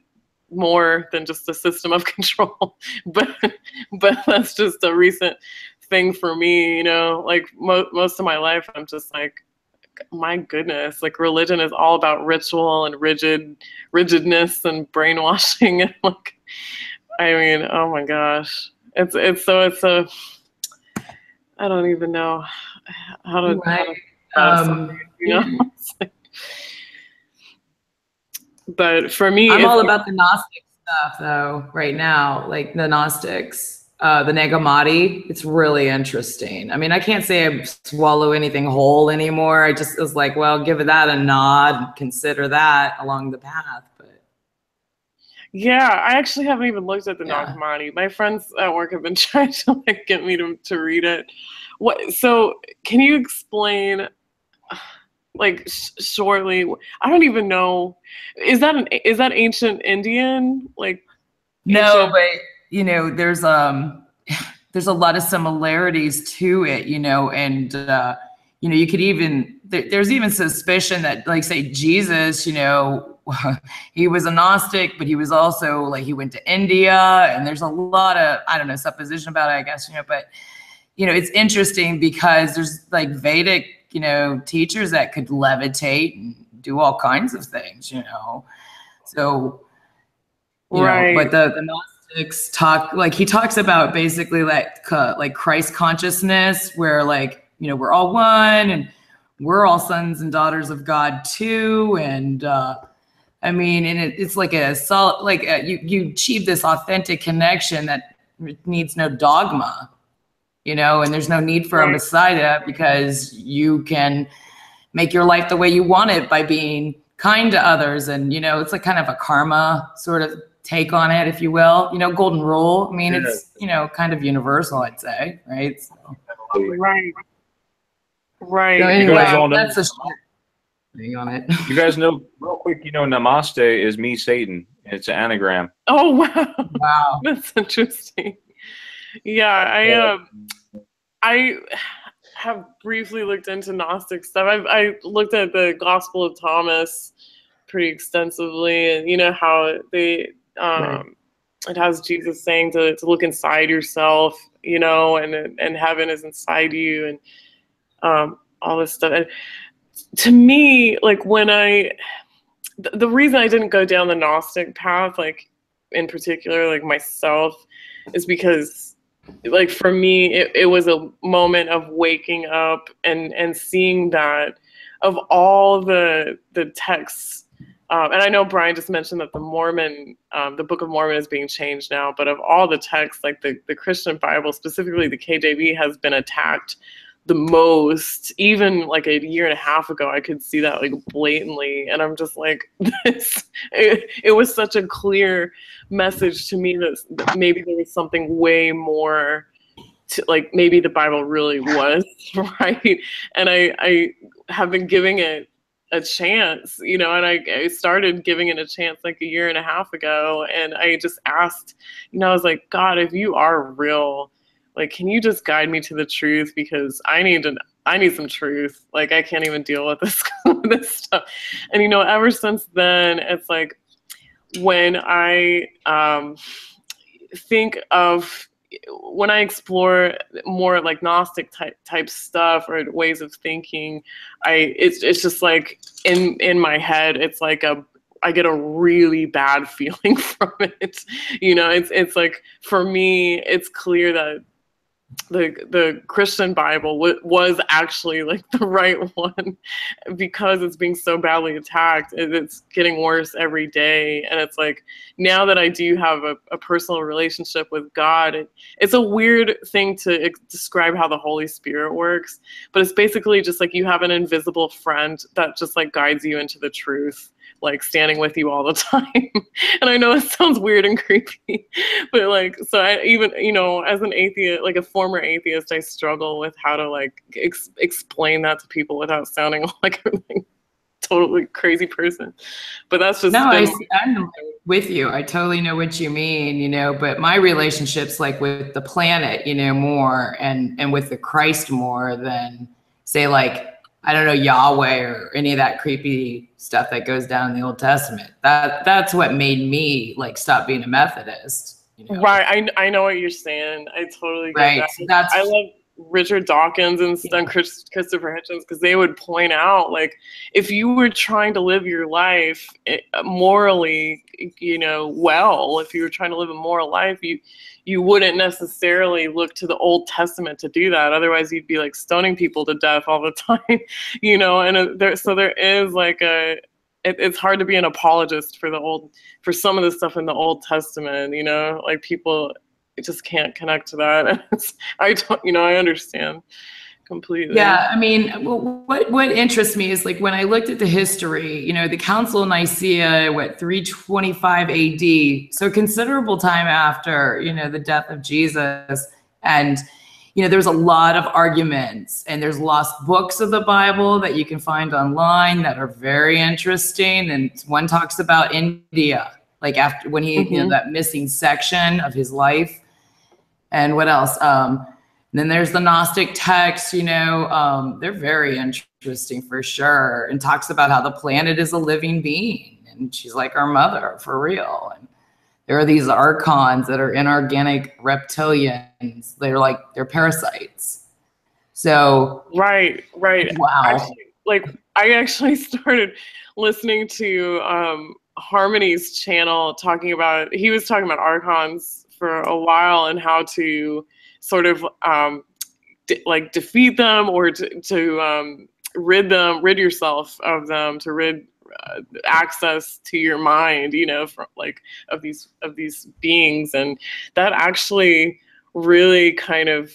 more than just a system of control, but that's just a recent thing for me. Like most of my life, I'm just like, my goodness, like religion is all about ritual and rigidness and brainwashing and like, I mean, oh my gosh, it's a, I don't even know how to, you know. But for me, I'm all about the Gnostic stuff though right now, like the Gnostics, the Nag Hammadi. It's really interesting. I mean, I can't say I swallow anything whole anymore. I just was like, well, give that a nod and consider that along the path. But yeah, I actually haven't even looked at the Nag Hammadi. My friends at work have been trying to like get me to read it. What? So can you explain? Like shortly, I don't even know. Is that ancient Indian? Like no, but you know, there's a lot of similarities to it, you know, and you know, you could even there's even suspicion that, like, say Jesus, you know, he was a Gnostic, but he was also like he went to India, and there's a lot of, I don't know, supposition about it, I guess, you know, but you know, it's interesting because there's like Vedic, you know, teachers that could levitate and do all kinds of things, you know. So, you know, but the Gnostics talk, like he talks about basically like Christ consciousness, where like, you know, we're all one and we're all sons and daughters of God too. And I mean, and it's like a solid, like you achieve this authentic connection that needs no dogma. You know, and there's no need for a Messiah because you can make your life the way you want it by being kind to others. And, you know, it's like kind of a karma sort of take on it, if you will, you know, golden rule. I mean, it's, you know, kind of universal, I'd say. Right. So. Right. So anyway, that's a short thing on it. You guys know real quick, you know, Namaste is me, Satan. It's an anagram. Oh, wow. Wow. That's interesting. Yeah, I have briefly looked into Gnostic stuff. I looked at the Gospel of Thomas pretty extensively, and you know how they it has Jesus saying to look inside yourself, you know, and heaven is inside you, and all this stuff. And to me, like when the reason I didn't go down the Gnostic path, like in particular, like myself, is because like for me it was a moment of waking up and seeing that of all the texts, and I know Brian just mentioned that the Book of Mormon is being changed now, but of all the texts, like the Christian Bible, specifically the KJV, has been attacked the most. Even like a year and a half ago, I could see that like blatantly, and I'm just like, it was such a clear message to me that maybe there was something way more to, like, maybe the Bible really was right. And I have been giving it a chance, you know, and I started giving it a chance like a year and a half ago, and I just asked, you know, I was like, God, if you are real, like, can you just guide me to the truth? Because I need some truth. Like, I can't even deal with this stuff. And, you know, ever since then, it's like when I think of, when I explore more like Gnostic type stuff or ways of thinking, it's just like in my head, it's like I get a really bad feeling from it. You know, it's like, for me, it's clear that the Christian Bible was actually like the right one, because it's being so badly attacked. It's getting worse every day. And it's like, now that I do have a personal relationship with God, it's a weird thing to describe how the Holy Spirit works, but it's basically just like you have an invisible friend that just like guides you into the truth, like standing with you all the time. And I know it sounds weird and creepy, but like, so I even, you know, as an atheist, like a former atheist, I struggle with how to like explain that to people without sounding like a totally crazy person. But that's just, no, I'm with you. I totally know what you mean, you know, but my relationships like with the planet, you know, more and with the Christ more than say like, I don't know, Yahweh or any of that creepy stuff that goes down in the Old Testament. That's what made me like stop being a Methodist. You know? Right. I know what you're saying. I totally get right. that. So that's, I love Richard Dawkins and Christopher Hitchens, because they would point out, like, if you were trying to live your life morally, well, if you were trying to live a moral life, you wouldn't necessarily look to the Old Testament to do that. Otherwise, you'd be like stoning people to death all the time, And so there is like it's hard to be an apologist for some of the stuff in the Old Testament, like people just can't connect to that. I understand completely. Yeah, I mean, what interests me is, like, when I looked at the history, the Council of Nicaea, 325 AD, so considerable time after, the death of Jesus. And, there's a lot of arguments, and there's lost books of the Bible that you can find online that are very interesting. And one talks about India, like after when he, that missing section of his life. And what else? Then there's the Gnostic texts, they're very interesting for sure, and talks about how the planet is a living being and she's like our mother for real. And there are these archons that are inorganic reptilians. They're parasites. So right. Wow. I actually started listening to Harmony's channel he was talking about archons for a while and how to sort of defeat them, or to rid yourself of them, to rid access to your mind, from of these beings. And that actually really kind of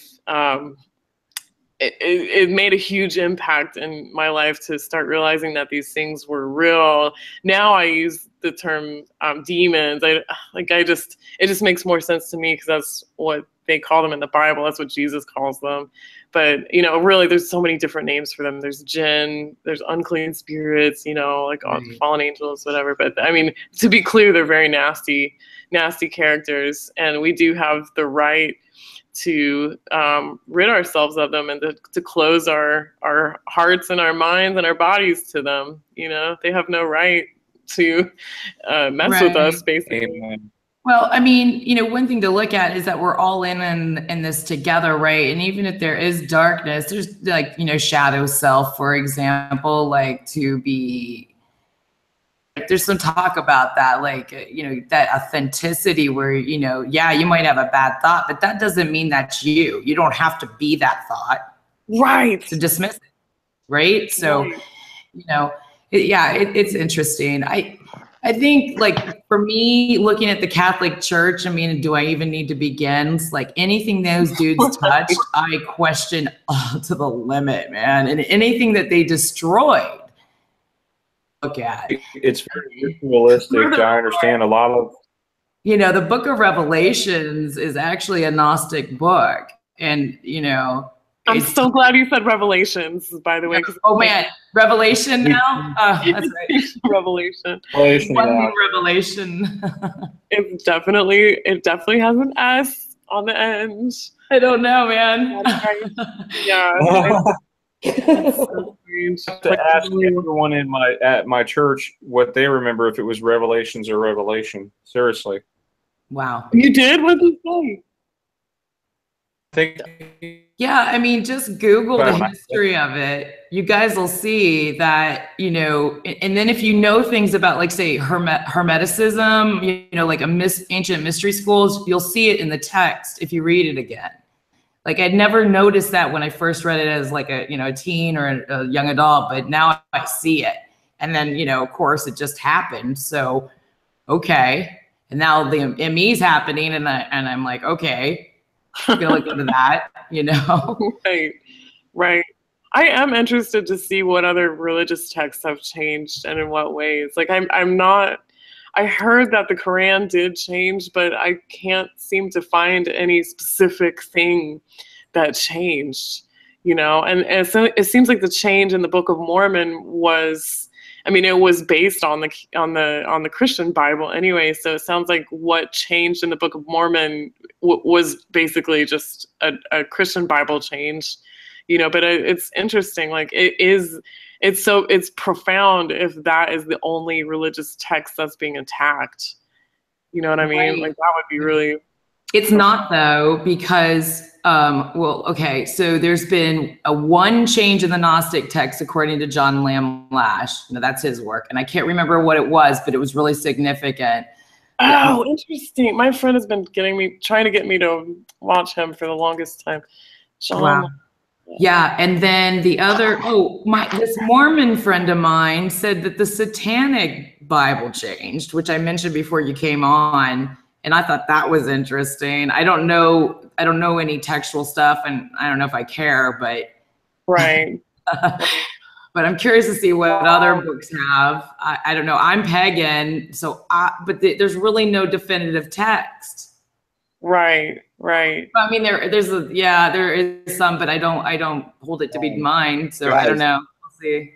it made a huge impact in my life to start realizing that these things were real. Now I use the term demons. It just makes more sense to me, because that's what they call them in the Bible. That's what Jesus calls them. But, really, there's so many different names for them. There's jinn, there's unclean spirits, all fallen angels, whatever. But I mean, to be clear, they're very nasty characters. And we do have the right to rid ourselves of them, and to close our hearts and our minds and our bodies to them. They have no right to mess with us, basically. Amen. Well, I mean, one thing to look at is that we're all in this together, right? And even if there is darkness, there's shadow self, for example, there's some talk about that, that authenticity where, you might have a bad thought, but that doesn't mean that's you. You don't have to be that thought. Right. To dismiss it. Right. So, it's interesting. I think, for me, looking at the Catholic Church, I mean, do I even need to begin? Anything those dudes touched, I question to the limit, man. And anything that they destroyed, look at. It's very ritualistic. I understand a lot of. The Book of Revelations is actually a Gnostic book, and I'm so glad you said Revelations, by the way. Oh man, Revelation now? That's right. Revelation. One Revelation. It definitely has an S on the end. I don't know, man. Yeah. To ask everyone at my church what they remember, if it was Revelations or Revelation. Seriously. Wow. You did? What did you say? Yeah, I mean, just Google the history of it. You guys will see that, and then if you know things about, say, Hermeticism, ancient mystery schools, you'll see it in the text if you read it again. I'd never noticed that when I first read it as a teen or a young adult, but now I see it. And then, of course, it just happened. So, okay. And now the ME's happening, and I'm like, okay, I'm gonna look into that, Right. I am interested to see what other religious texts have changed and in what ways. I heard that the Quran did change, but I can't seem to find any specific thing that changed, and so it seems like the change in the Book of Mormon was, it was based on the Christian Bible anyway. So it sounds like what changed in the Book of Mormon was basically just a Christian Bible change, but it's interesting. It's profound if that is the only religious text that's being attacked. You know what I mean? Right. That would be really It's not though, because, well, okay, so there's been one change in the Gnostic text according to John Lamb Lash. Now that's his work, and I can't remember what it was, but it was really significant. Oh, interesting. My friend has been trying to get me to watch him for the longest time. John. Wow. Yeah, and then the other, this Mormon friend of mine said that the Satanic Bible changed, which I mentioned before you came on, and I thought that was interesting. I don't know any textual stuff, and I don't know if I care, but right. But I'm curious to see what other books have. I don't know. I'm pagan, but there's really no definitive text. Right. I mean, there is some, but I don't hold it to be mine. So I don't know. We'll see.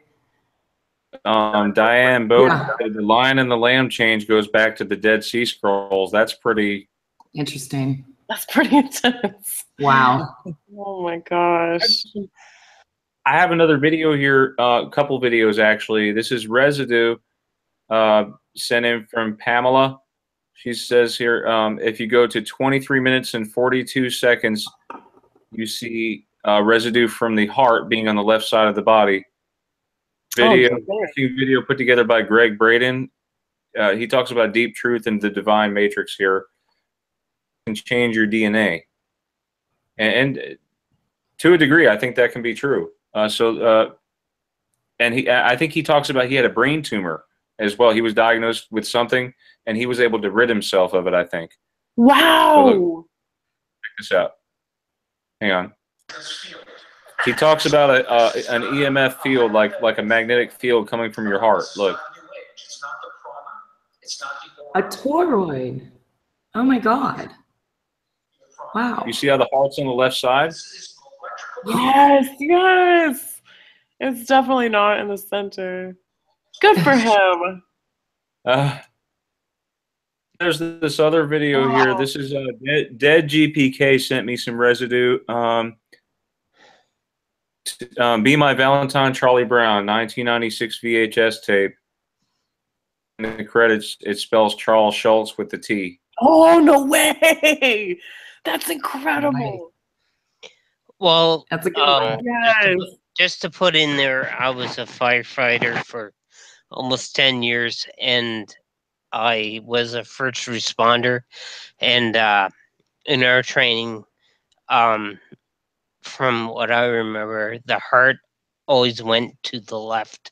Diane Boat, the Lion and the Lamb change goes back to the Dead Sea Scrolls. That's pretty interesting. That's pretty intense. Wow. Oh my gosh. I have another video here, a couple videos actually. This is Residue, sent in from Pamela. She says here, if you go to 23 minutes and 42 seconds, you see residue from the heart being on the left side of the body. Video put together by Greg Braden. He talks about deep truth and the divine matrix here. You can change your DNA. And to a degree, I think that can be true. I think he talks about he had a brain tumor as well. He was diagnosed with something, and he was able to rid himself of it, I think. Wow. So look, check this out. Hang on. He talks about an EMF field, like a magnetic field coming from your heart. Look. A toroid. Oh my God. Wow. You see how the heart's on the left side? Yes. It's definitely not in the center. Good for him. There's this other video here. This is Dead GPK sent me some residue. Be My Valentine, Charlie Brown, 1996 VHS tape. In the credits, it spells Charles Schultz with the T. Oh, no way. That's incredible. Well, that's a good one. Yes. Just to put in there, I was a firefighter for almost 10 years, and I was a first responder. And in our training, from what I remember, the heart always went to the left.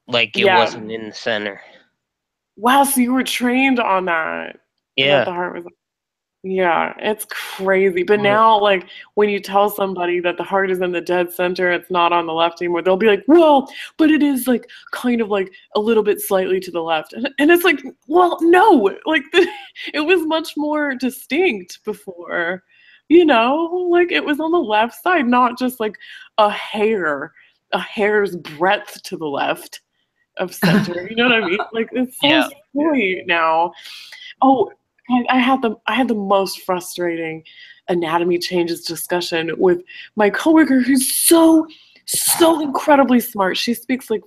Like it wasn't in the center. Wow, so you were trained on that. Yeah. That the heart was. Yeah, it's crazy. But now, like, when you tell somebody that the heart is in the dead center, it's not on the left anymore, they'll be like, well, but it is, like, kind of, like, a little bit slightly to the left. And it's like, well, no. Like, it was much more distinct before. You know? Like, it was on the left side, not just, like, a hair's breadth to the left of center. You know what I mean? Like, it's so silly now. Oh, I had the most frustrating anatomy changes discussion with my coworker who's so incredibly smart. She speaks like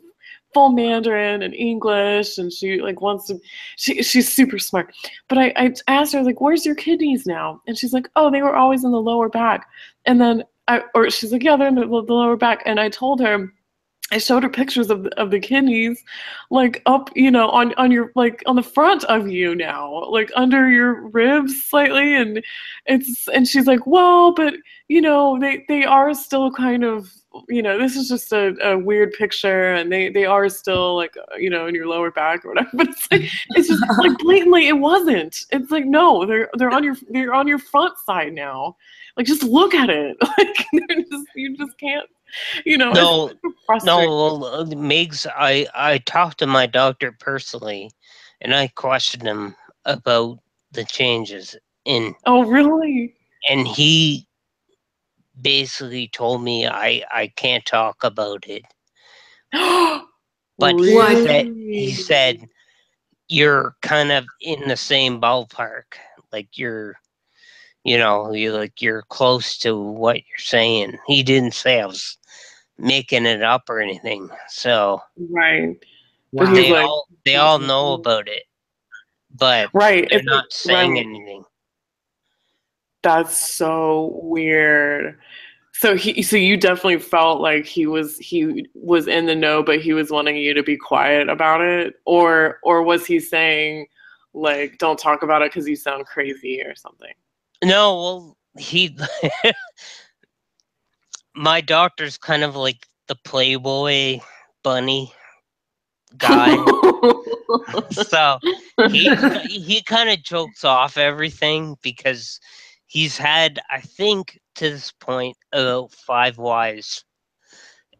full Mandarin and English, and she like wants to. She's super smart. But I asked her like, "Where's your kidneys now?" And she's like, "Oh, they were always in the lower back." And then she's like, "Yeah, they're in the lower back." And I told her. I showed her pictures of the kidneys, like up, you know, on your, like on the front of you now, like under your ribs slightly, and she's like, well, but you know, they are still kind of, you know, this is just a weird picture, and they are still like, you know, in your lower back or whatever. But it's like it's just like blatantly it wasn't. It's like no, they're on your front side now. Like just look at it. Like you just can't. You know, no, well, Migs, I talked to my doctor personally, and I questioned him about the changes in. Oh, really? And he basically told me I can't talk about it. But he said you're kind of in the same ballpark, like you're close to what you're saying. He didn't say I was making it up or anything. So right. But they all know about it. but Right. they're It's not like, saying right. anything. That's so weird. So you definitely felt like he was in the know, but he was wanting you to be quiet about it, or was he saying like, don't talk about it because you sound crazy or something? No, well, my doctor's kind of like the Playboy bunny guy. So he kind of jokes off everything because he's had, I think, to this point, 5 wives,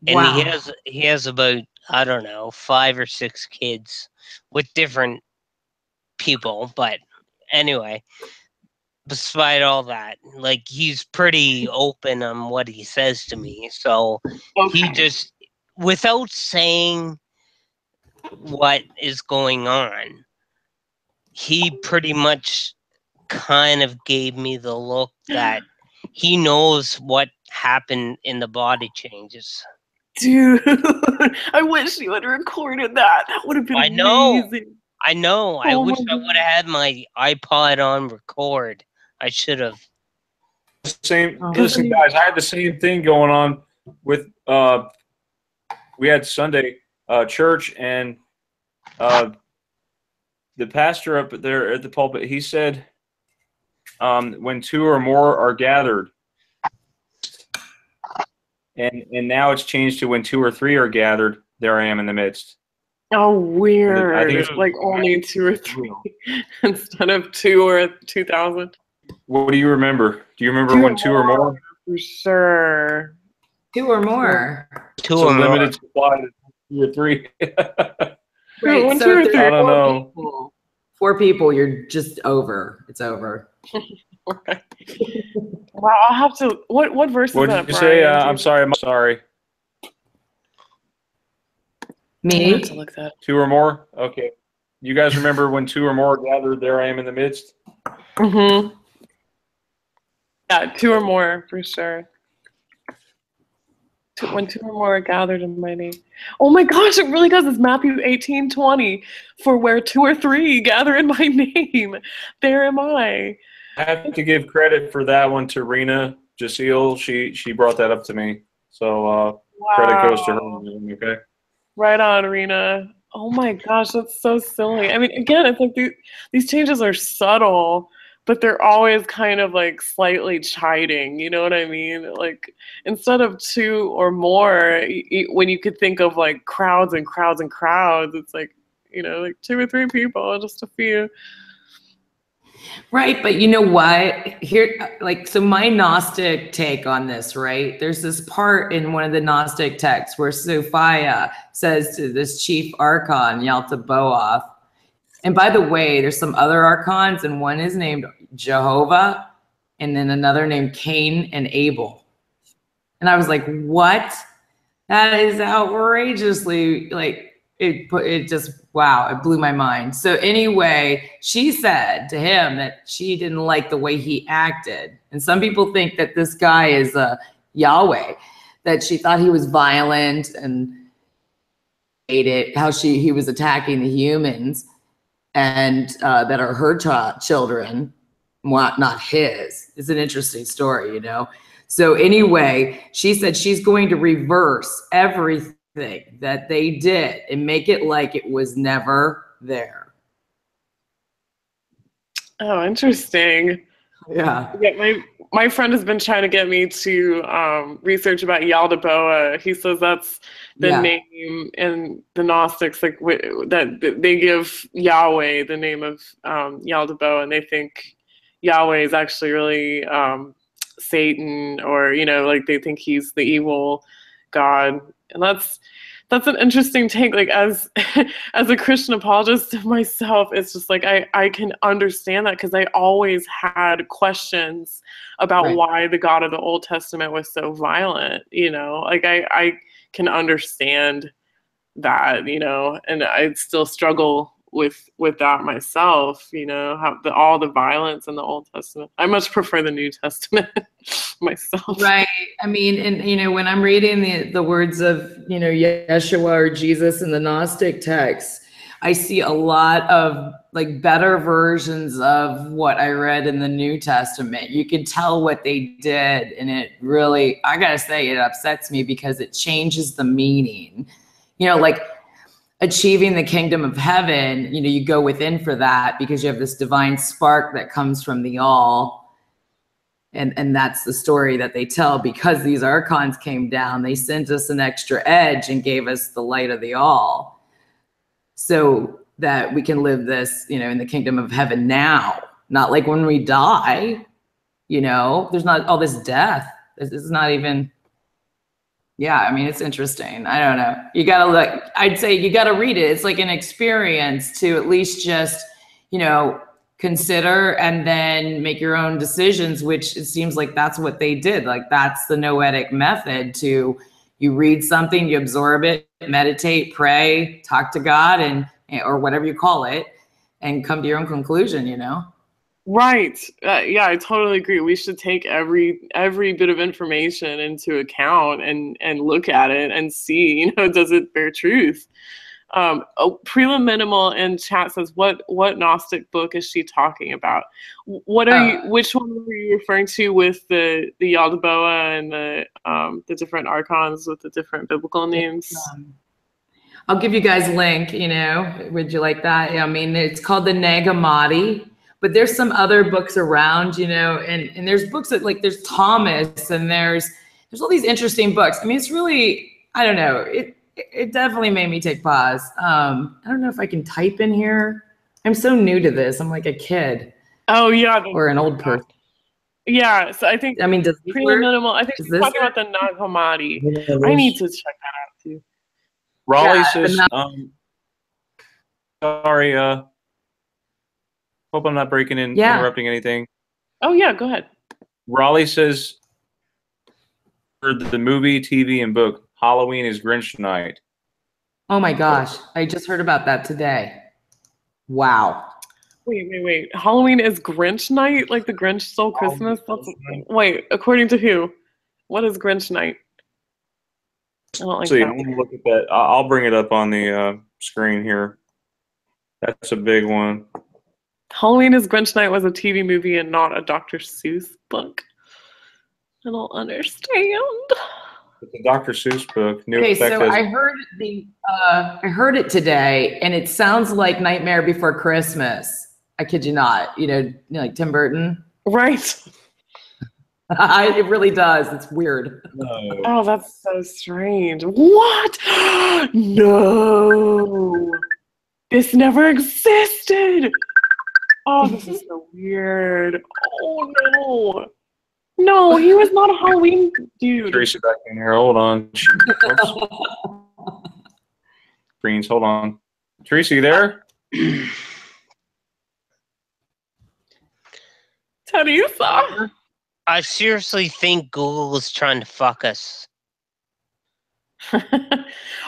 and Wow. he has about, I don't know, 5 or 6 kids with different people. But anyway, despite all that, like, he's pretty open on what he says to me. So he Okay. just, without saying what is going on, he pretty much kind of gave me the look that he knows what happened in the body changes. Dude, I wish you had recorded that. That would have been I know. amazing. I know. I Oh wish my I would have had my iPod on record. I should have. Same. Oh. Listen, guys, I had the same thing going on with. We had Sunday church, and the pastor up there at the pulpit, he said, when 2 or more are gathered, and now it's changed to when 2 or 3 are gathered, there I am in the midst. Oh, weird. I think it's like only 2 or 3 instead of 2 or 2,000. What do you remember? Do you remember when 2 or more? For sure. 2 or more. 2 It's a or more. limited supply to 2 or 3. Right. One, So 2 or if 3. there's I don't know. 4 people, you're just over. It's over. Okay. Wow, I'll have to. What verse What is did that, you say? Brian? I'm sorry. I'm sorry. I have Me? to look that. 2 or more? Okay. You guys remember when 2 or more are gathered, there I am in the midst? Mm-hmm. Yeah, 2 or more for sure. When 2 or more are gathered in my name. Oh my gosh, it really does. It's Matthew 18:20. For where 2 or 3 gather in my name, there am I. I have to give credit for that one to Rena Jaceel. She brought that up to me. So credit goes to her. Okay. Right on, Rena. Oh my gosh, that's so silly. I mean, again, it's like these changes are subtle, but they're always kind of like slightly chiding. You know what I mean? Like, instead of 2 or more, when you could think of like crowds and crowds and crowds, it's like, like 2 or 3 people, just a few. Right, but you know what? Here, so my Gnostic take on this, right? There's this part in one of the Gnostic texts where Sophia says to this chief archon, Yaldabaoth, and by the way, there's some other archons, and one is named Jehovah, and then another named Cain and Abel. And I was like, what? That is outrageously, it just, wow, it blew my mind. So anyway, she said to him that she didn't like the way he acted. And some people think that this guy is Yahweh, that she thought he was violent and hated how he was attacking the humans, and that are her children, not his. It's an interesting story, So anyway, she said she's going to reverse everything that they did and make it like it was never there. Oh, interesting. Yeah. Yeah, my friend has been trying to get me to research about Yaldabaoth. He says that's the name in the Gnostics, like that they give Yahweh the name of Yaldabaoth, and they think Yahweh is actually really Satan, or like they think he's the evil god, and that's an interesting take. Like, as a Christian apologist myself, it's just like I can understand that, because I always had questions about why the God of the Old Testament was so violent. Like I can understand that, and I still struggle with that myself, how all the violence in the Old Testament. I much prefer the New Testament myself. Right. I mean, and when I'm reading the words of Yeshua or Jesus in the Gnostic text, I see a lot of like better versions of what I read in the New Testament. You could tell what they did, and it really, I gotta say, it upsets me because it changes the meaning. You know, like achieving the kingdom of heaven, you know, you go within for that because you have this divine spark that comes from the all. And that's the story that they tell. Because these archons came down, they sent us an extra edge and gave us the light of the all, so that we can live this, you know, in the kingdom of heaven now, not like when we die. You know, there's not all this death. This is not even. Yeah, I mean, it's interesting. I don't know. You gotta look. I'd say you gotta read it. It's like an experience to at least just, you know, consider and then make your own decisions, which it seems like that's what they did. Like that's the noetic method. To you read something, you absorb it, meditate, pray, talk to God, and or whatever you call it, and come to your own conclusion, you know? Right. Yeah, I totally agree. We should take every bit of information into account and look at it and see, you know, does it bear truth? Prelim Minimal in chat says, what Gnostic book is she talking about? What are you? Which one were you referring to with the Yaldabaoth and the different archons with the different biblical names? I'll give you guys a link. You know, would you like that? I mean, it's called the Nag Hammadi, but there's some other books around. You know, and there's books that like there's Thomas, and there's all these interesting books. I mean, it's really, I don't know. It definitely made me take pause. I don't know if I can type in here. I'm so new to this. I'm like a kid. Oh yeah, or an old person. Yeah, so I think. I mean, does Prelim Minimal? I think she's talking about the Nag Hammadi. I need to check that out too. Raleigh says, sorry, hope I'm not breaking in, interrupting anything. Oh yeah, go ahead. Raleigh says, for the movie, TV, and book, Halloween is Grinch night. Oh my gosh, I just heard about that today. Wow. Wait. Halloween is Grinch night? Like the Grinch stole Christmas? Wait, according to who? What is Grinch night? I don't like that. I'm gonna look at that. I'll bring it up on the screen here. That's a big one. Halloween is Grinch night was a TV movie and not a Dr. Seuss book. I don't understand. It's a Dr. Seuss book. Okay, so I heard it today, and it sounds like Nightmare Before Christmas. I kid you not. You know, like Tim Burton. Right. It really does. It's weird. No. Oh, that's so strange. What? No. This never existed. Oh, this is so weird. Oh no. No, he was not a Halloween dude. Tracy back in here. Hold on. Screens. Hold on. Tracy, you there? Teresa. I seriously think Google is trying to fuck us.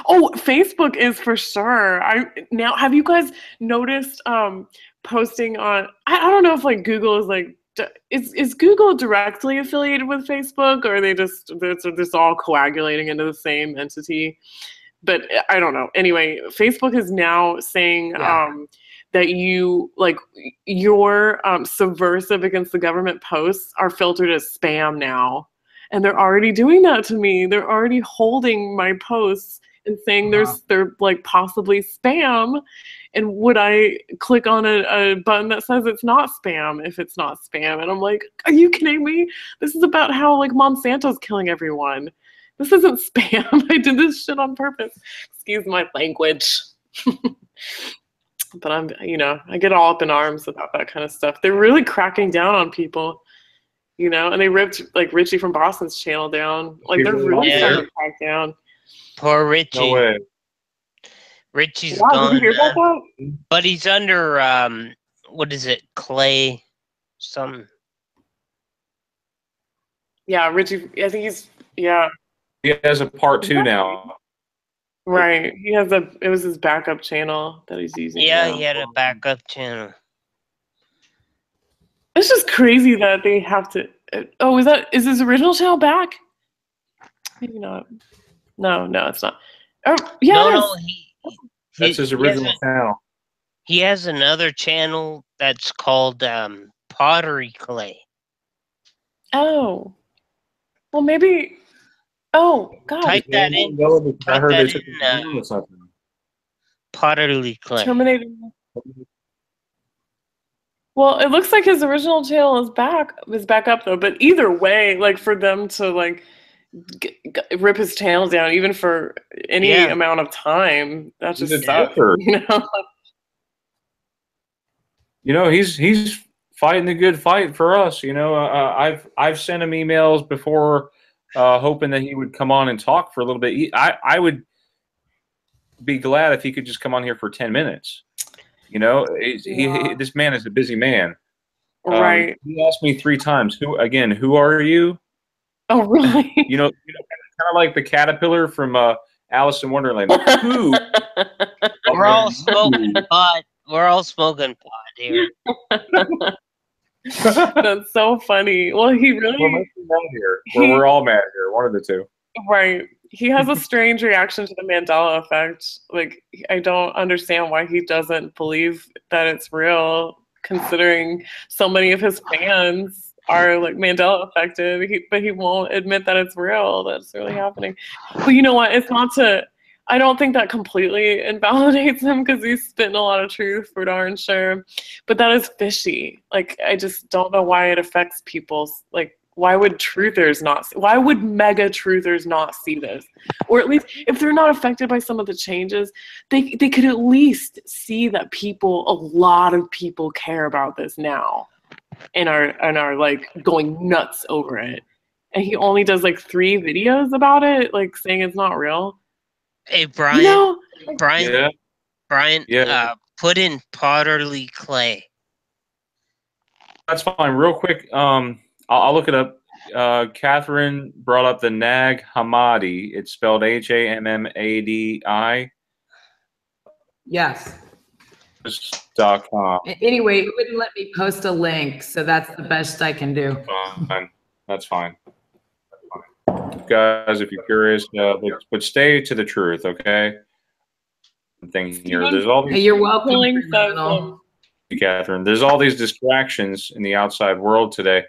Oh, Facebook is for sure. Now have you guys noticed posting on I don't know if like Google is like is Google directly affiliated with Facebook, or are they just they're all coagulating into the same entity? But I don't know. Anyway, Facebook is now saying that you like your subversive against the government posts are filtered as spam now. And they're already doing that to me. They're already holding my posts and saying they're like possibly spam. And would I click on a button that says it's not spam if it's not spam? And I'm like, are you kidding me? This is about how like Monsanto's killing everyone. This isn't spam. I did this shit on purpose. Excuse my language. But I'm, you know, I get all up in arms about that kind of stuff. They're really cracking down on people. You know, and they ripped like Richie from Boston's channel down. Like they're really starting to crack down. Poor Richie. No way. Richie's Wow, gone. did you hear about that? But he's under what is it? Clay something. Yeah, Richie. I think he's He has a part 2 now. Right. He has it was his backup channel that he's using. Yeah, now. he had a backup channel. It's just crazy that they have to. Oh, is his original channel back? Maybe not. No, it's not. Oh, yeah. No, That's his original channel. He has another channel that's called Pottery Clay. Oh. Well, maybe. Oh, God. Type that in. I heard they took in, it down or something. Pottery Clay. Terminating. Well, it looks like his original channel is back up though. But either way, like for them to like rip his channel down, even for any amount of time, that's just sucks. You know. You know, he's fighting the good fight for us. You know, I've sent him emails before, hoping that he would come on and talk for a little bit. I would be glad if he could just come on here for 10 minutes. You know, this man is a busy man. Right. He asked me 3 times, who are you? Oh, really? You know, kind of like the caterpillar from Alice in Wonderland. Who? We're all smoking pot. We're all smoking pot here. That's so funny. Well, he really. We're mad here. We're all mad here. One of the two. Right. He has a strange reaction to the Mandela effect. Like, I don't understand why he doesn't believe that it's real, considering so many of his fans are like Mandela affected. But he won't admit that it's real. That's really happening. But you know what? It's not to. I don't think that completely invalidates him because he's spitting a lot of truth for darn sure. But that is fishy. Like, I just don't know why it affects people. Like, why would truthers not see? Why would mega truthers not see this? Or at least if they're not affected by some of the changes, they could at least see that a lot of people care about this now and are like going nuts over it. And he only does like 3 videos about it, like saying it's not real. Hey, Brian. You know, Brian, put in Pottery Clay. That's fine. Real quick, I'll look it up. Catherine brought up the Nag Hammadi. It's spelled Hammadi. Yes. .com. Anyway, it wouldn't let me post a link, so that's the best I can do. Fine. That's fine. Guys, if you're curious, but stay to the truth, okay? Thing here. There's all these. Hey, you're welcome, Catherine. There's all these distractions in the outside world today,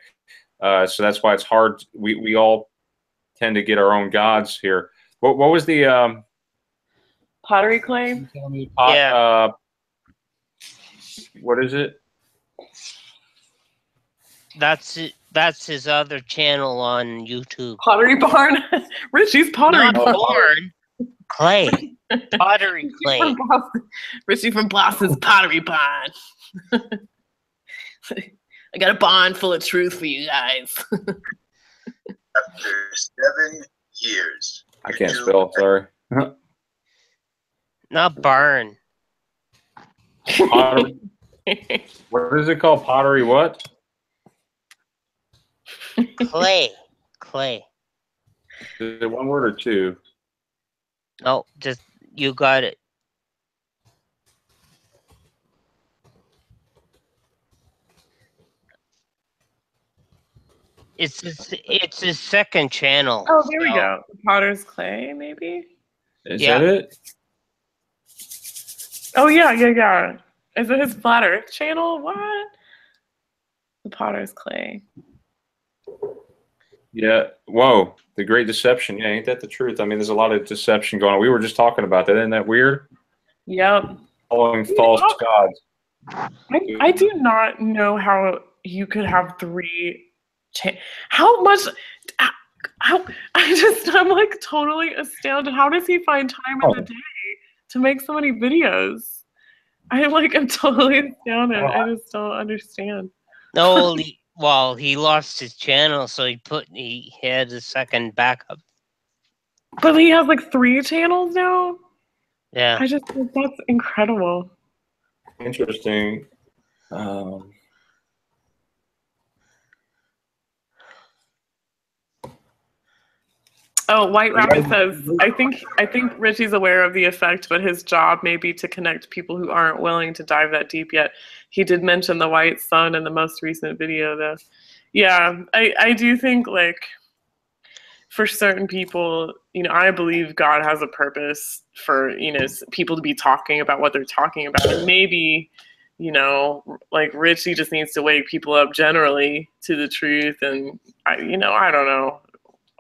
so that's why it's hard. We all tend to get our own gods here. What was the Pottery Clay? What is it? That's it. That's his other channel on YouTube. Pottery Barn. Richie's Pottery Barn. Clay. Pottery Clay. Richie from Boston's Pottery Barn. I got a barn full of truth for you guys. After 7 years. I can't spell, sorry. Not barn. Pottery. What is it called? Pottery what? Clay. Is it one word or 2? No, just you got it. It's his second channel. Oh, there we go. Potter's Clay, maybe? Is that it? Oh, yeah. Is it his Flat Earth channel? What? The Potter's Clay. Yeah. Whoa. The Great Deception. Yeah, ain't that the truth? I mean, there's a lot of deception going on. We were just talking about that. Isn't that weird? Yep. Following false gods. I do not know how you could have 3 how much I'm like totally astounded. How does he find time in the day to make so many videos? I'm totally astounded. I just don't understand. No, he lost his channel, so he had a second backup. But he has like 3 channels now? Yeah. I just think that's incredible. Interesting. Oh, White Rabbit says, I think Richie's aware of the effect, but his job may be to connect people who aren't willing to dive that deep yet. He did mention the white sun in the most recent video, though. Yeah, I do think, for certain people, you know, I believe God has a purpose for, you know, people to be talking about what they're talking about. And maybe, you know, like Richie just needs to wake people up generally to the truth. And, you know, I don't know.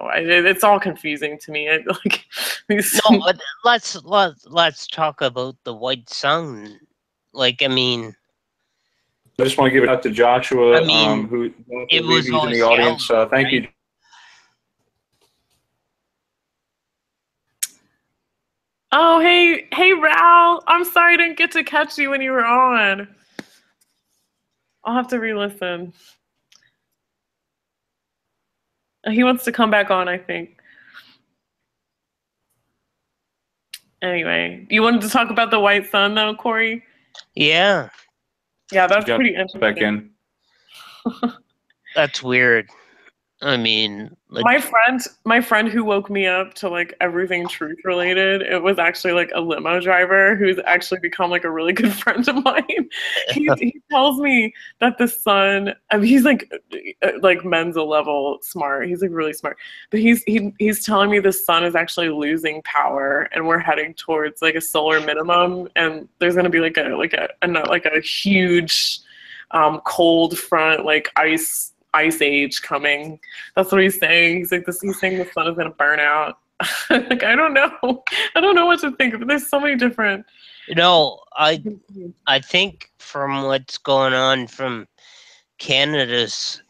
It's all confusing to me. Like, No, but let's talk about the white sun. Like, I mean, I just want to give it out to Joshua, I mean, who it was he's in always the audience. yellow, Thank right? you. oh, hey, Ral. I'm sorry I didn't get to catch you when you were on. I'll have to re-listen. He wants to come back on, I think. Anyway, you wanted to talk about the white sun, though, Corey? Yeah, Yeah, that's Jump pretty interesting. back in. that's weird. I mean, like, My friend who woke me up to like everything truth related, it was actually like a limo driver who's actually become like a really good friend of mine. He tells me that the sun, I mean, he's like Mensa level smart. He's like really smart, but he's telling me the sun is actually losing power and we're heading towards like a solar minimum, and there's gonna be like a huge cold front, like ice age coming. That's what he's saying. He's saying the sun is gonna burn out. Like, I don't know what to think of. There's so many different. you know, I think from what's going on from Canada's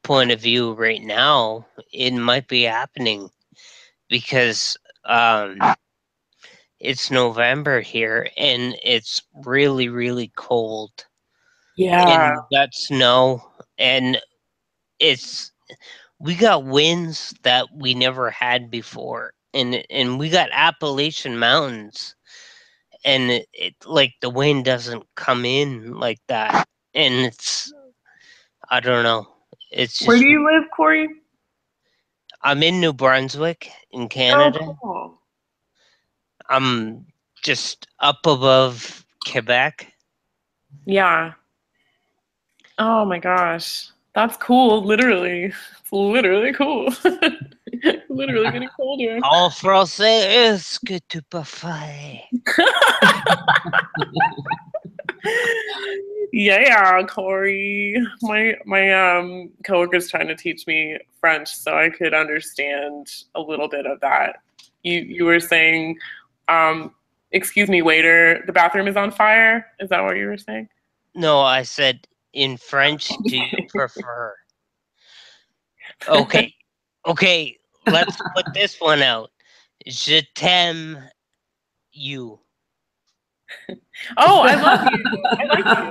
point of view right now, it might be happening because it's November here and it's really, really cold. Yeah. And got snow, and we got winds that we never had before, and we got Appalachian Mountains, and it like the wind doesn't come in like that, and it's, I don't know, it's just. Where do you live, Corey? I'm in New Brunswick in Canada. Oh, cool. I'm just up above Quebec. Yeah. Oh my gosh. That's cool. Literally. It's literally cool. Literally getting colder. En français, est-ce que tu peux faire? Yeah, Corey. My coworker's trying to teach me French so I could understand a little bit of that. You were saying, excuse me, waiter, the bathroom is on fire? Is that what you were saying? No, I said, in French, do you prefer? Okay, let's put this one out. Je t'aime you. Oh, I love you. I like you.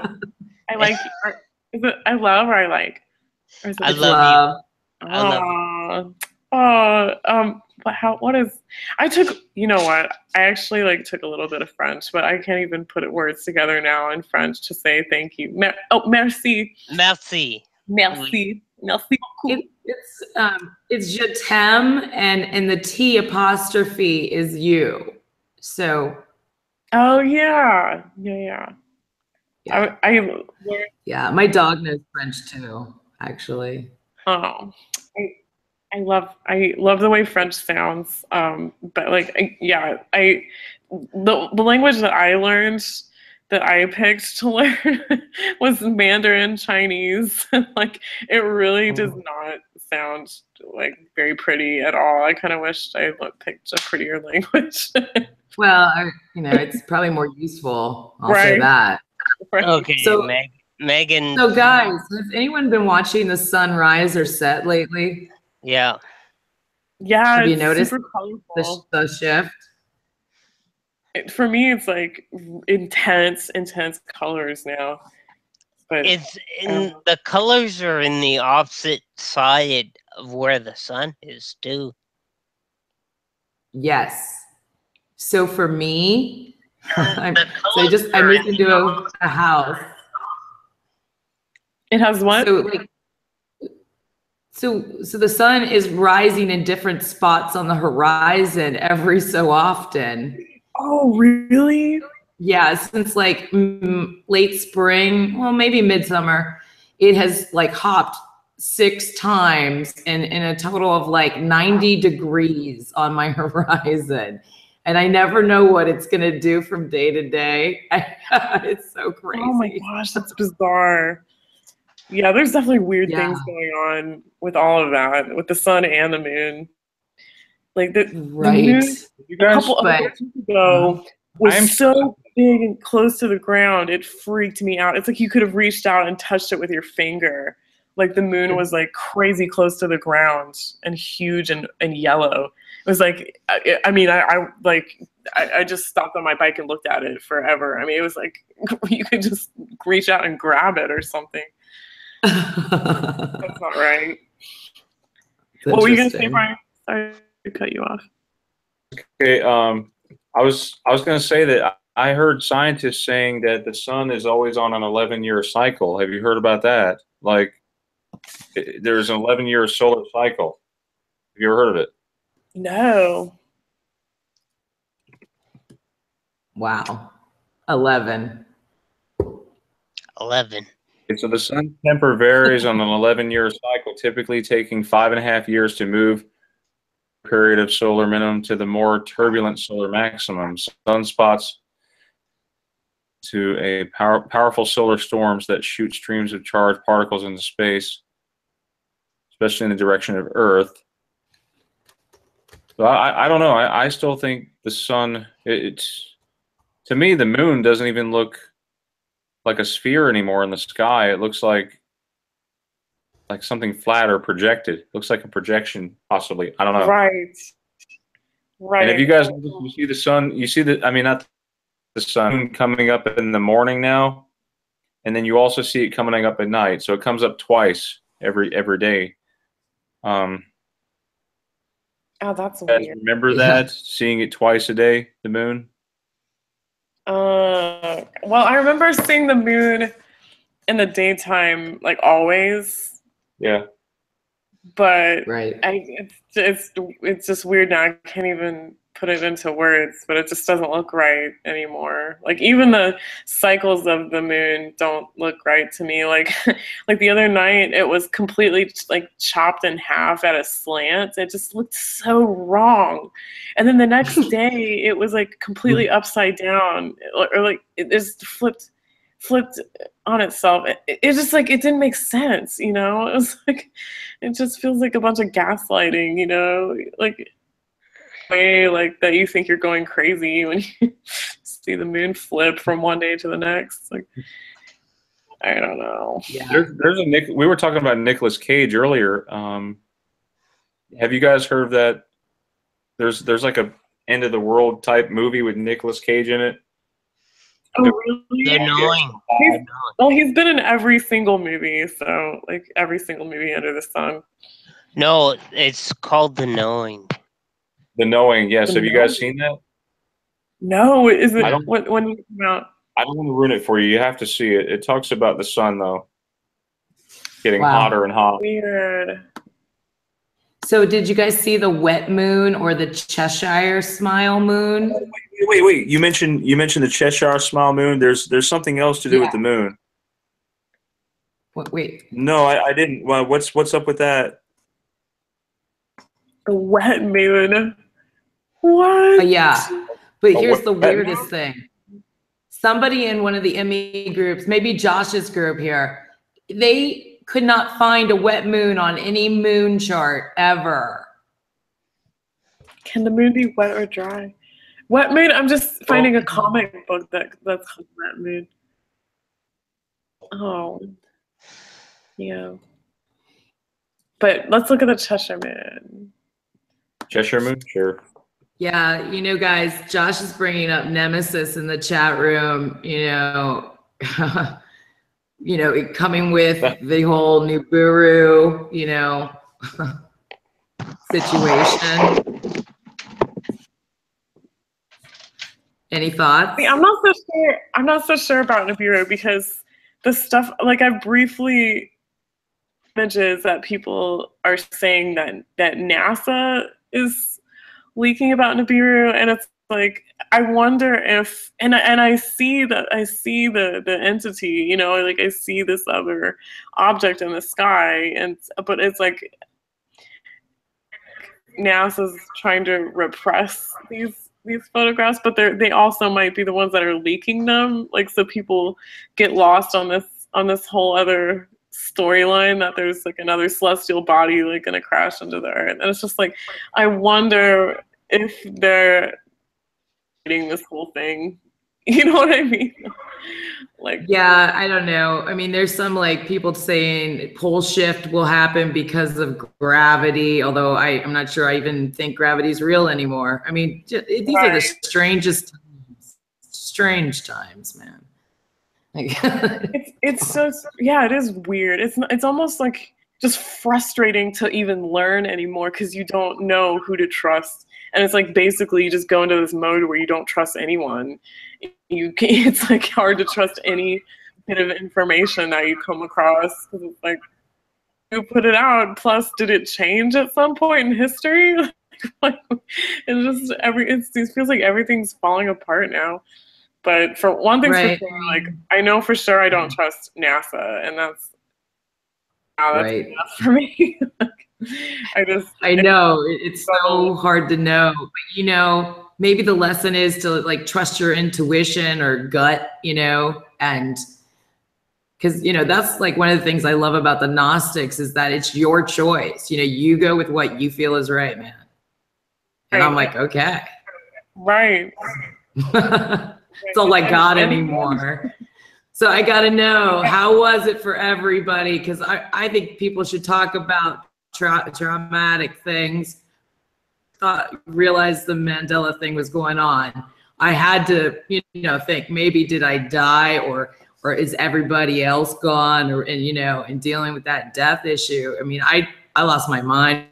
I like you. Is it I love or I like? Or is it I love you. I love you. But I took, you know what? I actually like took a little bit of French, but I can't even put words together now in French to say thank you. Merci. Merci. Merci. Merci beaucoup. It's je t'aime, and the T apostrophe is you. So. Oh yeah. Yeah. Yeah, my dog knows French too, actually. Oh, I love the way French sounds. But like, the language that I learned, that I picked to learn was Mandarin Chinese. Like, it really does not sound like very pretty at all. I kind of wished I picked a prettier language. Well, it's probably more useful. I'll say Right. that. Right. Okay, So, Megan. So guys, has anyone been watching the sun rise or set lately? Yeah. Yeah. Have you it's noticed super colorful. the shift? For me, it's like intense colors now. But It's in the colors are in the opposite side of where the sun is too. Yes. So for me, I moved into a house. It has what? So the sun is rising in different spots on the horizon every so often. Oh, really? Yeah, since like late spring, well, maybe midsummer, it has like hopped 6 times and in a total of like 90 degrees on my horizon. And I never know what it's going to do from day to day. It's so crazy. Oh my gosh, that's bizarre. Yeah, there's definitely weird things going on with all of that, with the sun and the moon. Like the moon a couple of years ago was so big and close to the ground, it freaked me out. It's like you could have reached out and touched it with your finger. Like the moon was like crazy close to the ground and huge and yellow. It was like, I just stopped on my bike and looked at it forever. I mean, it was like you could just reach out and grab it or something. That's not right. What were you gonna say, Brian? Sorry to cut you off. Okay, I was gonna say that I heard scientists saying that the sun is always on an 11-year cycle. Have you heard about that? Like, there's an 11-year solar cycle. Have you ever heard of it? No. Wow. 11. 11. So the sun's temper varies on an 11-year cycle, typically taking 5.5 years to move period of solar minimum to the more turbulent solar maximum. Sunspots to a powerful solar storms that shoot streams of charged particles into space, especially in the direction of Earth. So I don't know. I still think the sun, to me, the moon doesn't even look like a sphere anymore in the sky. It looks like something flat or projected. It looks like a projection, possibly. I don't know. Right. And if you guys you see the sun, you see the, I mean, not the sun coming up in the morning now, and then you also see it coming up at night. So it comes up twice every day. Oh, that's guys weird. remember that? Seeing it twice a day, the moon? Well, I remember seeing the moon in the daytime, like always. Yeah. But it's just weird now. I can't even put it into words, but it just doesn't look right anymore. Like even the cycles of the moon don't look right to me. Like like the other night, it was completely like chopped in half at a slant. It just looked so wrong. And then the next day, it was like completely upside down, or like it just flipped on itself. It just like it didn't make sense, you know. It was like it just feels like a bunch of gaslighting, you know, like way like that you think you're going crazy when you see the moon flip from one day to the next. Like I don't know. Yeah. There's a we were talking about Nicolas Cage earlier. Have you guys heard of that? There's like a end of the world type movie with Nicolas Cage in it. Oh, really? Annoying. He's been in every single movie, so like every single movie under the sun. No, it's called The Knowing. The Knowing, yes. Have you guys seen that? No, is it when did it come out? I don't want to ruin it for you. You have to see it. It talks about the sun though, getting hotter and hotter. Weird. So did you guys see the wet moon or the Cheshire Smile moon? Wait. You mentioned the Cheshire Smile moon. There's something else to do with the moon. Wait. No, I didn't. Well, what's up with that? The wet moon. What? Yeah. But here's the weirdest thing. Somebody in one of the ME groups, maybe Josh's group here, they could not find a wet moon on any moon chart ever. Can the moon be wet or dry? Wet moon? I'm just finding a comic book that's called Wet Moon. Oh. Yeah. But let's look at the Cheshire Moon. Cheshire Moon? Sure. Yeah, you know, guys, Josh is bringing up Nemesis in the chat room, you know, coming with the whole Nibiru, you know, situation. Any thoughts? See, I'm not so sure about Nibiru because the stuff, like I've briefly images that people are saying that NASA is leaking about Nibiru, and it's like, I wonder if, and I see the entity, you know, like I see this other object in the sky, but it's like NASA's trying to repress these photographs, but they also might be the ones that are leaking them, like, so people get lost on this whole other storyline that there's like another celestial body like gonna crash into the earth. And it's just like, I wonder if they're doing this whole thing. You know what I mean? Like, yeah, I don't know. I mean, there's some like people saying pole shift will happen because of gravity, although I'm not sure I even think gravity's real anymore. I mean, these are the strangest times. Strange times, man. Like, it's so, yeah, it is weird. It's almost like just frustrating to even learn anymore because you don't know who to trust. And it's like basically you just go into this mode where you don't trust anyone. It's like hard to trust any bit of information that you come across because it's like, who put it out? Plus, did it change at some point in history? Like, it's just it feels like everything's falling apart now. But for one thing, for sure, like, I know for sure I don't trust NASA, and that's right. enough for me. I know it's so hard to know, but you know, maybe the lesson is to like trust your intuition or gut, you know, and because, you know, that's like one of the things I love about the Gnostics is that it's your choice. You know, you go with what you feel is right, man. And I'm like, okay. Right. It's all I got anymore. So I got to know, how was it for everybody? Because I think people should talk about traumatic things. Realized the Mandela thing was going on. I had to, you know, think maybe did I die or is everybody else gone? And you know, and dealing with that death issue. I mean, I lost my mind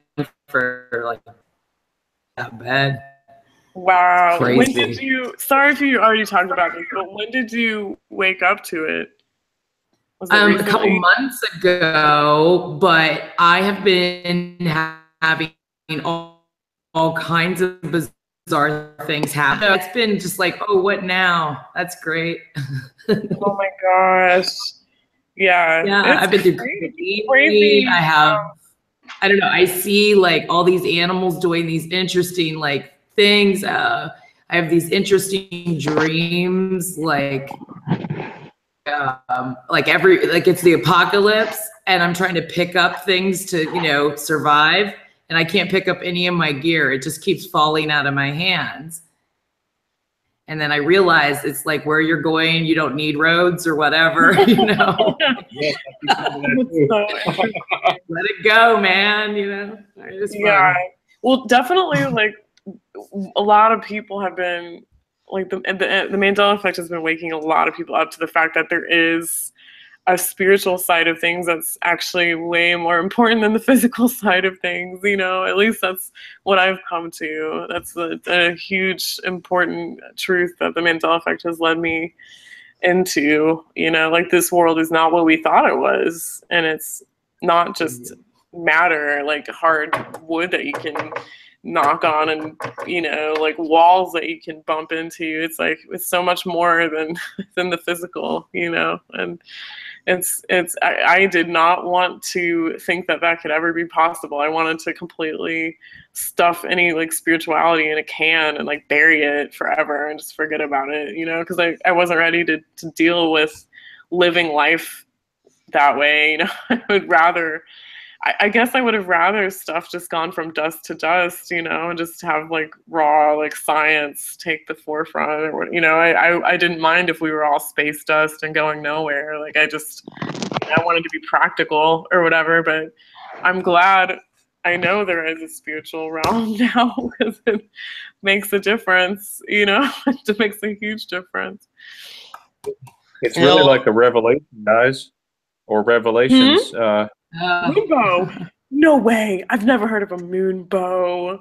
for like that bad. Wow. Crazy. When did you, sorry if you already talked about this, but when did you wake up to it? Was it a couple months ago, but I have been having all kinds of bizarre things happen. It's been just like, oh, what now? That's great. Oh my gosh. Yeah. Yeah, I've been through crazy. I don't know. I see like all these animals doing these interesting like things. I have these interesting dreams, like it's the apocalypse and I'm trying to pick up things to, you know, survive, and I can't pick up any of my gear. It just keeps falling out of my hands. And then I realize it's like where you're going, you don't need roads or whatever, you know. Let it go, man, you know. Yeah. Well, definitely, like, a lot of people have been, like, the Mandela Effect has been waking a lot of people up to the fact that there is a spiritual side of things that's actually way more important than the physical side of things, you know. At least that's what I've come to. That's a huge, important truth that the Mandela Effect has led me into, you know, like this world is not what we thought it was. And it's not just matter, like hard wood that you can knock on and, you know, like walls that you can bump into. It's like, it's so much more than the physical, you know. And I did not want to think that could ever be possible. I wanted to completely stuff any like spirituality in a can and like bury it forever and just forget about it, you know, because I wasn't ready to deal with living life that way. You know, I guess I would have rather stuff just gone from dust to dust, you know, and just have like raw, like science take the forefront, or, you know, I didn't mind if we were all space dust and going nowhere. Like I wanted to be practical or whatever, but I'm glad I know there is a spiritual realm now because it makes a difference, you know. It makes a huge difference. It's really like a revelation, guys, or revelations. Moonbow? No way. I've never heard of a moonbow.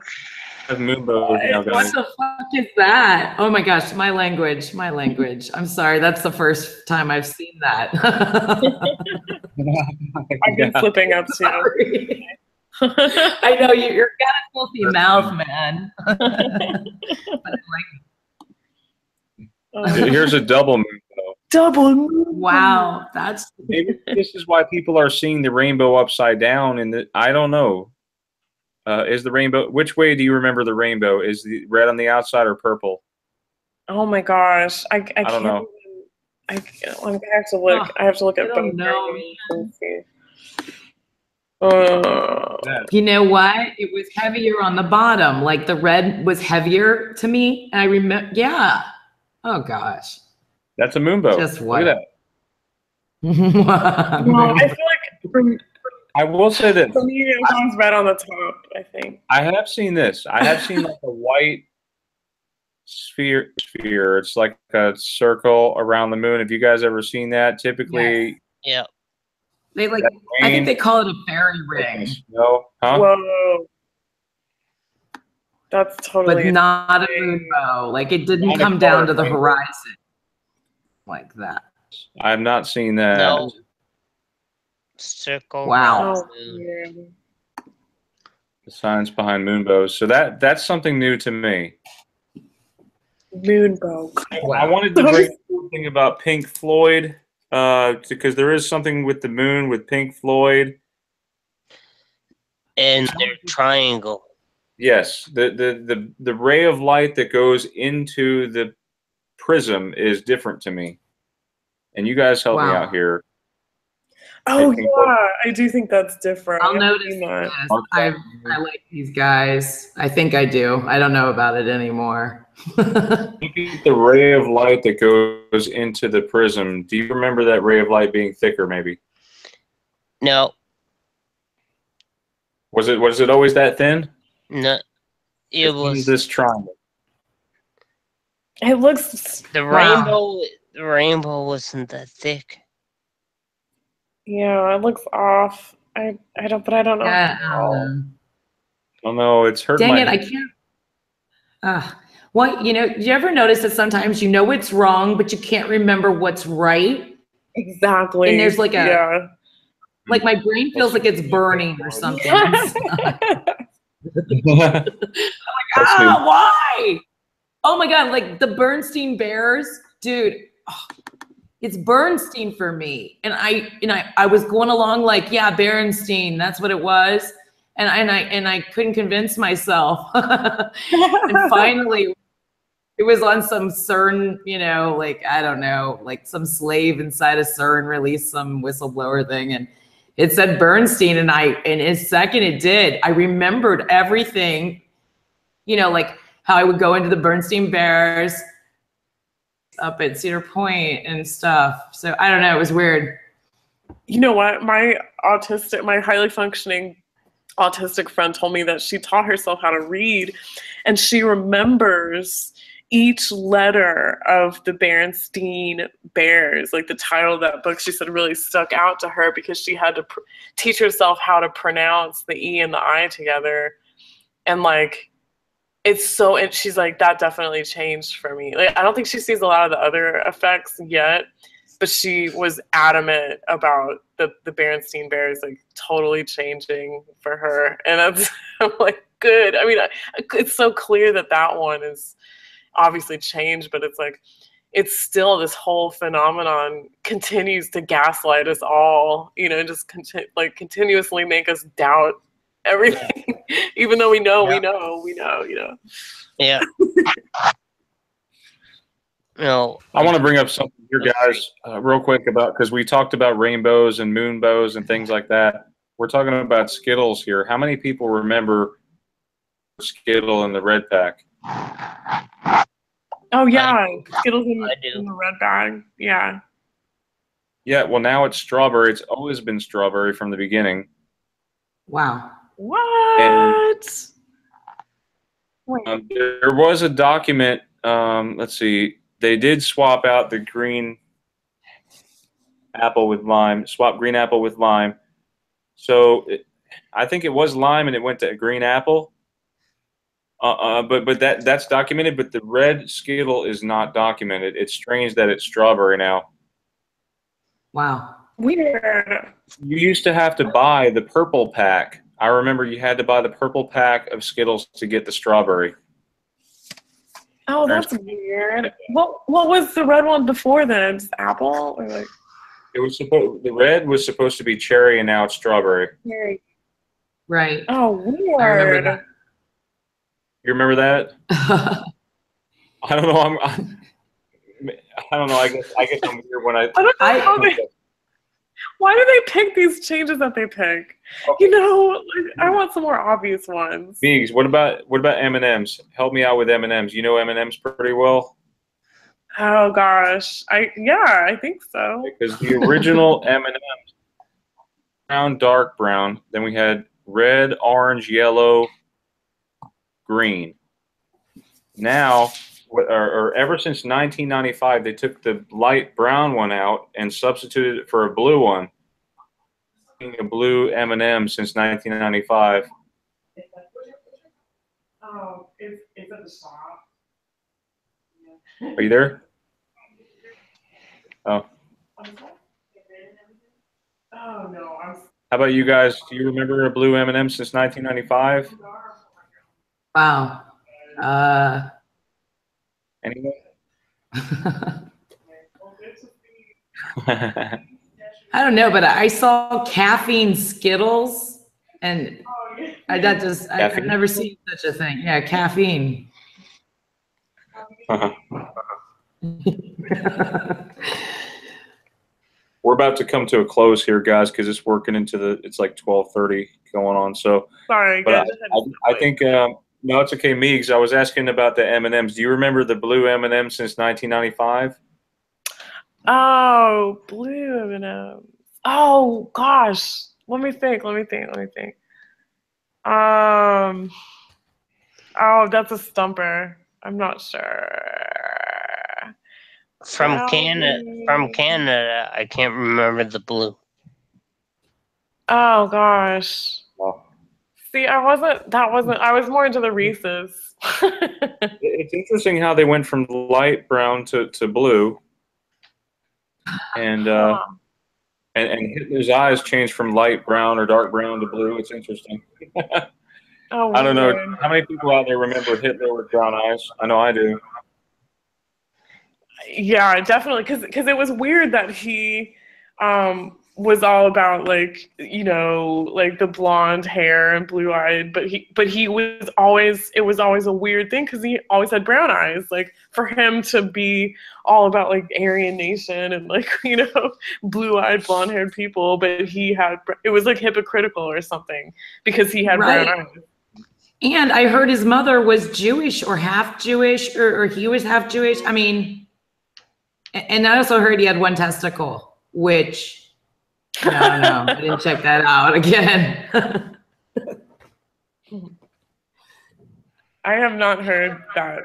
Moonbow. What the fuck is that? Oh my gosh, my language. I'm sorry. That's the first time I've seen that. I've been flipping up too. I know you're got a filthy mouth, man. Here's a double moonbow. Double moon. Wow, that's Maybe this is why people are seeing the rainbow upside down. And I don't know. Is the rainbow? Which way do you remember the rainbow? Is the red on the outside or purple? Oh my gosh, I don't know. I have to look. Oh, I have to look I at don't both know, variations and see. you know what? It was heavier on the bottom. Like the red was heavier to me. And I remember, yeah. Oh gosh. That's a moonbow. Just Look what? at that. No, I feel like I will say this. for me it was red on the top. I think. I have seen this. I have seen like a white sphere. It's like a circle around the moon. Have you guys ever seen that? Typically, Yeah. They like, That I rain- think they call it a fairy ring, no, huh? Whoa. That's but totally not a moonbow. Like it didn't Not a come down colored to the rainbow. horizon like that. I have not seen that. No. Circle. Wow. round Oh, moon. yeah. The science behind moonbows. So that's something new to me. Moonbow. I wanted to bring something about Pink Floyd, because there is something with the moon with Pink Floyd. And their triangle. Yes, the ray of light that goes into the prism is different to me. And you guys help me Wow. out here. Oh I think yeah, I do think that's different. I'll I haven't notice seen that. this. I like these guys. I think I do. I don't know about it anymore. Look at the ray of light that goes into the prism. Do you remember that ray of light being thicker, maybe? No. Was it always that thin? No. It was this triangle. It looks the Wow. rainbow. The rainbow wasn't that thick. yeah, it looks off. I don't know. Yeah, how. Oh no, it's hurt dang my it, I can't. What, you know, do you ever notice that sometimes you know what's wrong, but you can't remember what's right? Exactly. And there's like a, yeah. like my brain feels like it's burning or something. Why? Oh my God, like the Bernstein Bears, dude, it's Bernstein for me. And I was going along like, yeah, Bernstein, that's what it was. And I couldn't convince myself. And finally it was on some CERN, you know, like, I don't know, like some slave inside a CERN released some whistleblower thing. And it said Bernstein, and in a second it did. I remembered everything, you know, like how I would go into the Bernstein Bears up at Cedar Point and stuff. So I don't know, it was weird. You know what? My highly functioning autistic friend told me that she taught herself how to read, and she remembers each letter of the Berenstain Bears, like the title of that book. She said really stuck out to her because she had to teach herself how to pronounce the E and the I together. And like, and she's like, that definitely changed for me. Like, I don't think she sees a lot of the other effects yet, but she was adamant about the Berenstain Bears like totally changing for her. And that's, I'm like, good. I mean, it's so clear that one is obviously changed, but it's like, it's still this whole phenomenon continues to gaslight us all, you know, just continuously make us doubt everything, even though we know, you know. Yeah. No. I want to bring up something here, guys, real quick because we talked about rainbows and moonbows and things like that. We're talking about Skittles here. How many people remember Skittle in the red pack? Oh yeah, Skittles in do. the red bag. Yeah. Yeah, well now it's strawberry. It's always been strawberry from the beginning. Wow. What? There was a document. Let's see. They did swap out the green apple with lime. Swap green apple with lime. So I think it was lime and it went to green apple. But that's documented. But the red Skittle is not documented. It's strange that it's strawberry now. Wow. Weird. You used to have to buy the purple pack. I remember you had to buy the purple pack of Skittles to get the strawberry. Oh, that's weird. What was the red one before then? Just apple or like? It was the red was supposed to be cherry, and now it's strawberry. Cherry. Right. Oh, weird. I remember that. You remember that? I don't know. I don't know. I guess I'm weird when I don't know how why do they pick these changes that they pick? You know, like, I want some more obvious ones. Biggs, what about M&Ms? Help me out with M&Ms. You know M&Ms pretty well. Oh gosh, I think so. Because the original M&Ms, brown, dark brown. Then we had red, orange, yellow, green. Now, or ever since 1995, they took the light brown one out and substituted it for a blue one. A blue M&M since 1995. Oh, it's at the shop. Are you there? Oh. Oh no, How about you guys? Do you remember a blue M&M since 1995? Wow. Anyone? I don't know, but I saw caffeine Skittles, and I've never seen such a thing. Yeah, caffeine. We're about to come to a close here, guys, because it's working into it's like 12:30 going on. So sorry, but I think no, it's okay. Meigs, I was asking about the M&Ms. Do you remember the blue M&M since 1995? Oh, blue M&Ms. Oh gosh, let me think. Oh, that's a stumper. I'm not sure. From Canada, I can't remember the blue. Oh gosh. Well, see, I was more into the Reese's. It's interesting how they went from light brown to blue, and Hitler's eyes changed from light brown or dark brown to blue. It's interesting. Oh, I don't know weird. how many people out there remember Hitler with brown eyes. I know I do. Yeah, definitely, because it was weird that he was all about like, you know, like the blonde hair and blue eyed, but he was always, it was always a weird thing because he always had brown eyes. Like for him to be all about like Aryan Nation and like, you know, blue eyed blonde haired people, but it was like hypocritical or something because he had brown eyes. And I heard his mother was Jewish or half Jewish, or he was half Jewish. I mean, and I also heard he had one testicle, which I don't know. I didn't check that out again. I have not heard that.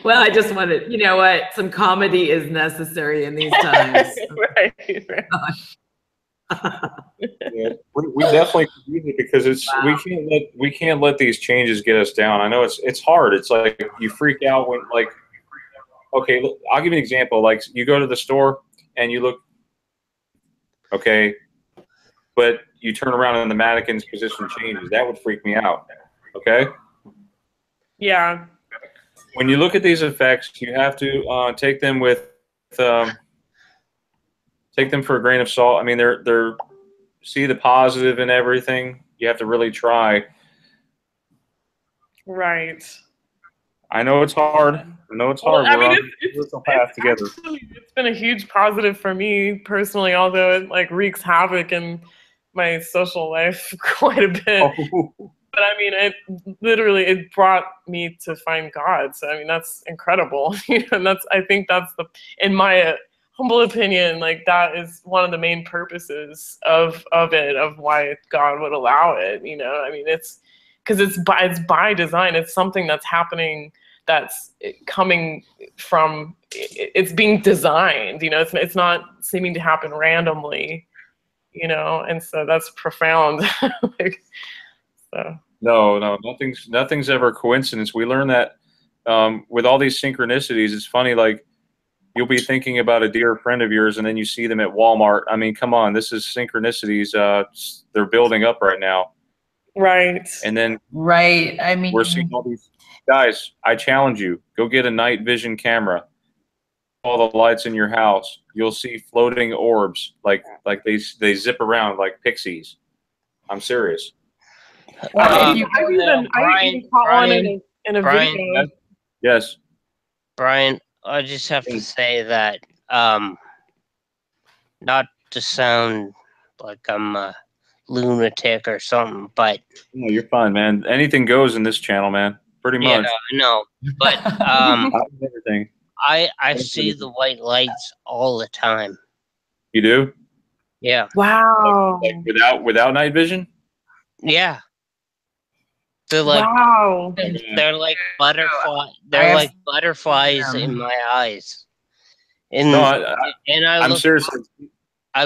Well, I just wanted, you know what? Some comedy is necessary in these times. Right. Yeah, we definitely could use it because it's we can't let these changes get us down. I know it's hard. It's like you freak out when like, okay, look, I'll give you an example. Like you go to the store and you look, okay, but you turn around and the mannequin's position changes. That would freak me out. Okay. Yeah. When you look at these effects, you have to take them with take them for a grain of salt. I mean, they're see the positive in everything. You have to really try. Right. I know it's hard. Well, I mean, together. It's been a huge positive for me personally, although it like wreaks havoc in my social life quite a bit. Oh. But I mean, it brought me to find God. So I mean, that's incredible. You know, I think that's in my humble opinion, like that is one of the main purposes of why God would allow it. You know, I mean, it's because it's by design. It's something that's happening, that's coming from, it's being designed. You know, it's not seeming to happen randomly. You know, and so that's profound. Like, so. No, nothing's ever a coincidence. We learn that with all these synchronicities. It's funny, like you'll be thinking about a dear friend of yours, and then you see them at Walmart. I mean, come on, this is synchronicities. They're building up right now. Right. And then Right. I mean, we're seeing all these guys. I challenge you: go get a night vision camera. All the lights in your house, you'll see floating orbs like they zip around like pixies. I'm serious. Wow. if you I go even caught one in a Brian, video. Yes. Brian, I just have to say that, not to sound like I'm a lunatic or something, but No, you're fine, man. Anything goes in this channel, man. Pretty yeah, much. no, but Everything. I see the white lights all the time. You do? Yeah, Wow. Like without night vision? yeah. They're like Wow. they're like butterfly. I They're have like butterflies seen them. in my eyes. And No, I I'm serious.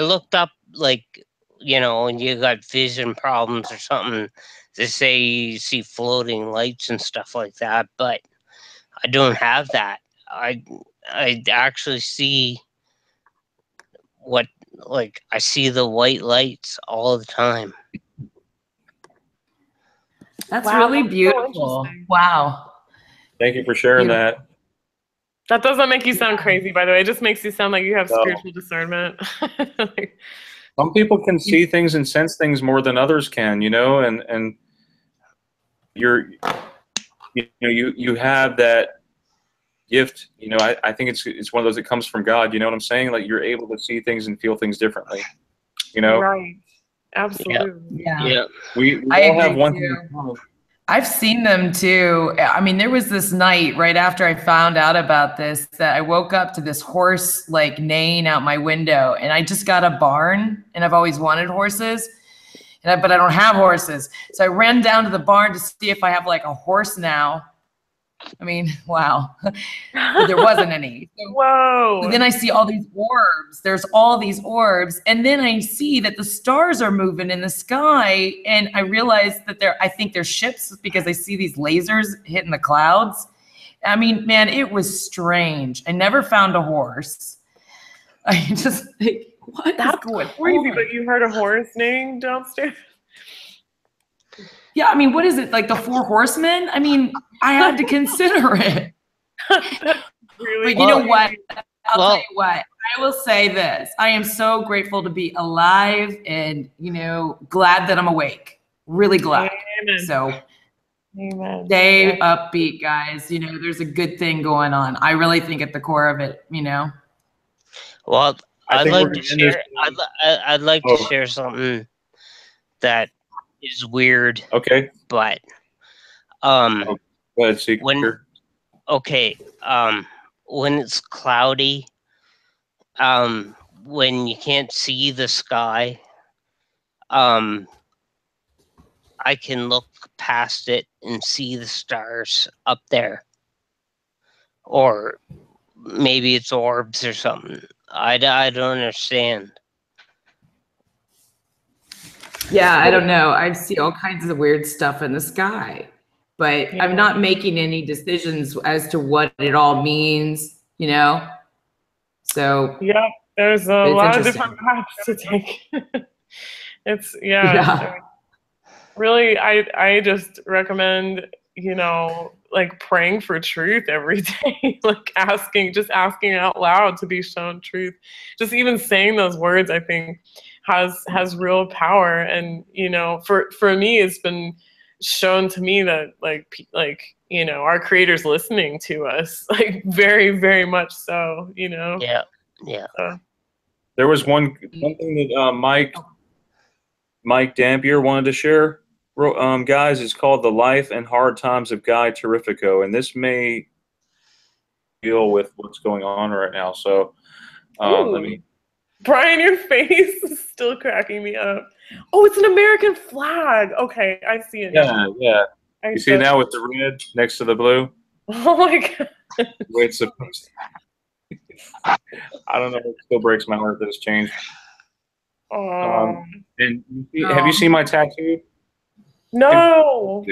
looked up, like, when you got vision problems or something, they say you see floating lights and stuff like that, but I don't have that. I actually see I see the white lights all the time. That's Wow, really that's so beautiful. interesting. Wow. Thank you for sharing Beautiful. that. That doesn't make you sound crazy, by the way. It just makes you sound like you have No. spiritual discernment. Some people can see things and sense things more than others can, and you have that gift. I think it's one of those that comes from God. You know what I'm saying? Like you're able to see things and feel things differently. Right. Absolutely. Yeah. Yeah. We I all have agree one too. thing in common. I've seen them too. I mean, there was this night right after I found out about this that I woke up to this horse like neighing out my window, and I just got a barn, and I've always wanted horses, but I don't have horses. So I ran down to the barn to see if I have like a horse now. I mean, wow. But there wasn't any. So Whoa. then I see all these orbs. There's all these orbs. And then I see that the stars are moving in the sky. And I realize that I think they're ships because I see these lasers hitting the clouds. I mean, man, it was strange. I never found a horse. I just think, That's going crazy, on? but you heard a horse neighing downstairs? Yeah, I mean, what is it? Like the Four Horsemen? I mean, I had to consider it. Really? But you know what? I'll tell you what. I will say this. I am so grateful to be alive and, glad that I'm awake. Really glad. Amen. So Amen. stay upbeat, guys. There's a good thing going on. I really think at the core of it, Well, I'd think like we're to gonna end share. this- I'd like to share something that is weird. Okay. But Go ahead, Seeker. when it's cloudy, when you can't see the sky, I can look past it and see the stars up there, or maybe it's orbs or something. I don't understand. Yeah, I don't know. I see all kinds of weird stuff in the sky, but I'm not making any decisions as to what it all means, So yeah, there's a it's lot of interesting. different paths to take. It's Yeah. really, I just recommend, like praying for truth every day, like asking out loud to be shown truth. Just even saying those words, I think has real power. And for me, it's been shown to me that our Creator's listening to us, like very, very much so. Yeah. So. There was one thing that Mike Dampier wanted to share. Guys, it's called The Life and Hard Times of Guy Terrifico, and this may deal with what's going on right now. So let me. Brian, your face is still cracking me up. Oh, it's an American flag. Okay, I see it now. Yeah. You see it now with the red next to the blue? Oh my God. The way it's supposed to. I don't know. It still breaks my heart that it's changed. And have you seen my tattoo? No. All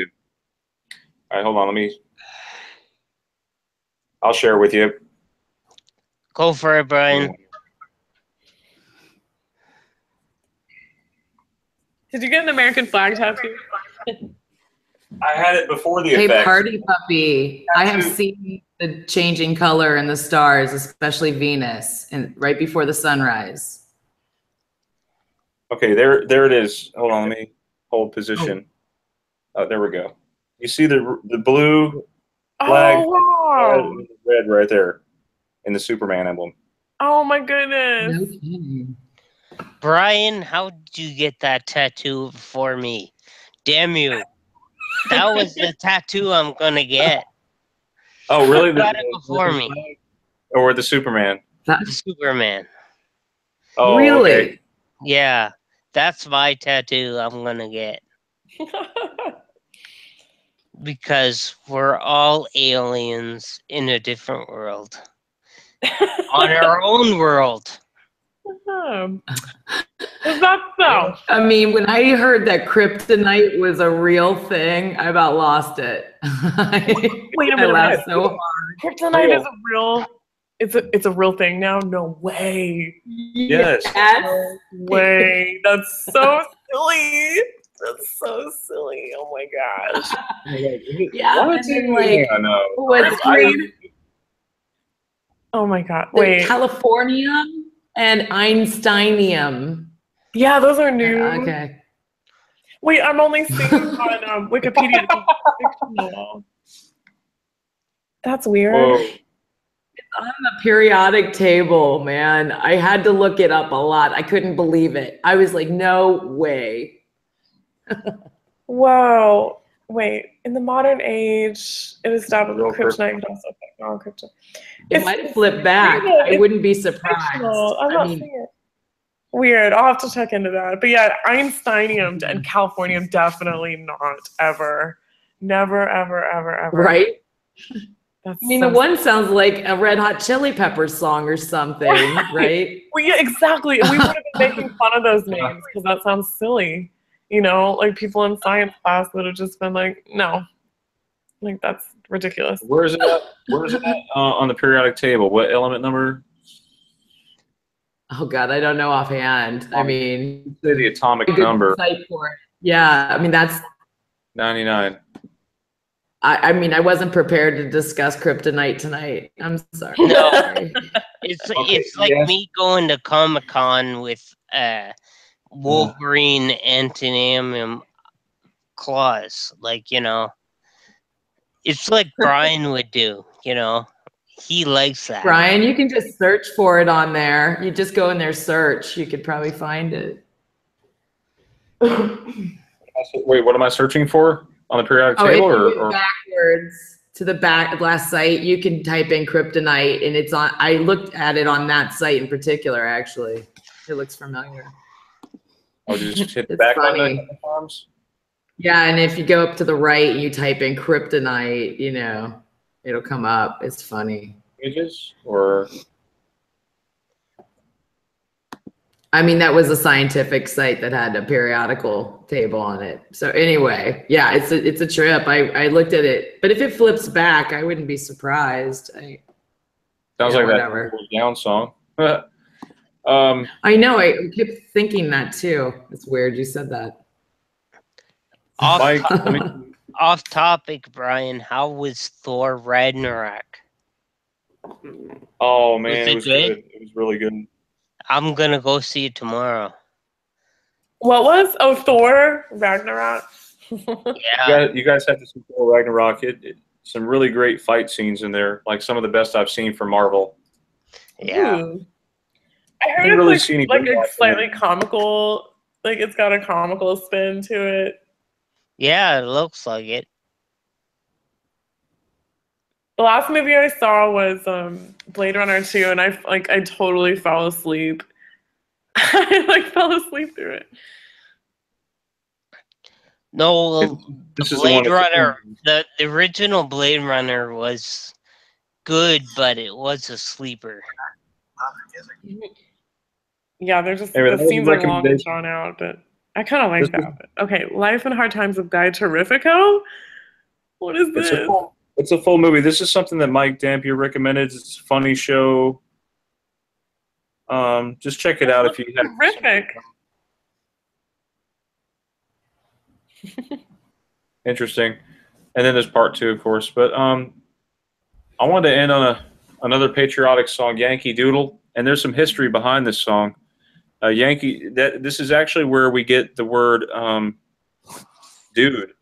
right, hold on. I'll share it with you. Go for it, Brian. Did you get an American flag tattoo? I had it before the Hey, effects. Party Puppy. I have seen the changing color in the stars, especially Venus, and right before the sunrise. Okay, there it is. Hold on, let me hold position. Oh, there we go. You see the blue flag, Oh, wow. and the red right there in the Superman emblem. Oh, my goodness. No kidding. Brian, how did you get that tattoo for me? Damn you. That was the tattoo I'm gonna get. Oh, really? You got it before me. Or the Superman? The Superman. Oh, Really? okay. Yeah, that's my tattoo I'm gonna get. Because we're all aliens in a different world. On our own world. Is that so? I mean, when I heard that kryptonite was a real thing, I about lost it. Wait a I minute. laughed so hard. Kryptonite is a real. It's a real thing now. No way. Yes. No way. That's so silly. That's so silly. Oh my gosh. Yeah, What? and then like, I know. was Oh my god. the Wait. Californium and Einsteinium. Yeah, those are new. Okay. Wait, I'm only seeing on Wikipedia. It's fictional. That's weird. Whoa. It's on the periodic table, man. I had to look it up a lot. I couldn't believe it. I was like, no way. Whoa. Wait. In the modern age, it is established that Real kryptonite could also affect non-kryptonite. It might have flipped back. I wouldn't be surprised. I'm not seeing it. Weird. I'll have to check into that. But yeah, Einsteinium and Californium definitely not ever. Never, ever, ever, ever. Right? That's I mean, so the one sounds like a Red Hot Chili Peppers song or something, right? Well, yeah, exactly. And we would have been making fun of those names because that sounds silly. You know, like people in science class would have just been like, no. Like, that's ridiculous. Where is it at? Where is it at on the periodic table? What element number? Oh God, I don't know offhand. I mean, Say the atomic a good number. site for it. Yeah, I mean that's. 99. I mean, I wasn't prepared to discuss kryptonite tonight. I'm sorry. No. It's like yes. me going to Comic-Con with Wolverine Antonium claws. Like, you know, it's like Brian would do, you know. He likes that. Brian, you can just search for it on there. You just go in there, search. You could probably find it. Wait, what am I searching for on the periodic Oh, if table? you Or went backwards to the last site, you can type in kryptonite, and it's on. I looked at it on that site in particular. Actually, it looks familiar. I'll just hit the It's back funny. button a couple times? Yeah, and if you go up to the right and you type in kryptonite, you know, it'll come up. It's funny. Pages or I mean, that was a scientific site that had a periodical table on it. So anyway, yeah, it's a trip. I looked at it, but if it flips back, I wouldn't be surprised. sounds Yeah, like whatever. that down song. I know. I kept thinking that too. It's weird you said that. Off, Mike, off topic, Brian. How was Thor Ragnarok? oh man, Was it it was good? good. It was really good. I'm gonna go see it tomorrow. What was? Oh, Thor Ragnarok. Yeah. You guys have to see Thor Ragnarok. Some really great fight scenes in there, like some of the best I've seen from Marvel. Yeah. Ooh. I heard didn't it's really see any like good a ones. slightly comical, like it's got a comical spin to it. Yeah, it looks like it. The last movie I saw was Blade Runner 2, and I totally fell asleep. I fell asleep through it. No, This is the one Blade that's- Runner. The original Blade Runner was good, but it was a sleeper. Yeah, they're just Anyway, the that was a scenes are long and recommendation. drawn out, but I kind of like This that. But, okay, Life and Hard Times of Guy Terrifico. What is this? It's a full movie. This is something that Mike Dampier recommended. It's a funny show. Just check it out if you have. Terrific. interesting. And then there's part 2, of course. But I wanted to end on another patriotic song, Yankee Doodle. And there's some history behind this song. Yankee. This is actually where we get the word dude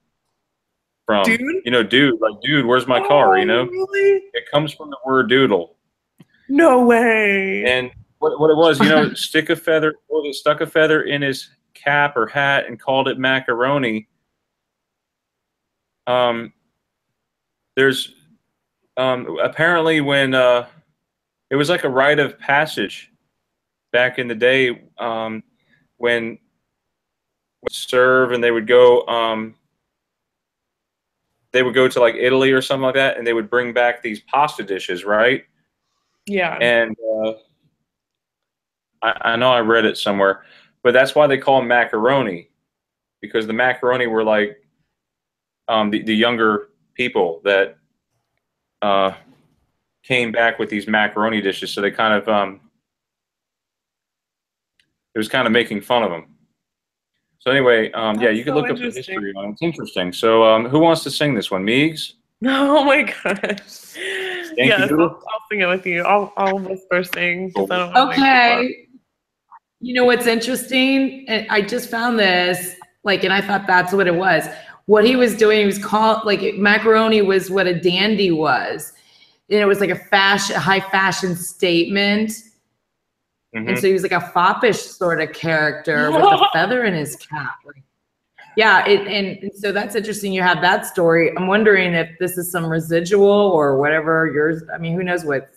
from. Dude? You know, dude, like, dude, where's my car? You know, Really? it comes from the word doodle. No way. And what it was, you know, stuck a feather in his cap or hat and called it macaroni. There's apparently when it was like a rite of passage back in the day, when serve and they would go to like Italy or something like that, and they would bring back these pasta dishes, right? Yeah. And I know I read it somewhere, but that's why they call them macaroni, because the macaroni were like the younger people that came back with these macaroni dishes. So they kind of it was kind of making fun of them. So anyway, yeah, you can look up the history on it. It's interesting. So who wants to sing this one? Meigs? Oh my gosh. Yes, I'll sing it with you. I'll whisper sing. Cool. Okay. You know what's interesting? I just found this, like, and I thought that's what it was. What he was doing, he was called, like, macaroni was what a dandy was. And it was like a high fashion statement. Mm-hmm. And so he was like a foppish sort of character with a feather in his cap. Like, yeah, and so that's interesting. You have that story. I'm wondering if this is some residual or whatever yours. I mean, who knows what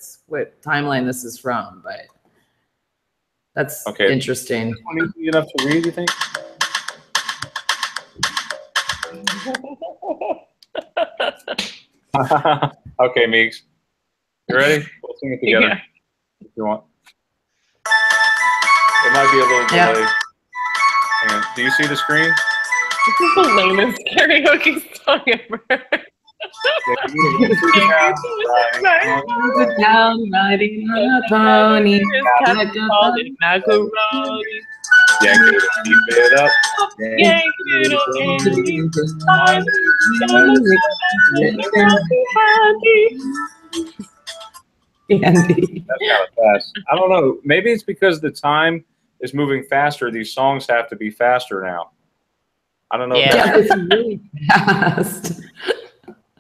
timeline this is from, but that's interesting. This one easy enough to read, you think? Okay, Meigs. You ready? We'll sing it together. Yeah. If you want. It might be a little delay. Hang on. Do you see the screen? This is the lamest karaoke song ever. Down riding on a pony. Macaroni. Yankee Doodle, keep it up. Yankee Doodle, Andy. That's kind of fast. I don't know. Maybe it's because the time is moving faster. These songs have to be faster now. I don't know. Yeah, it's really fast.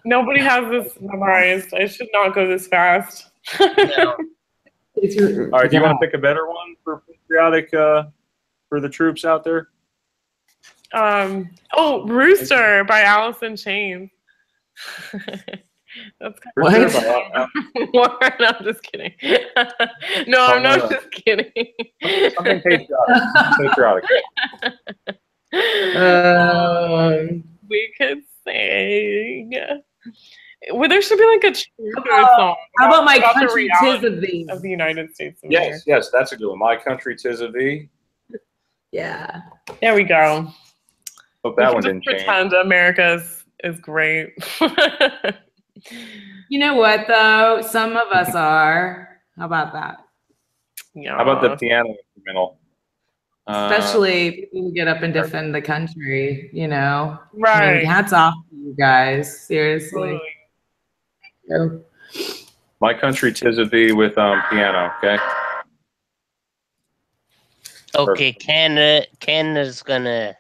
Nobody has this memorized. I should not go this fast. All right. Do you want to pick a better one for patriotic for the troops out there? Oh, Rooster by Alice in Chains. That's kind of what? No, I'm just kidding. No, I'm not just kidding. Something patriotic. We could sing. Well, there should be like a song. How about My Country 'Tis of Thee? Of the United States of Yes, yes, that's a good one. My Country 'Tis of Thee. Yeah. There we go. Hope that one didn't change. Pretend America is great. You know what, though? Some of us are. How about that? Yeah. How about the piano instrumental? Especially people who get up and defend the country, you know? Right. I mean, hats off to you guys. Seriously. Totally. My Country 'Tis of Thee with piano, okay? Okay, Canada's gonna.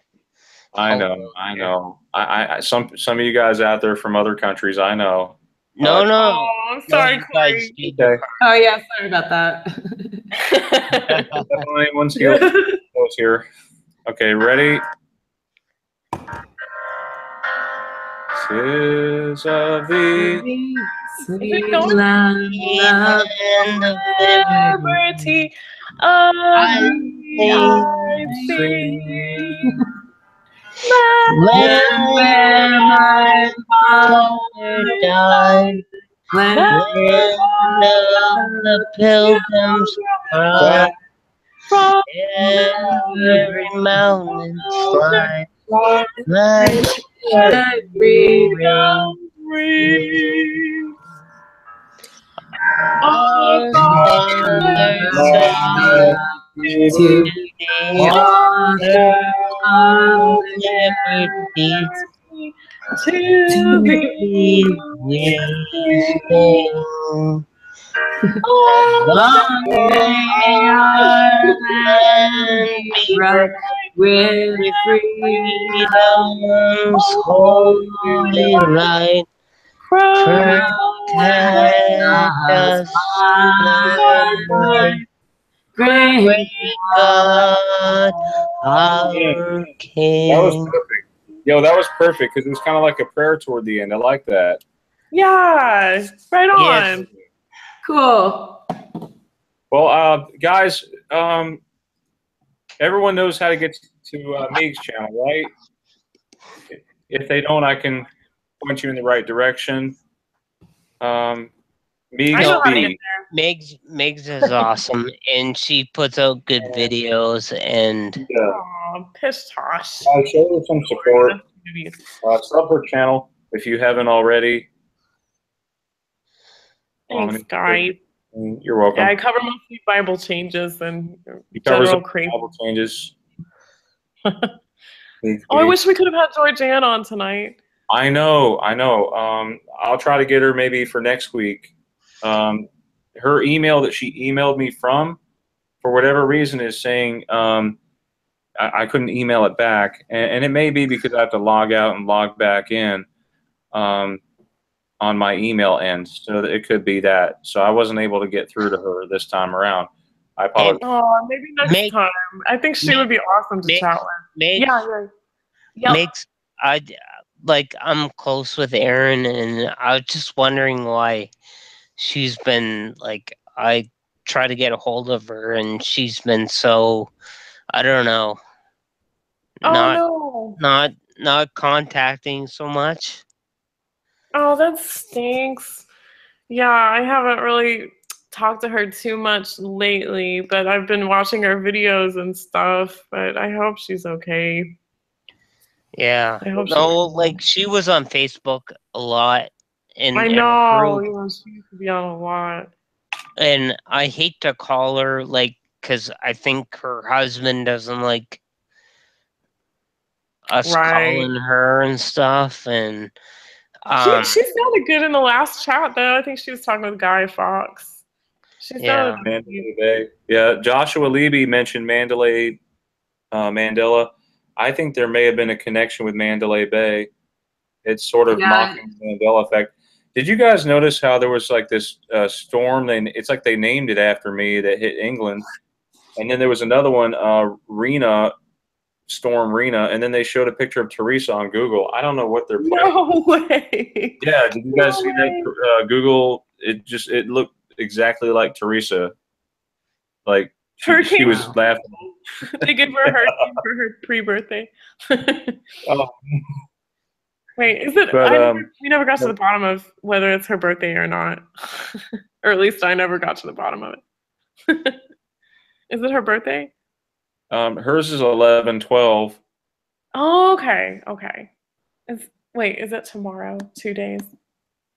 I know. I some of you guys out there from other countries, I know. No. Oh, I'm sorry, Corey. Okay. Oh yeah, sorry about that. Definitely one's here. Okay, ready? 'Tis of thee. Sweet land of liberty, I see. Where my father died, where the pilgrims cry, every mountain slide, like every breathe. Our fathers to the honor of liberty, To be with you. Long may our land be bright with freedom's holy light. Protect us, Lord, great God, our That was King. perfect. Yo, that was perfect because it was kind of like a prayer toward the end. I like that. Yeah, right on. Yes. Cool. Well, guys, everyone knows how to get to Meeg's channel, right? If they don't, I can point you in the right direction. Meeg's I know how to B. get Megs is awesome, and she puts out good videos. And Yeah. Aw, pish tosh. Show her some support. Sub her channel if you haven't already. Thanks, guys. You're welcome. Yeah, I cover mostly Bible changes and He covers general the crazy. Bible changes. Oh, I wish we could have had Georgianne on tonight. I know. I'll try to get her maybe for next week. Her email that she emailed me from, for whatever reason, is saying I couldn't email it back, and it may be because I have to log out and log back in on my email end, so it could be that. So I wasn't able to get through to her this time around. I apologize. Oh, maybe next time. I think she would be awesome to chat with. Yeah. Makes I'm close with Erin, and I was just wondering why she's been I try to get a hold of her, and she's been so, I don't know, not contacting so much. Oh, that stinks. Yeah, I haven't really talked to her too much lately, but I've been watching her videos and stuff, but I hope she's okay. Yeah. I hope she was on Facebook a lot. I know, she used to be on a lot. And I hate to call her, because I think her husband doesn't like us calling her and stuff. And she sounded good in the last chat, though. I think she was talking with Guy Fawkes. She sounded Mandela Bay. Yeah, Joshua Levy mentioned Mandela. I think there may have been a connection with Mandela Bay. It's sort of mocking the Mandela effect. Did you guys notice how there was like this storm? It's like they named it after me that hit England, and then there was another one, Storm Rena, and then they showed a picture of Teresa on Google. I don't know what they're putting. No way. Yeah, did you guys see that? Google, it looked exactly like Teresa. Like she was laughing. They gave her hurricane for her pre-birthday. Wait, is it? We never got to the bottom of whether it's her birthday or not, or at least I never got to the bottom of it. Is it her birthday? Hers is 11/12. Oh, okay. Wait, is it tomorrow? 2 days?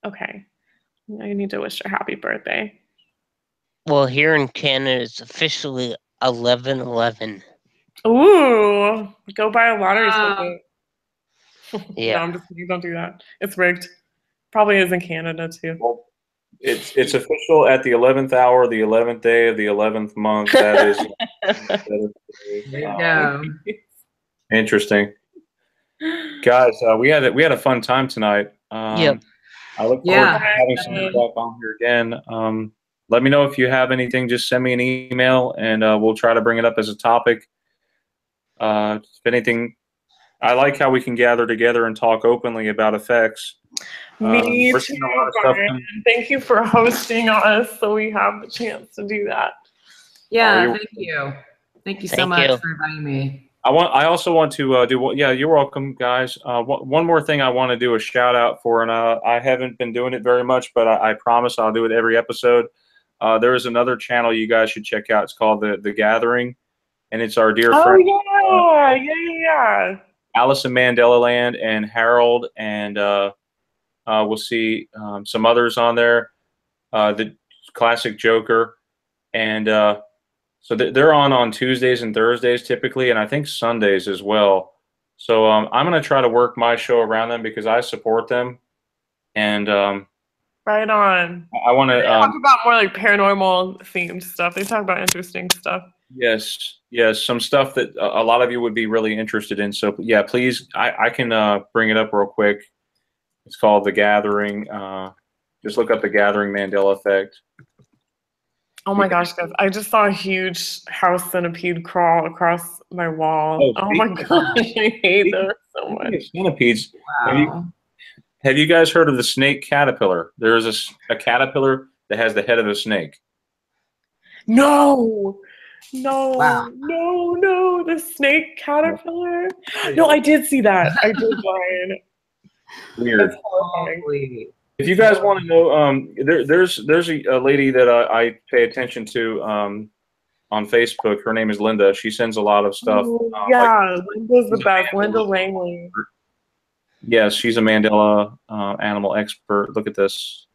Okay. I need to wish her happy birthday. Well, here in Canada, it's officially 11/11. Ooh, go buy a lottery ticket. Yeah. No, I'm just kidding. Don't do that. It's rigged. Probably is in Canada too. Well, it's official at the 11th hour, the 11th day of the 11th month. That is. Interesting, guys. We had a fun time tonight. I look forward to having someone back on here again. Let me know if you have anything. Just send me an email, and we'll try to bring it up as a topic. If anything, I like how we can gather together and talk openly about effects. Me too, Brian. Thank you for hosting us so we have the chance to do that. Yeah, thank you. Thank you so much for inviting me. I also want to do. Yeah, you're welcome, guys. One more thing I want to do a shout out for, and I haven't been doing it very much, but I promise I'll do it every episode. There is another channel you guys should check out. It's called The Gathering, and it's our dear friend. Oh yeah. Alice in Mandela Land and Harold, and we'll see some others on there. The classic Joker, and so they're on Tuesdays and Thursdays typically, and I think Sundays as well. So I'm going to try to work my show around them because I support them. And Right on. I want to They talk about more like paranormal themed stuff. They talk about interesting stuff. Yes, some stuff that a lot of you would be really interested in. So yeah, please, I can bring it up real quick. It's called The Gathering. Just look up The Gathering Mandela Effect. Oh my gosh, guys. I just saw a huge house centipede crawl across my wall. Oh my gosh, I hate those so much. Centipedes. Wow. Have you guys heard of the snake caterpillar? There is a caterpillar that has the head of a snake. No, Wow. no, the snake caterpillar. No, I did see that. I did, Ryan. Weird. That's horrifying. Holy. If you guys want to know, there's a lady that I pay attention to on Facebook. Her name is Linda. She sends a lot of stuff. Yeah, Linda's the best. Linda Langley. Yes, she's a Mandela animal expert. Look at this.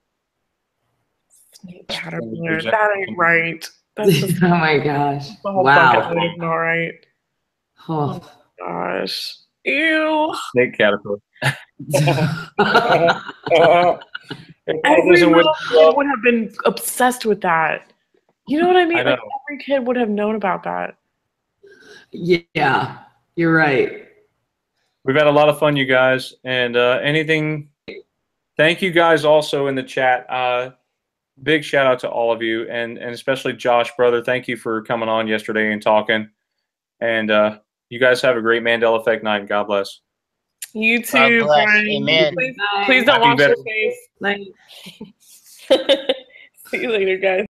Snake caterpillar. That ain't right. That's just Oh my gosh. the whole Wow. bucket load, all right. Oh. Gosh. Ew. Snake caterpillar. Every little kid would have been obsessed with that. You know what I mean? Like every kid would have known about that. Yeah, you're right. We've had a lot of fun, you guys. And anything, thank you guys also in the chat. Big shout out to all of you, and especially Josh, brother. Thank you for coming on yesterday and talking. And you guys have a great Mandela Effect night. God bless. You too, Brian. Amen. Please don't wash your face. Night. See you later, guys.